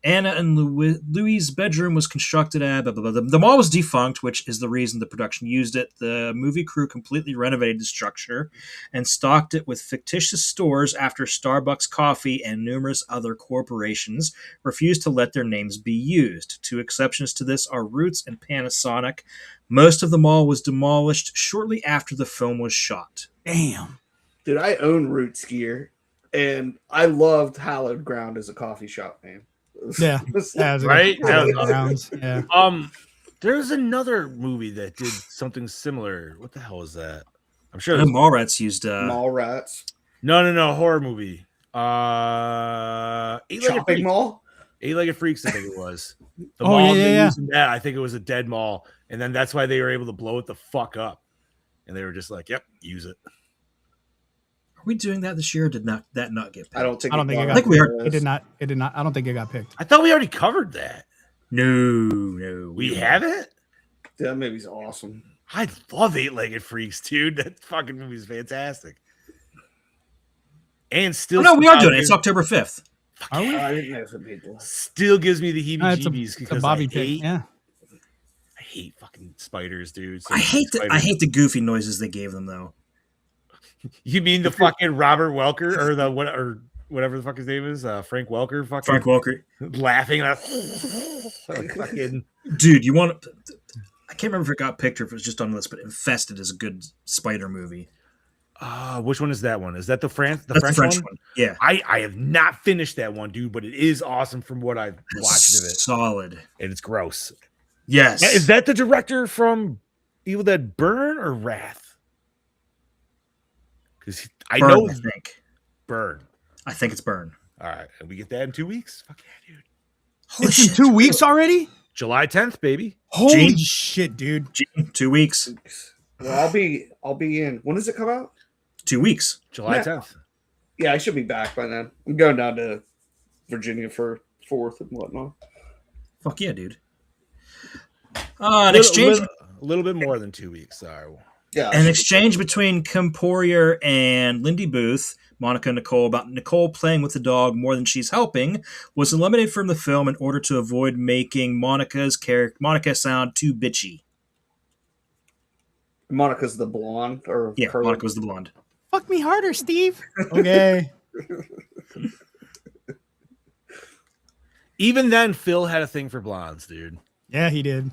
Anna and Louis' bedroom was constructed at... The mall was defunct, which is the reason the production used it. The movie crew completely renovated the structure and stocked it with fictitious stores after Starbucks Coffee and numerous other corporations refused to let their names be used. Two exceptions to this are Roots and Panasonic. Most of the mall was demolished shortly after the film was shot. Damn. Dude, I own Roots gear, and I loved Hallowed Ground as a coffee shop name. Yeah. Yeah, Right? Rounds. Yeah. There's another movie that did something similar. What the hell is that? I'm sure. I know Mallrats used... Mall Rats. No, horror movie. Eight-Legged Shopping Freaks. Mall? Eight-Legged Freaks, I think it was. The Oh, mall yeah, they yeah, used in that, I think it was a dead mall. And then that's why they were able to blow it the fuck up. And they were just like, yep, use it. Are we doing that this year, or did that not get picked? I don't think I don't think it got got. I think we heard- It did not. It did not. I don't think it got picked. I thought we already covered that. No. We haven't? That movie's awesome. I love Eight-Legged Freaks, dude. That fucking movie's fantastic. And still... No, we are doing it. It's October 5th. Are we? I didn't know if people. Still gives me the It's heebie-jeebies a because Bobby I pick. hate, Yeah. I hate fucking spiders, dude. I hate the goofy noises they gave them, though. You mean the fucking Robert Welker or whatever the fuck his name is, Frank Welker? Fucking Frank Welker. laughing like fucking. Dude, you want to... I can't remember if it got picked or if it was just on the list, but Infested is a good spider movie. Which one is that one? Is that the French one? Yeah. I have not finished that one, dude, but it is awesome from what I've watched of it. Solid. And it's gross. Yes. Is that the director from Evil Dead Burn or Wrath? Because I Burn, know I think. Burn. I think it's Burn. All right, and we get that in 2 weeks. Fuck yeah, dude! Holy It's shit. in 2 weeks already. July 10th, baby. Holy Gene? shit, dude! 2 weeks. Well, I'll be in. When does it come out? 2 weeks. July Yeah. 10th. Yeah, I should be back by then. I'm going down to Virginia for 4th and whatnot. Fuck yeah, dude. An exchange... A little bit more than 2 weeks. Sorry. Yeah, An exchange between Kim Poirier and Lindy Booth, Monica Nicole, about Nicole playing with the dog more than she's helping, was eliminated from the film in order to avoid making Monica sound too bitchy. Monica's the blonde, or Yeah, curly? Monica was the blonde. Fuck me harder, Steve. Okay. Even then, Phil had a thing for blondes, dude. Yeah, he did.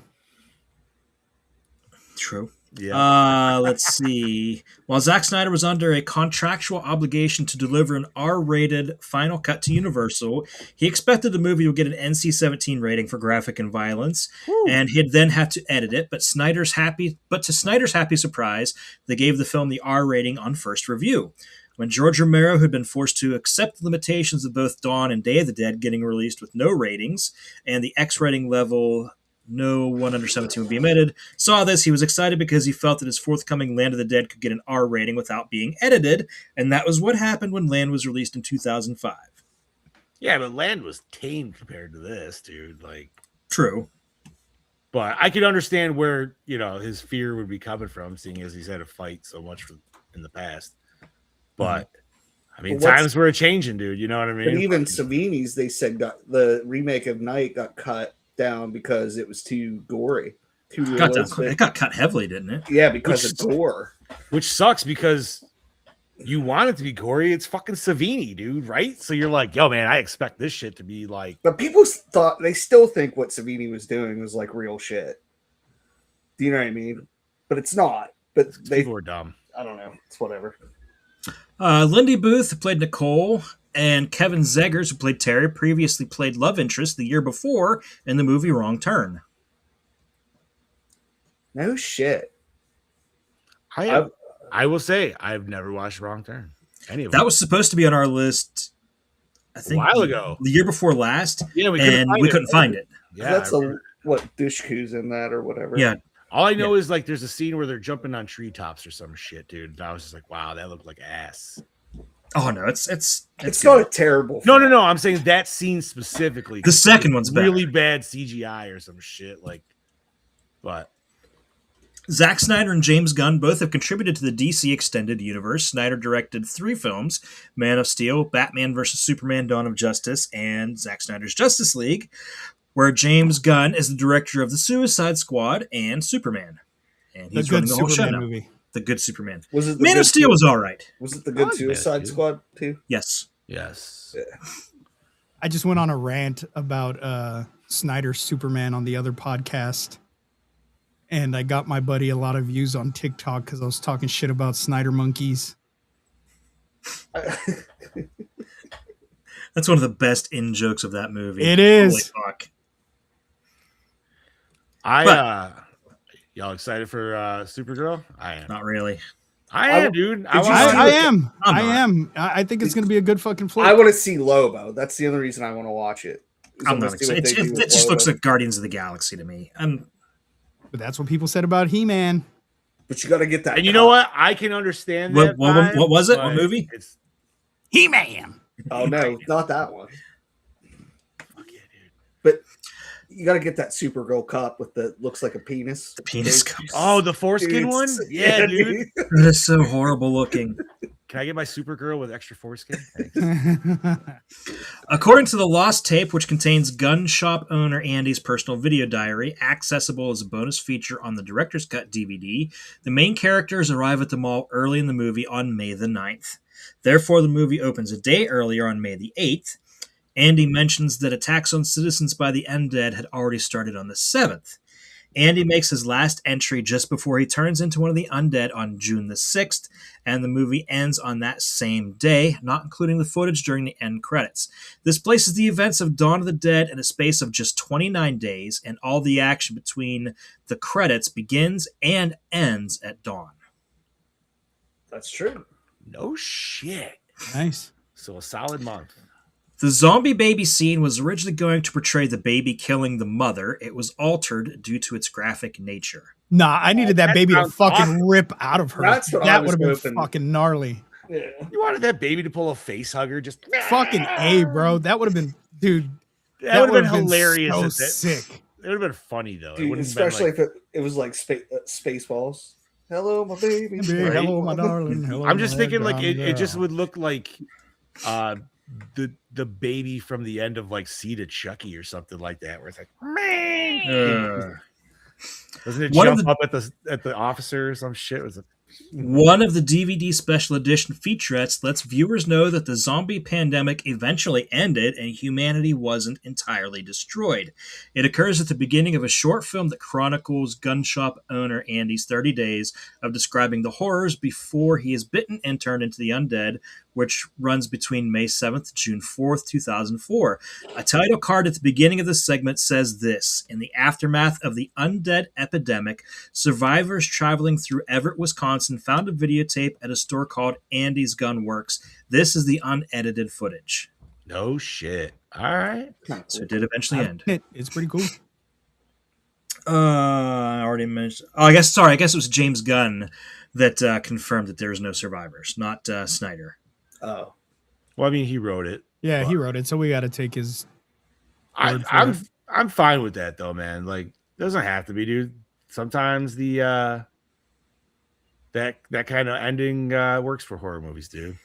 True. Yeah. Let's see. While Zack Snyder was under a contractual obligation to deliver an R-rated final cut to Universal, he expected the movie would get an NC-17 rating for graphic and violence, and he'd then have to edit it. But to Snyder's happy surprise, they gave the film the R rating on first review. When George Romero, who'd been forced to accept the limitations of both Dawn and Day of the Dead getting released with no ratings, and the X rating level no one under 17 would be admitted, saw this, he was excited because he felt that his forthcoming Land of the Dead could get an R rating without being edited, and that was what happened when Land was released in 2005. Yeah, but Land was tame compared to this, dude. Like, True. but I could understand where, his fear would be coming from, seeing as he's had to fight so much in the past. But I mean, Well, times were changing, dude. You know what I mean? But even Savini's, they said the remake of Night got cut down because it was too gory, too realistic. It got cut heavily, didn't it? Yeah, because of gore. Which sucks because you want it to be gory. It's fucking Savini, dude, right? So you're like, yo, man, I expect this shit to be like. But people thought they still think what Savini was doing was like real shit. Do you know what I mean? But it's not. But People are dumb. I don't know. It's whatever. Lindy Booth, who played Nicole, and Kevin Zegers, who played Terry, previously played love interest the year before in the movie Wrong Turn. No shit. I will say I've never watched Wrong Turn. Any of That them. was supposed to be on our list, I think, a while ago. the year before last. Yeah, we couldn't find it. Yeah, That's what Dushku's in that or whatever. Yeah. All I know is like there's a scene where they're jumping on treetops or some shit, dude. And I was just like, wow, that looked like ass. Oh no, it's not a terrible. No. I'm saying that scene specifically. The second one's really better. bad CGI or some shit. Like, but Zack Snyder and James Gunn both have contributed to the DC Extended Universe. Snyder directed 3 films: Man of Steel, Batman vs. Superman: Dawn of Justice, and Zack Snyder's Justice League, where James Gunn is the director of The Suicide Squad and Superman. And he's running the whole show now. Movie. The good Superman. Man of Steel was all right. Was it the good Suicide Squad too? Yes. Yes. Yeah. I just went on a rant about Snyder's Superman on the other podcast. And I got my buddy a lot of views on TikTok because I was talking shit about Snyder monkeys. That's one of the best in jokes of that movie. It is. Holy fuck. Y'all excited for Supergirl? I am. Not really. I am, dude. I am. I think it's going to be a good fucking flick. I want to see Lobo. That's the only reason I want to watch it. I'm not excited. It just looks like Guardians of the Galaxy to me. But that's what people said about He-Man. But you got to get that. And you know what? I can understand that. What was it? What movie? It's He-Man. Oh no, not that one. Fuck yeah, dude. But you got to get that Supergirl cup with the looks like a penis. The penis cup. Oh, the foreskin one? Yeah, dude. That is so horrible looking. Can I get my Supergirl with extra foreskin? According to the Lost Tape, which contains gun shop owner Andy's personal video diary, accessible as a bonus feature on the Director's Cut DVD, the main characters arrive at the mall early in the movie on May the 9th. Therefore, the movie opens a day earlier on May the 8th. Andy mentions that attacks on citizens by the undead had already started on the 7th. Andy makes his last entry just before he turns into one of the undead on June the 6th, and the movie ends on that same day, not including the footage during the end credits. This places the events of Dawn of the Dead in a space of just 29 days, and all the action between the credits begins and ends at dawn. That's true. No shit. Nice. So a solid month. The zombie baby scene was originally going to portray the baby killing the mother. It was altered due to its graphic nature. Nah, I needed that baby to fucking rip out of her. That's what that would have been fucking gnarly. Yeah. You wanted that baby to pull a face hugger, just fucking A, bro. That would have been, dude. That would have been hilarious. So sick. It would have been funny though. Dude, especially if it was like Spaceballs. Hello, my baby. Right? Hello, my darling. Hello, I'm just thinking like it just would look like the baby from the end of like Seed of Chucky or something like that, where it's like doesn't it jump up at the officer or some shit? Was it? One of the DVD special edition featurettes lets viewers know that the zombie pandemic eventually ended and humanity wasn't entirely destroyed. It occurs at the beginning of a short film that chronicles gun shop owner Andy's 30 days of describing the horrors before he is bitten and turned into the undead, which runs between May 7th to June 4th, 2004. A title card at the beginning of the segment says this: in the aftermath of the undead epidemic, survivors traveling through Everett, Wisconsin found a videotape at a store called Andy's Gun Works. This is the unedited footage. No shit. All right. So it did eventually end. It's pretty cool. I already mentioned. I guess it was James Gunn that confirmed that there's no survivors, not Snyder. Oh. Well, I mean, he wrote it. Yeah, he wrote it, so we got to take his. I'm fine with that though, man. Like, doesn't have to be, dude. Sometimes the that kind of ending works for horror movies, dude.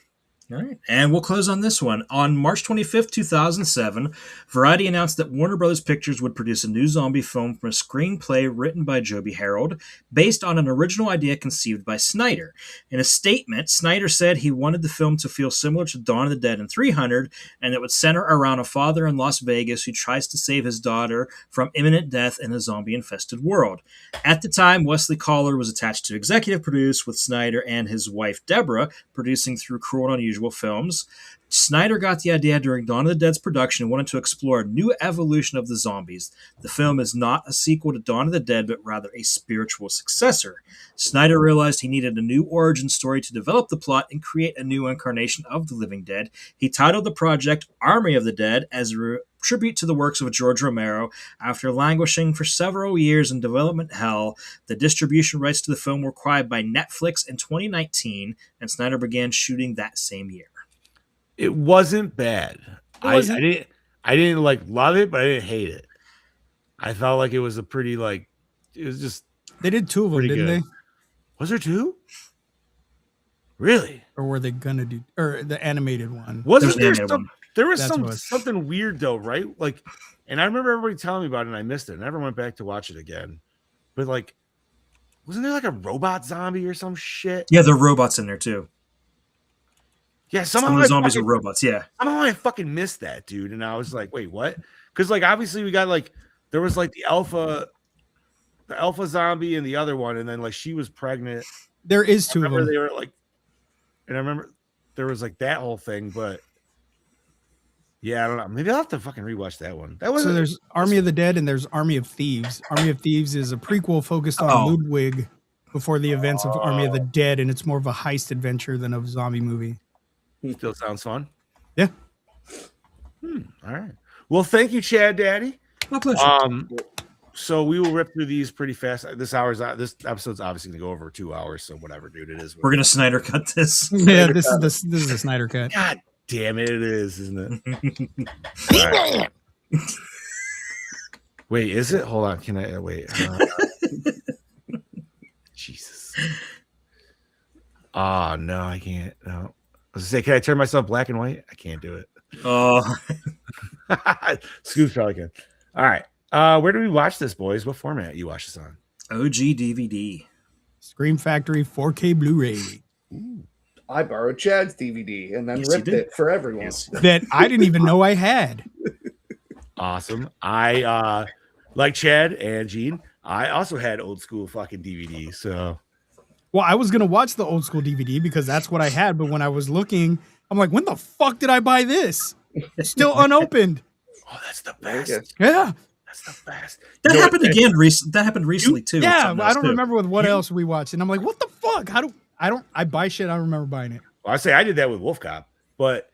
All right, and we'll close on this one. On March 25th, 2007, Variety announced that Warner Brothers Pictures would produce a new zombie film from a screenplay written by Joby Harold, based on an original idea conceived by Snyder. In a statement, Snyder said he wanted the film to feel similar to Dawn of the Dead and 300, and it would center around a father in Las Vegas who tries to save his daughter from imminent death in a zombie-infested world. At the time, Wesley Collar was attached to executive produce, with Snyder and his wife Deborah producing through Cruel and Unusual Films. Snyder got the idea during Dawn of the Dead's production and wanted to explore a new evolution of the zombies. The film is not a sequel to Dawn of the Dead, but rather a spiritual successor. Snyder realized he needed a new origin story to develop the plot and create a new incarnation of the living dead. He titled the project Army of the Dead as a tribute to the works of George Romero. After languishing for several years in development hell, the distribution rights to the film were acquired by Netflix in 2019, and Snyder began shooting that same year. It wasn't bad. I didn't like love it, but I didn't hate it. I felt like it was a pretty it was just. They did 2 of them, didn't they? Was there 2? Really? Or were they gonna do the animated one? Wasn't there some? There was That's something weird though, right? And I remember everybody telling me about it, and I missed it. I never went back to watch it again. But wasn't there a robot zombie or some shit? Yeah, there are robots in there too. Yeah, some of the zombies are robots. Yeah, somehow I fucking missed that, dude. And I was like, wait, what? Because obviously we got there was the alpha zombie and the other one, and then she was pregnant. There is 2 of them. They were and I remember there was that whole thing, but yeah, I don't know. Maybe I'll have to fucking rewatch that one. So there's Army of the Dead and there's Army of Thieves. Army of Thieves is a prequel focused on Ludwig before the events of Army of the Dead, and it's more of a heist adventure than a zombie movie. Still sounds fun. Yeah. All right. Well, thank you, Chad Daddy. My pleasure. So we will rip through these pretty fast. This episode's obviously gonna go over 2 hours, so whatever, dude. It is. We're gonna Snyder cut this. Yeah, this is a Snyder cut. God damn it, it is, isn't it? Right. Wait, is it? Hold on. Can I wait? Jesus. Oh no, I can't. No. I was gonna say, can I turn myself black and white? I can't do it. Oh, Scoop's probably can. All right. Where do we watch this, boys? What format you watch this on? OG DVD. Scream Factory 4K Blu-ray. I borrowed Chad's DVD and then ripped it for everyone. That I didn't even know I had. Awesome. I like Chad and Gene. I also had old school fucking DVD. So, well, I was gonna watch the old school DVD because that's what I had. But when I was looking, I'm like, when the fuck did I buy this? It's still unopened. Oh, that's the best. Yeah. That's the best. That happened again. That happened recently too. Yeah, I don't remember with what else we watched, and I'm like, what the fuck? I buy shit. I don't remember buying it. Well, I say I did that with Wolf Cop, but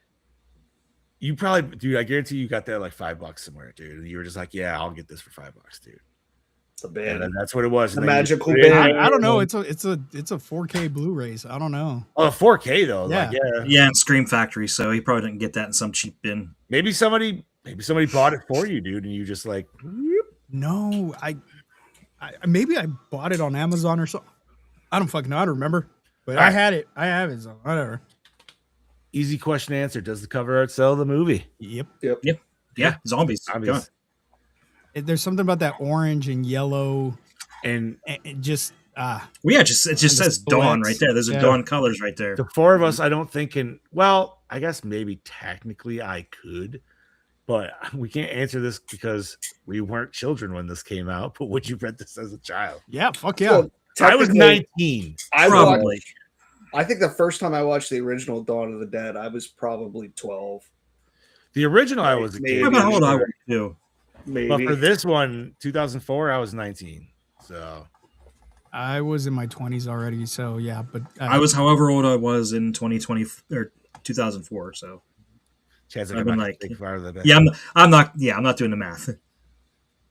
you probably, dude. I guarantee you got that $5 somewhere, dude. And you were just like, yeah, I'll get this for $5, dude. The band. And that's what it was. The magical band. I don't know. It's a 4K Blu-ray. So I don't know. Oh, 4K though. Yeah. Yeah, and Scream Factory. So he probably didn't get that in some cheap bin. Maybe somebody bought it for you, dude, and you just No, I maybe I bought it on Amazon or something. I don't fucking know. I don't remember. But I had it. I have it. So whatever. Easy question answer. Does the cover art sell the movie? Yep. Yeah, zombies. There's something about that orange and yellow and just well, yeah, it just says Dawn right there. There's a Dawn colors right there. The 4 of us, I don't think I guess maybe technically I could, but we can't answer this because we weren't children when this came out. But would you read this as a child? Yeah, fuck yeah. Well, I was 19. Probably. I think the first time I watched the original Dawn of the Dead, I was probably 12. The original, I was a kid. How old I was too. Maybe. But for this one, 2004, I was 19. So I was in my 20s already. So yeah, but I was however old I was in 2020 or 2004. So Chad's I've been like, yeah, I'm not doing the math.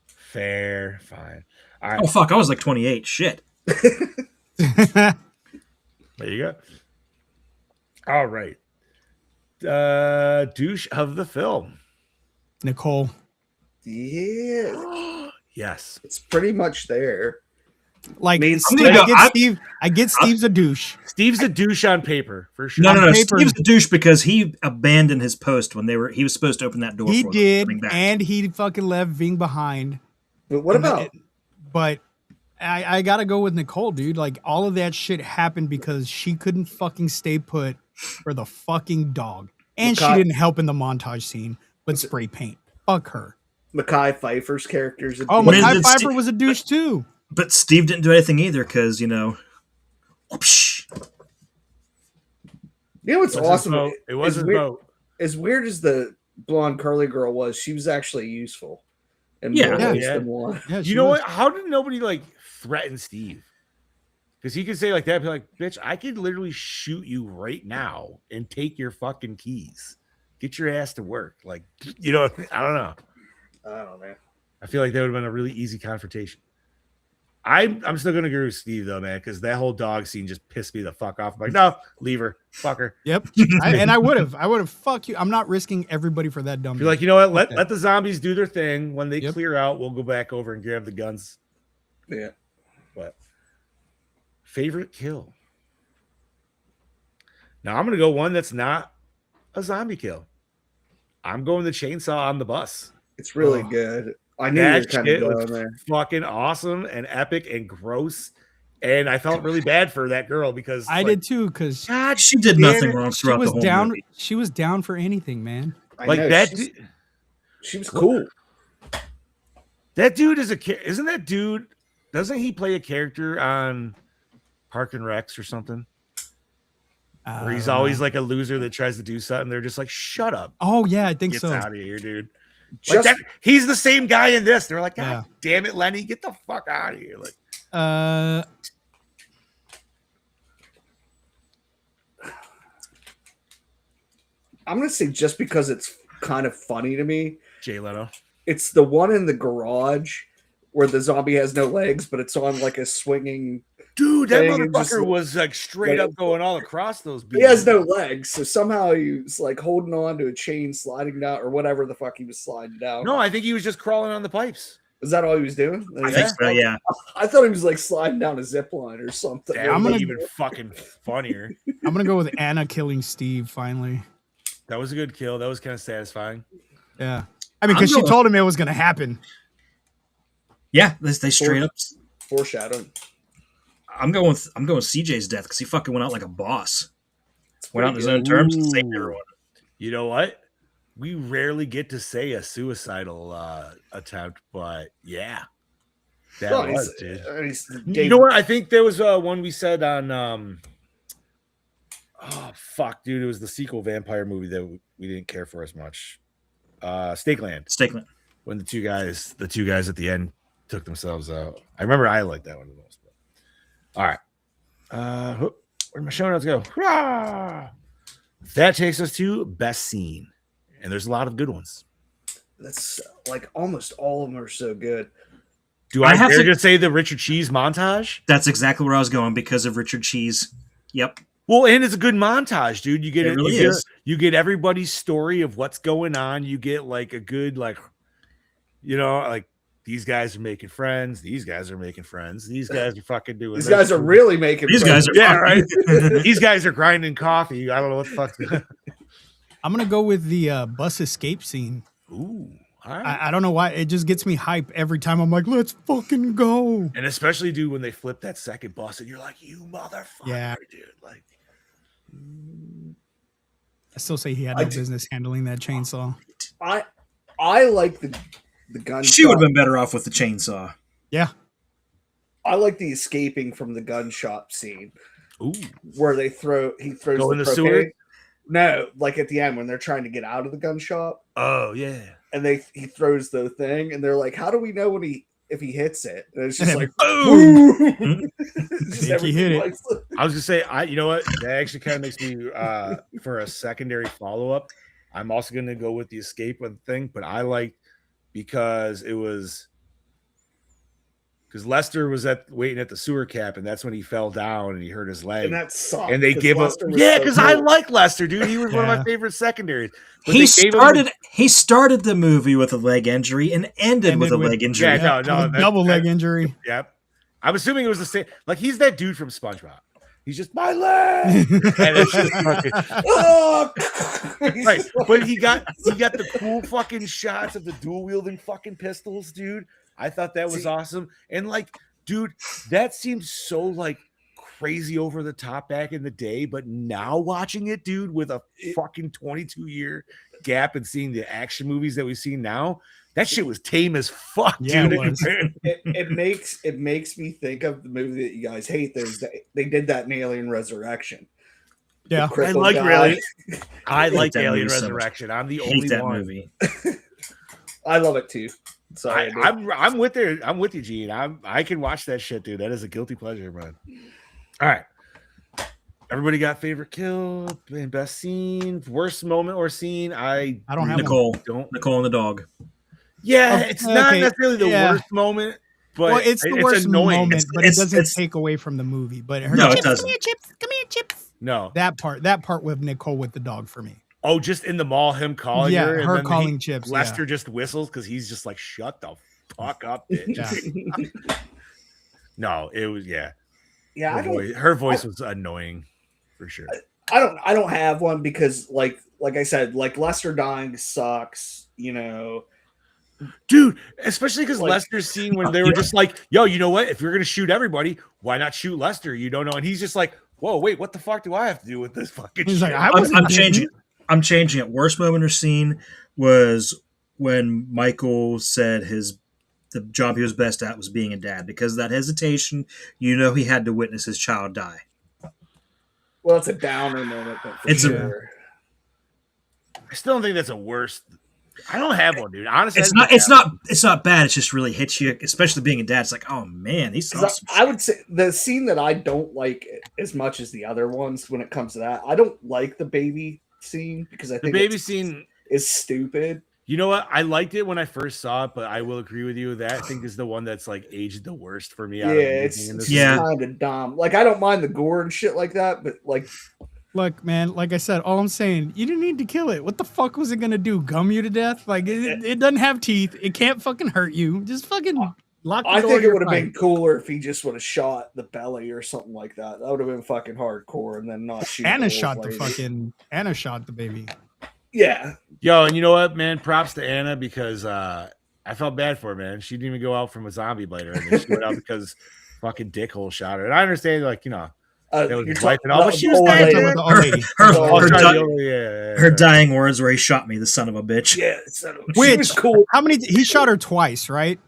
Fair, fine. All right. Oh fuck, I was like 28. Shit. There you go. All right. Douche of the film. Nicole. Yeah. Yes. It's pretty much there. Like Mean Steve, I'm gonna go- I get Steve's a douche. Steve's a douche on paper for sure. No. paper. Steve's a douche because he abandoned his post when he was supposed to open that door. He for them did, coming back. and he fucking left Ving behind. But what about But I gotta go with Nicole, dude. Like all of that shit happened because she couldn't fucking stay put for the fucking dog, and she didn't help in the montage scene. But spray paint, fuck her. Mackay Pfeiffer's characters? Oh, When Mackay did Pfeiffer Steve- was a douche too. But Steve didn't do anything either because, whoopsh. You know what's awesome? It was his weird, boat. As weird as the blonde curly girl was, she was actually useful. And Yeah. more ways Yeah. than one. Yeah, You know what? How did nobody like threaten Steve? Because he could say like that, be like, "Bitch, I could literally shoot you right now and take your fucking keys. Get your ass to work." Like, I don't know. I don't know, man. I feel like that would have been a really easy confrontation. I'm still gonna agree with Steve though, man, because that whole dog scene just pissed me the fuck off. I'm like, no, leave her, fuck her. Yep. I would have. Fuck you. I'm not risking everybody for that dumb. You're like, you know what? Let the zombies do their thing. When they Yep. clear out, we'll go back over and grab the guns. Yeah. But favorite kill. Now I'm gonna go one that's not a zombie kill. I'm going the chainsaw on the bus. It's really Oh. good. I knew you were That kind shit of was going there. fucking awesome and epic and gross. And I felt really bad for that girl because I did too, because God, She did damn nothing it. wrong she throughout was the whole down. movie. She was down for anything, man. I Like know, that. she was cool. That dude is isn't that dude? Doesn't he play a character on Park and Recs or something? Where he's always like a loser that tries to do something. They're just like, shut up. Oh yeah, I think Get so. out of here, dude. Just, Like that, he's the same guy in this. They're like, God Yeah. damn it, Lenny, get the fuck out of here. Like, I'm gonna say just because it's kind of funny to me, Jay Leno. it's the one in the garage where the zombie has no legs, but it's on like a swinging. Dude, that Thing and just, motherfucker was like straight like- up going all across those He has beams. no legs, so somehow he's like holding on to a chain, sliding down, or whatever the fuck he was sliding down. No, I think he was just crawling on the pipes. Is that all he was doing? I think so, yeah. I thought he was like sliding down a zip line or something. That I'm would gonna- be even fucking funnier. I'm gonna go with Anna killing Steve. Finally, That was a good kill. That was kind of satisfying. yeah. I mean, because I'm she going- told him it was gonna happen. Yeah, they straight up. Foreshadowing. I'm going with CJ's death because he fucking went out like a boss. Went out on his own terms and saved everyone. You know what? We rarely get to say a suicidal attempt, but yeah, that Well, was, dude. He You know what? I think there was one we said on. Oh fuck, dude! It was the sequel vampire movie that we didn't care for as much. Stakeland. Stakeland. When the two guys at the end took themselves out. I remember I liked that one the most. But. All right. Where'd my show notes go? Hurrah! That takes us to best scene, and there's a lot of good ones. That's like almost all of them are so good. Do I I have dare to- to say the Richard Cheese montage? That's exactly where I was going because of Richard Cheese. Yep. Well, and it's a good montage, dude. You get It really you get, is. you get everybody's story of what's going on. You get like a good like these guys are making friends. These guys are making friends. These guys are fucking doing. These this. guys are really making. These guys friends. are Yeah, right. fucking- These guys are grinding coffee. I don't know what the fuck. I'm gonna go with the bus escape scene. Ooh, all right. I don't know why it just gets me hype every time. I'm like, let's fucking go. And especially, dude, when they flip that second bus, and you're like, "You motherfucker, Yeah. dude!" Like, I still say he had I no do- business handling that chainsaw. I like the gun. She would have shop. been better off with the chainsaw. Yeah. I like the escaping from the gun shop scene ooh, where he throws Go in the propane. sewer? No, like at the end when they're trying to get out of the gun shop oh yeah. and he throws the thing and they're like, how do we know if he hits it? And it's just like Boom. boom. Just Think he hit it. everything lights up. I was gonna say, you know what? That actually kind of makes me for a secondary follow up. I'm also gonna go with the escape of the thing, but I like because it was because Lester was waiting at the sewer cap, and that's when he fell down and he hurt his leg. And that sucked. And they 'cause give him, Lester was yeah, so because I good. like Lester, dude. He was one of my Yeah. favorite secondaries. But He they gave him he started the movie with a leg injury and ended with a leg injury. Yeah, no, With a that- double leg that- injury. Yep. I'm assuming it was the same. Like he's that dude from SpongeBob. He's just my leg, and it's just fucking right. But he got the cool fucking shots of the dual wielding fucking pistols, dude. I thought that was awesome. And like, dude, that seems so like crazy over the top back in the day, but now watching it, dude, with a fucking 22-year gap and seeing the action movies that we've seen now, that shit was tame as fuck, dude. It makes me think of the movie that you guys hate. They did that in Alien Resurrection. Yeah, I like Alien Resurrection. I'm the only that one. Movie. I love it too. Sorry, I'm with you. I'm with you, Gene. I can watch that shit, dude. That is a guilty pleasure, man. All right. Everybody got favorite kill and best scene, worst moment or scene. I don't have Nicole. one. Nicole and the dog. Yeah, it's not necessarily the worst moment, but it's the worst annoying. moment, but it doesn't take away from the movie. But her no, chips, it doesn't. Come here, chips. No, that part with Nicole with the dog for me. Oh, just in the mall, him calling her, and then calling chips. Lester just whistles because he's just like, "Shut the fuck up, bitch." Yeah. No, it was her voice was annoying for sure. I don't have one because like I said, like Lester dying sucks, you know. Dude, especially because Lester's scene when they were just like, yo, you know what? If you're gonna shoot everybody, why not shoot Lester? You don't know. And he's just like, whoa, wait, what the fuck do I have to do with this fucking He's shit? like, I'm changing it. Worst moment or scene was when Michael said the job he was best at was being a dad. Because of that hesitation, you know he had to witness his child die. Well, it's a downer moment, but I still don't think that's a worst. I don't have one, dude. Honestly, it's not bad. It just really hits you, especially being a dad. It's like, oh man, he's awesome. I would say the scene that I don't like as much as the other ones when it comes to that. I don't like the baby scene because I think the baby scene is stupid. You know what? I liked it when I first saw it, but I will agree with you that I think is the one that's like aged the worst for me. Yeah, it's kind of dumb. Like I don't mind the gore and shit like that, but like. Look, man, like I said, all I'm saying, you didn't need to kill it. What the fuck was it going to do? Gum you to death? Like, it doesn't have teeth. It can't fucking hurt you. Just fucking lock the door. I think it would have been cooler if he just would have shot the belly or something like that. That would have been fucking hardcore and then not shoot Anna shot the baby. Yeah. Yo, and you know what, man? Props to Anna because I felt bad for her, man. She didn't even go out from a zombie biter. And then she went out because fucking dickhole shot her. And I understand, like, you know, that was his wife and all, but she was her dying words were, "He shot me, the son of a bitch." Yeah, which was cool. How many? He shot her twice, right?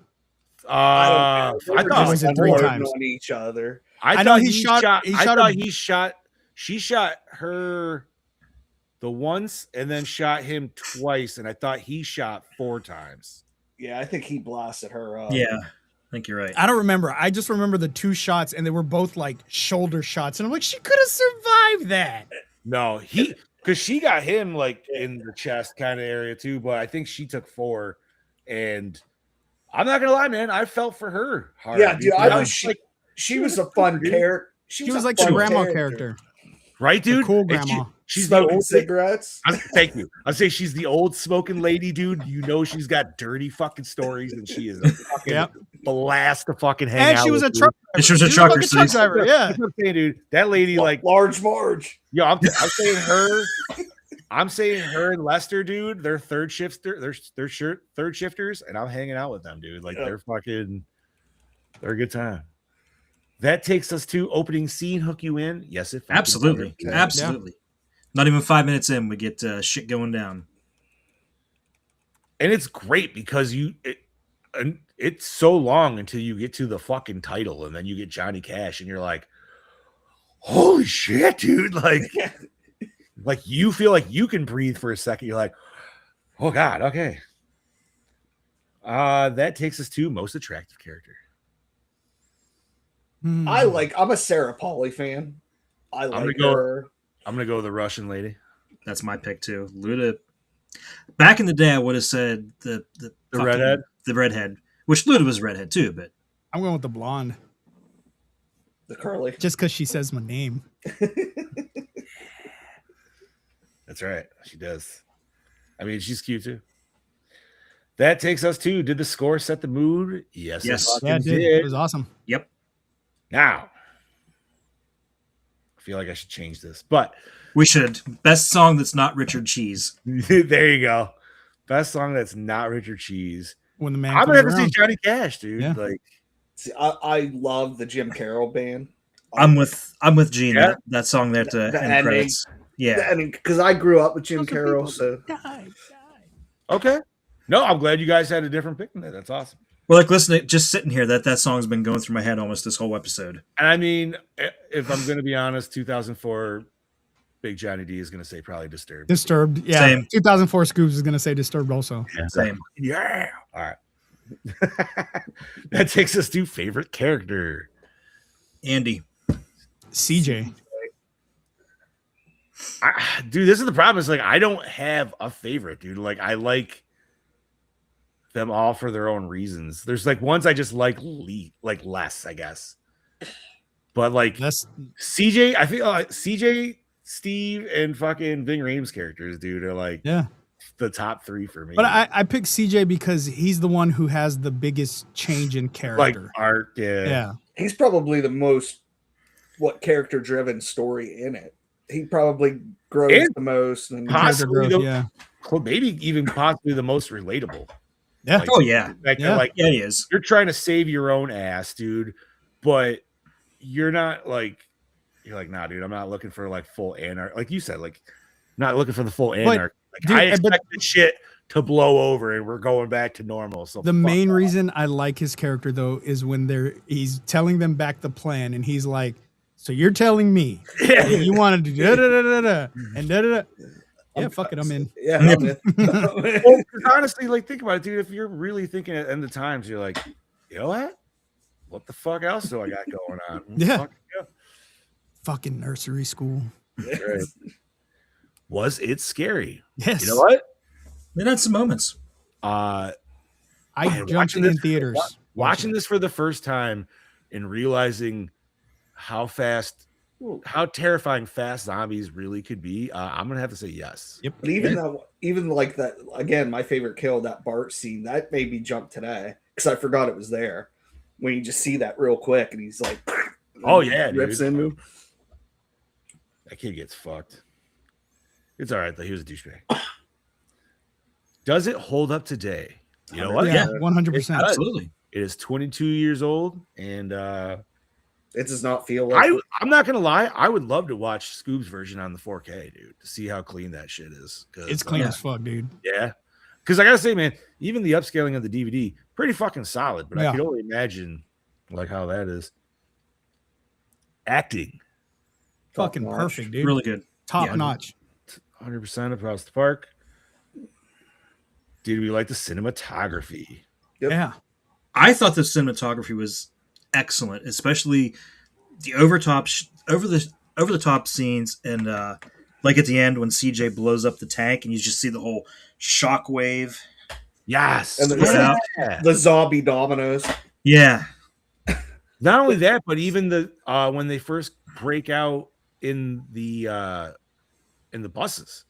I thought was it 3 times on each other. I know he shot. She shot her the once and then shot him twice, and I thought he shot 4 times. Yeah, I think he blasted her up. Yeah. I think you're right. I don't remember. I just remember the 2 shots, and they were both like shoulder shots. And I'm like, she could have survived that. No, because she got him like in the chest kind of area too. But I think she took 4. And I'm not gonna lie, man, I felt for her hard. Yeah, dude, she was a fun character. She was like the grandma character. Right, dude? The cool grandma. She's smoking the old cigarettes. Thank you. I'd say she's the old smoking lady, dude. You know she's got dirty fucking stories, and she is a fucking blast to fucking hang out. And she was a truck driver. She was a truck driver. Yeah, that's what I'm saying, dude. That lady, like Large Marge. Yo, I'm saying her. I'm saying her and Lester, dude. They're third shifters, and I'm hanging out with them, dude. Like they're a good time. That takes us to opening scene. Hook you in? Yes, it absolutely. Yeah. Not even 5 minutes in, we get shit going down, and it's great because it's so long until you get to the fucking title, and then you get Johnny Cash, and you're like, holy shit, dude! Like you feel like you can breathe for a second. You're like, oh god, okay. That takes us to most attractive character. I'm a Sarah Polley fan. I'm gonna go with the Russian lady. That's my pick too. Luda. Back in the day, I would have said the redhead. The redhead, which Luda was redhead too, but I'm going with the blonde. The curly. Just because she says my name. That's right. She does. I mean, she's cute too. That takes us to, did the score set the mood? Yes. Yeah, it did. It was awesome. Yep. Now, I feel like I should change this, but We should. Best song that's not Richard Cheese. there you go. Best song that's not Richard Cheese. When the man I'm comes gonna have to say around. Johnny Cash, dude. Yeah. Like, See, I love the Jim Carroll band. I'm with Gene. Yeah. That song there to The end ending. credits. Yeah. I mean, because I grew up with Jim Carroll, so okay. No, I'm glad you guys had a different pick than that. That's awesome. Well, like listening, just sitting here, that song's been going through my head almost this whole episode. And I mean, if I'm gonna be honest, 2004 Big Johnny D is gonna say probably Disturbed. Disturbed. Yeah. Same. 2004 Scoops is going to say Disturbed also. Yeah. Same. Yeah. All right. That takes us to favorite character. Andy. CJ. Dude, this is the problem. Is like I don't have a favorite, dude. Like I like them all for their own reasons. There's like ones I just like less, I guess. But like That's CJ, I feel like CJ, Steve, and fucking Ving Rhames characters, dude, are like yeah. the top three for me. But I picked CJ because he's the one who has the biggest change in like character. art, yeah. Yeah. he's probably the most character driven story in it. He probably grows And the most, and possibly Character growth, the, yeah. maybe even possibly the most relatable. Yeah. Like, Oh yeah. like Yeah. they're like Yeah, he is. you're trying to save your own ass, dude, but you're not like you're like, nah, dude, I'm not looking for like full anarchy. Like you said, like not looking for the full anarchy. Like dude, I but- expect this shit to blow over and we're going back to normal. So The fuck main off. reason I like his character though is when he's telling them back the plan and he's like, so you're telling me Yeah. that you wanted to da da da da da and da da da. Yeah, fuck it, I'm in. yeah, I'm in. Well, 'cause honestly, like think about it, dude. If you're really thinking at the end of times, you're like, you know what the fuck else do I got going on? Yeah. Fuck yeah. Fucking nursery school. Right. Was it scary? Yes. You know what? It had some moments. Man, I jumped watching in this- theaters. Watching this for the first time and realizing how terrifying fast zombies really could be, I'm gonna have to say yes. Yep. But even like that again, my favorite kill, that Bart scene, that made me jump today because I forgot it was there. When you just see that real quick, and he's like, Oh yeah, rips dude. into. That kid gets fucked. It's all right though. He was a douchebag. Does it hold up today? You know what? Yeah, 100%. Absolutely. It is 22 years old, and It does not feel like I'm not gonna lie. I would love to watch Scoob's version on the 4K, dude, to see how clean that shit is. It's clean as fuck, dude. Yeah, because I gotta say, man, even the upscaling of the DVD, pretty fucking solid. But I Yeah. could only imagine like how that is. Acting, Fucking notch. perfect, dude. Really good. Top Yeah. notch. 100% across the park. Did we like the cinematography? Yep. Yeah. I thought the cinematography was excellent, especially the over the top scenes and like at the end when CJ blows up the tank and you just see the whole shockwave. Yes. And Yeah. the zombie dominoes. Yeah. Not only that, but even the when they first break out in the buses,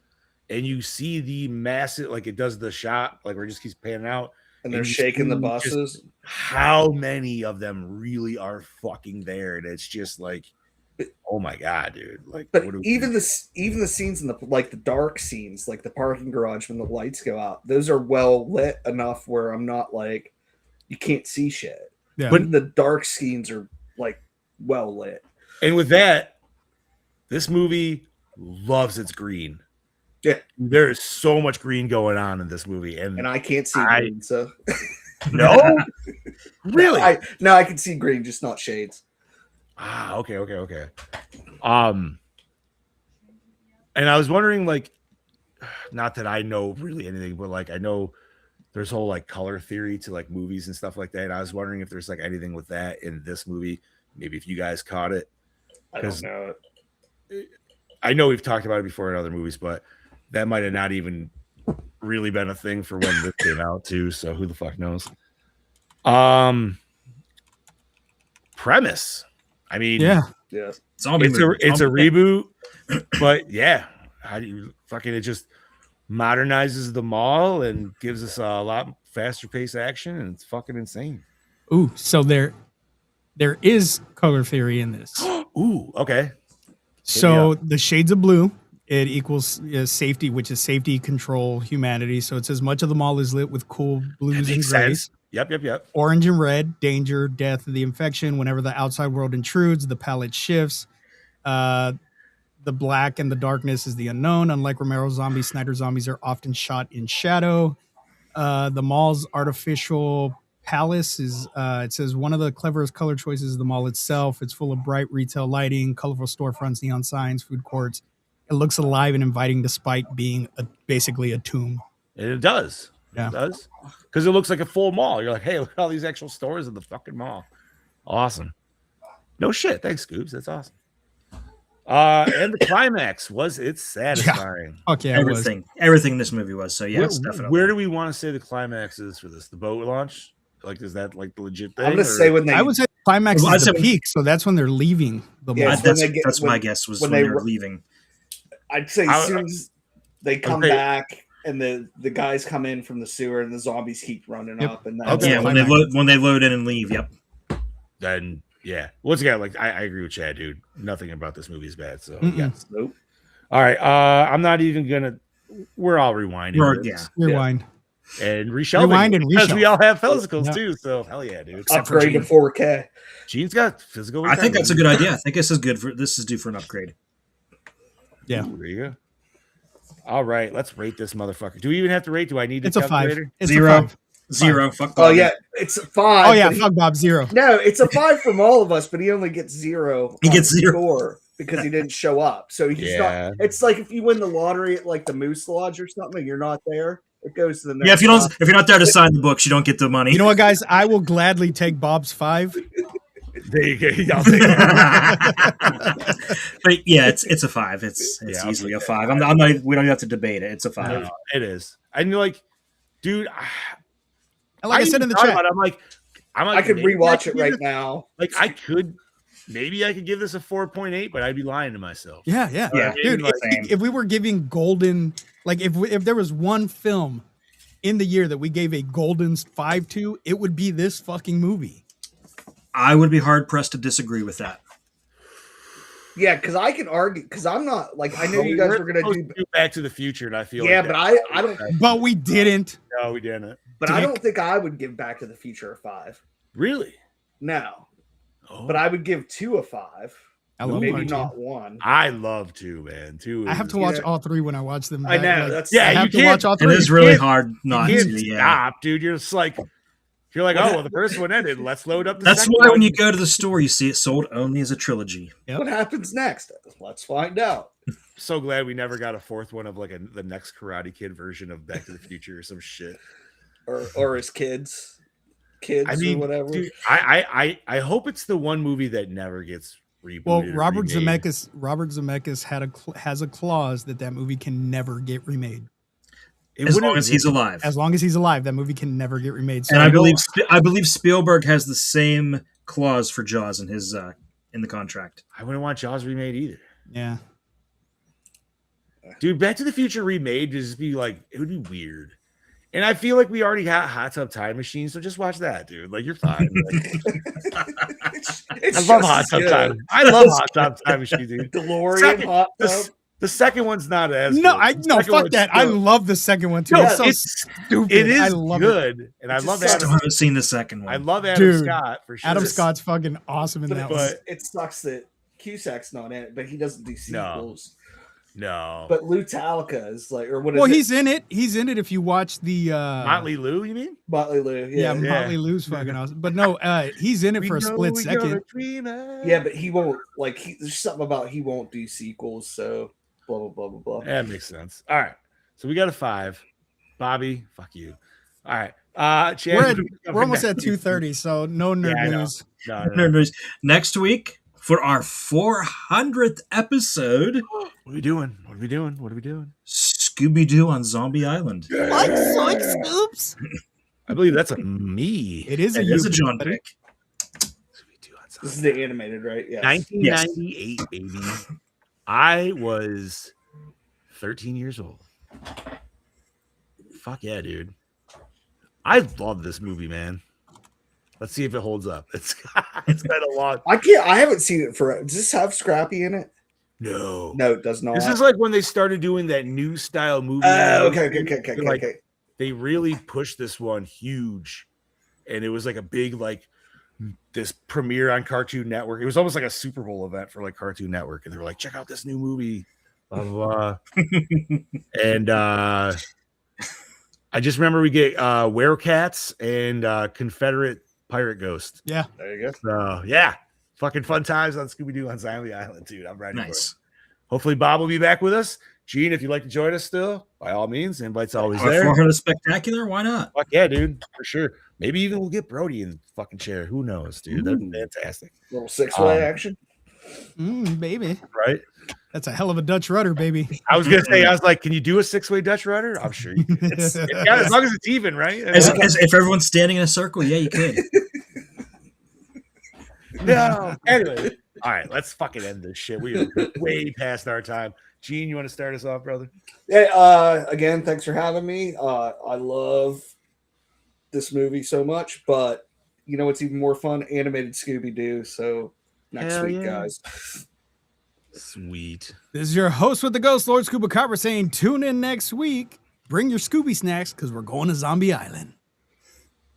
and you see the massive, like it does the shot, like where it just keeps panning out, And they're and you shaking the see buses. how many of them really are fucking there, and it's just like, oh my god, dude! Like, But what do we even do? the scenes in the dark scenes, like the parking garage when the lights go out, those are well lit enough where I'm not like you can't see shit. Yeah. But the dark scenes are like well lit. And with that, this movie loves its green. Yeah. There is so much green going on in this movie, and And I can't see I- green, so no, really, I can see green, just not shades. Okay. And I was wondering, like, not that I know really anything, but like I know there's whole like color theory to like movies and stuff like that. And I was wondering if there's like anything with that in this movie. Maybe if you guys caught it. I don't know. I know we've talked about it before in other movies, but that might have not even really been a thing for when this came out too. So who the fuck knows? Premise. I mean, Yeah. Yeah. Zombie movie. it's a reboot, but yeah, how do you fucking it just modernizes the mall and gives us a lot faster paced action, and it's fucking insane. Ooh, so There is color theory in this. Ooh, okay. So the shades of blue, it equals safety, which is safety, control, humanity. So it's as much of the mall is lit with cool blues and grays. Yep. Orange and red, danger, death, the infection. Whenever the outside world intrudes, the palette shifts. The black and the darkness is the unknown. Unlike Romero zombies, Snyder zombies are often shot in shadow. The mall's artificial palace is, it says, one of the cleverest color choices is the mall itself. It's full of bright retail lighting, colorful storefronts, neon signs, food courts. It looks alive and inviting despite being basically a tomb. It does. Yeah. It does. Because it looks like a full mall. You're like, hey, look at all these actual stores in the fucking mall. Awesome. No shit. Thanks, Scoops. That's awesome. And the climax was satisfying. Yeah. Okay, everything in this movie was. So yes, definitely. Where do we want to say the climax is for this? The boat launch? Like, is that like the legit thing? I'm gonna say when they. I would say climax is the peak, so that's when they're leaving the mall. That's my guess was when they're leaving. I'd say as soon as they come back and the guys come in from the sewer and the zombies keep running up, and when they load in and leave. Yep. Then. Yeah. Once again, like I agree with Chad, dude. Nothing about this movie is bad. So yes. Nope. All right. I'm not even gonna. We're all rewinding. Rewind. And reshelving. Rewind and because reshelve. we all have physicals too. So hell yeah, dude. Upgrade to 4K. Gene's got physical. I think that's a good idea. I think this is due for an upgrade. Yeah. Ooh, there you go. All right, let's rate this motherfucker. Do we even have to rate? Do I need to? It's a 5. It's 0. A 5. 0. Fuck Bob. Oh yeah, it's a 5. Oh yeah, fuck Bob. 0. No, it's a 5 from all of us, but he only gets 0. He gets 0 score because he didn't show up. So he's not. It's like if you win the lottery at like the Moose Lodge or something, and you're not there. It goes to the next. Yeah, if you're not there to sign the books, you don't get the money. You know what, guys? I will gladly take Bob's 5. There you go. I'll take it. But yeah, it's a 5. It's easily a 5. I'm not. We don't have to debate it. It's a 5. No, it is. And you're like, dude. Like I said in the chat, I'm like, I could rewatch it right now. Like I could give this a 4.8, but I'd be lying to myself. Yeah. Dude, if we were giving golden, like if there was one film in the year that we gave a golden 5 to, it would be this fucking movie. I would be hard pressed to disagree with that. Yeah, because I can argue because I'm not like I know you guys were gonna do Back to the Future, and I feel but I don't. But we didn't. No, we didn't. But I don't think I would give Back to the Future a 5. Really? No. Oh. But I would give 2 a 5. I love maybe not 1. I love 2, man. 2. I have to watch all 3 when I watch them. I know. Like, I have to watch all 3. It is really hard not to. Stop, dude. You're just like. You're like, oh, well, the first one ended. Let's load up the That's second why one. when you go to the store, you see it sold only as a trilogy. Yep. What happens next? Let's find out. So glad we never got a 4th one of like the next Karate Kid version of Back to the Future or some shit. Or his kids. I mean, or whatever. Dude, I hope it's the one movie that never gets rebooted. Well, Robert Zemeckis has a clause that movie can never get remade. As long as he's alive. As long as he's alive, that movie can never get remade. So and I believe Spielberg has the same clause for Jaws in his in the contract. I wouldn't want Jaws remade either. Yeah. Dude, Back to the Future remade would just be like, it would be weird. And I feel like we already got Hot Tub Time Machine, so just watch that, dude. Like, you're fine. I love Hot Tub Time. I love Hot Tub Time Machine, dude. DeLorean Hot Tub. The second one's not as no, good. Fuck that. I love the second one too. No, it's so stupid. It is I love good, it. and I love Adam. I still haven't seen the second one. I love Adam Scott for sure. Adam Scott's fucking awesome in that one. It sucks that Cusack's not in it, but he doesn't do sequels. No. But Lou Talica is like, or what is well, it? he's in it. He's in it if you watch the Motley Lou, you mean? Motley Lou, yeah. Motley Lou's fucking awesome. But no, he's in it for a split second. Yeah, but he won't there's something about he won't do sequels, so blah blah blah blah blah. That makes sense. All right. So we got a 5. Bobby, fuck you. All right. Chad, we're almost at 2:30, so no nerd news. No. Nerd news. Next week for our 400th episode. What are we doing? Scooby-Doo on Zombie Island. Like Scoops. I believe that's a me. It is a John pick. This is the animated, right? Yeah. 1998, baby. I was 13 years old. Fuck yeah, dude. I love this movie, man. Let's see if it holds up. It's been a long. I haven't seen it for. Does this have Scrappy in it? No, it does not. This is like when they started doing that new style movie. Okay. They really pushed this one huge, and it was like a big this premiere on Cartoon Network. It was almost like a Super Bowl event for like Cartoon Network, and they were like, "Check out this new movie." Blah blah blah. And I just remember we get Werecats and Confederate Pirate Ghost. Yeah, there you go. So yeah, fucking fun times on Scooby-Doo on Zombie Island, dude. I'm ready. Nice. For it. Hopefully Bob will be back with us. Gene, if you'd like to join us still, by all means, the invite's always there. 400 Spectacular, why not? Fuck yeah, dude, for sure. Maybe even we'll get Brody in the fucking chair. Who knows, dude? That'd be fantastic. Little 6-way action. Baby. Right? That's a hell of a Dutch rudder, baby. I was gonna say, I was like, can you do a 6-way Dutch rudder? I'm sure you can. As long as it's even, right? If everyone's standing in a circle, yeah, you could. No. Anyway, all right, let's fucking end this shit. We are way past our time. Gene, you want to start us off, brother? Yeah. Again, thanks for having me. I love this movie so much, but you know what's even more fun? Animated Scooby-Doo. So next week, guys. Sweet. This is your host with the Ghost, Lord Scuba Copper, saying tune in next week. Bring your Scooby snacks because we're going to Zombie Island.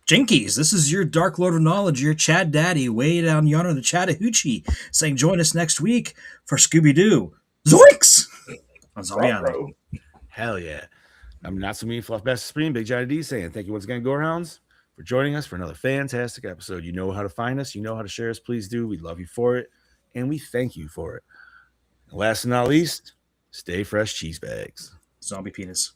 Jinkies, this is your Dark Lord of Knowledge, your Chad Daddy, way down yonder in the Chattahoochee, saying join us next week for Scooby-Doo. Zoinks! On Zombie Island. Hell yeah. I'm Not So Mean Fluff Best Supreme, Big Johnny D saying thank you once again, Gorehounds, for joining us for another fantastic episode. You know how to find us. You know how to share us. Please do. We love you for it. And we thank you for it. And last but not least, stay fresh cheese bags. Zombie penis.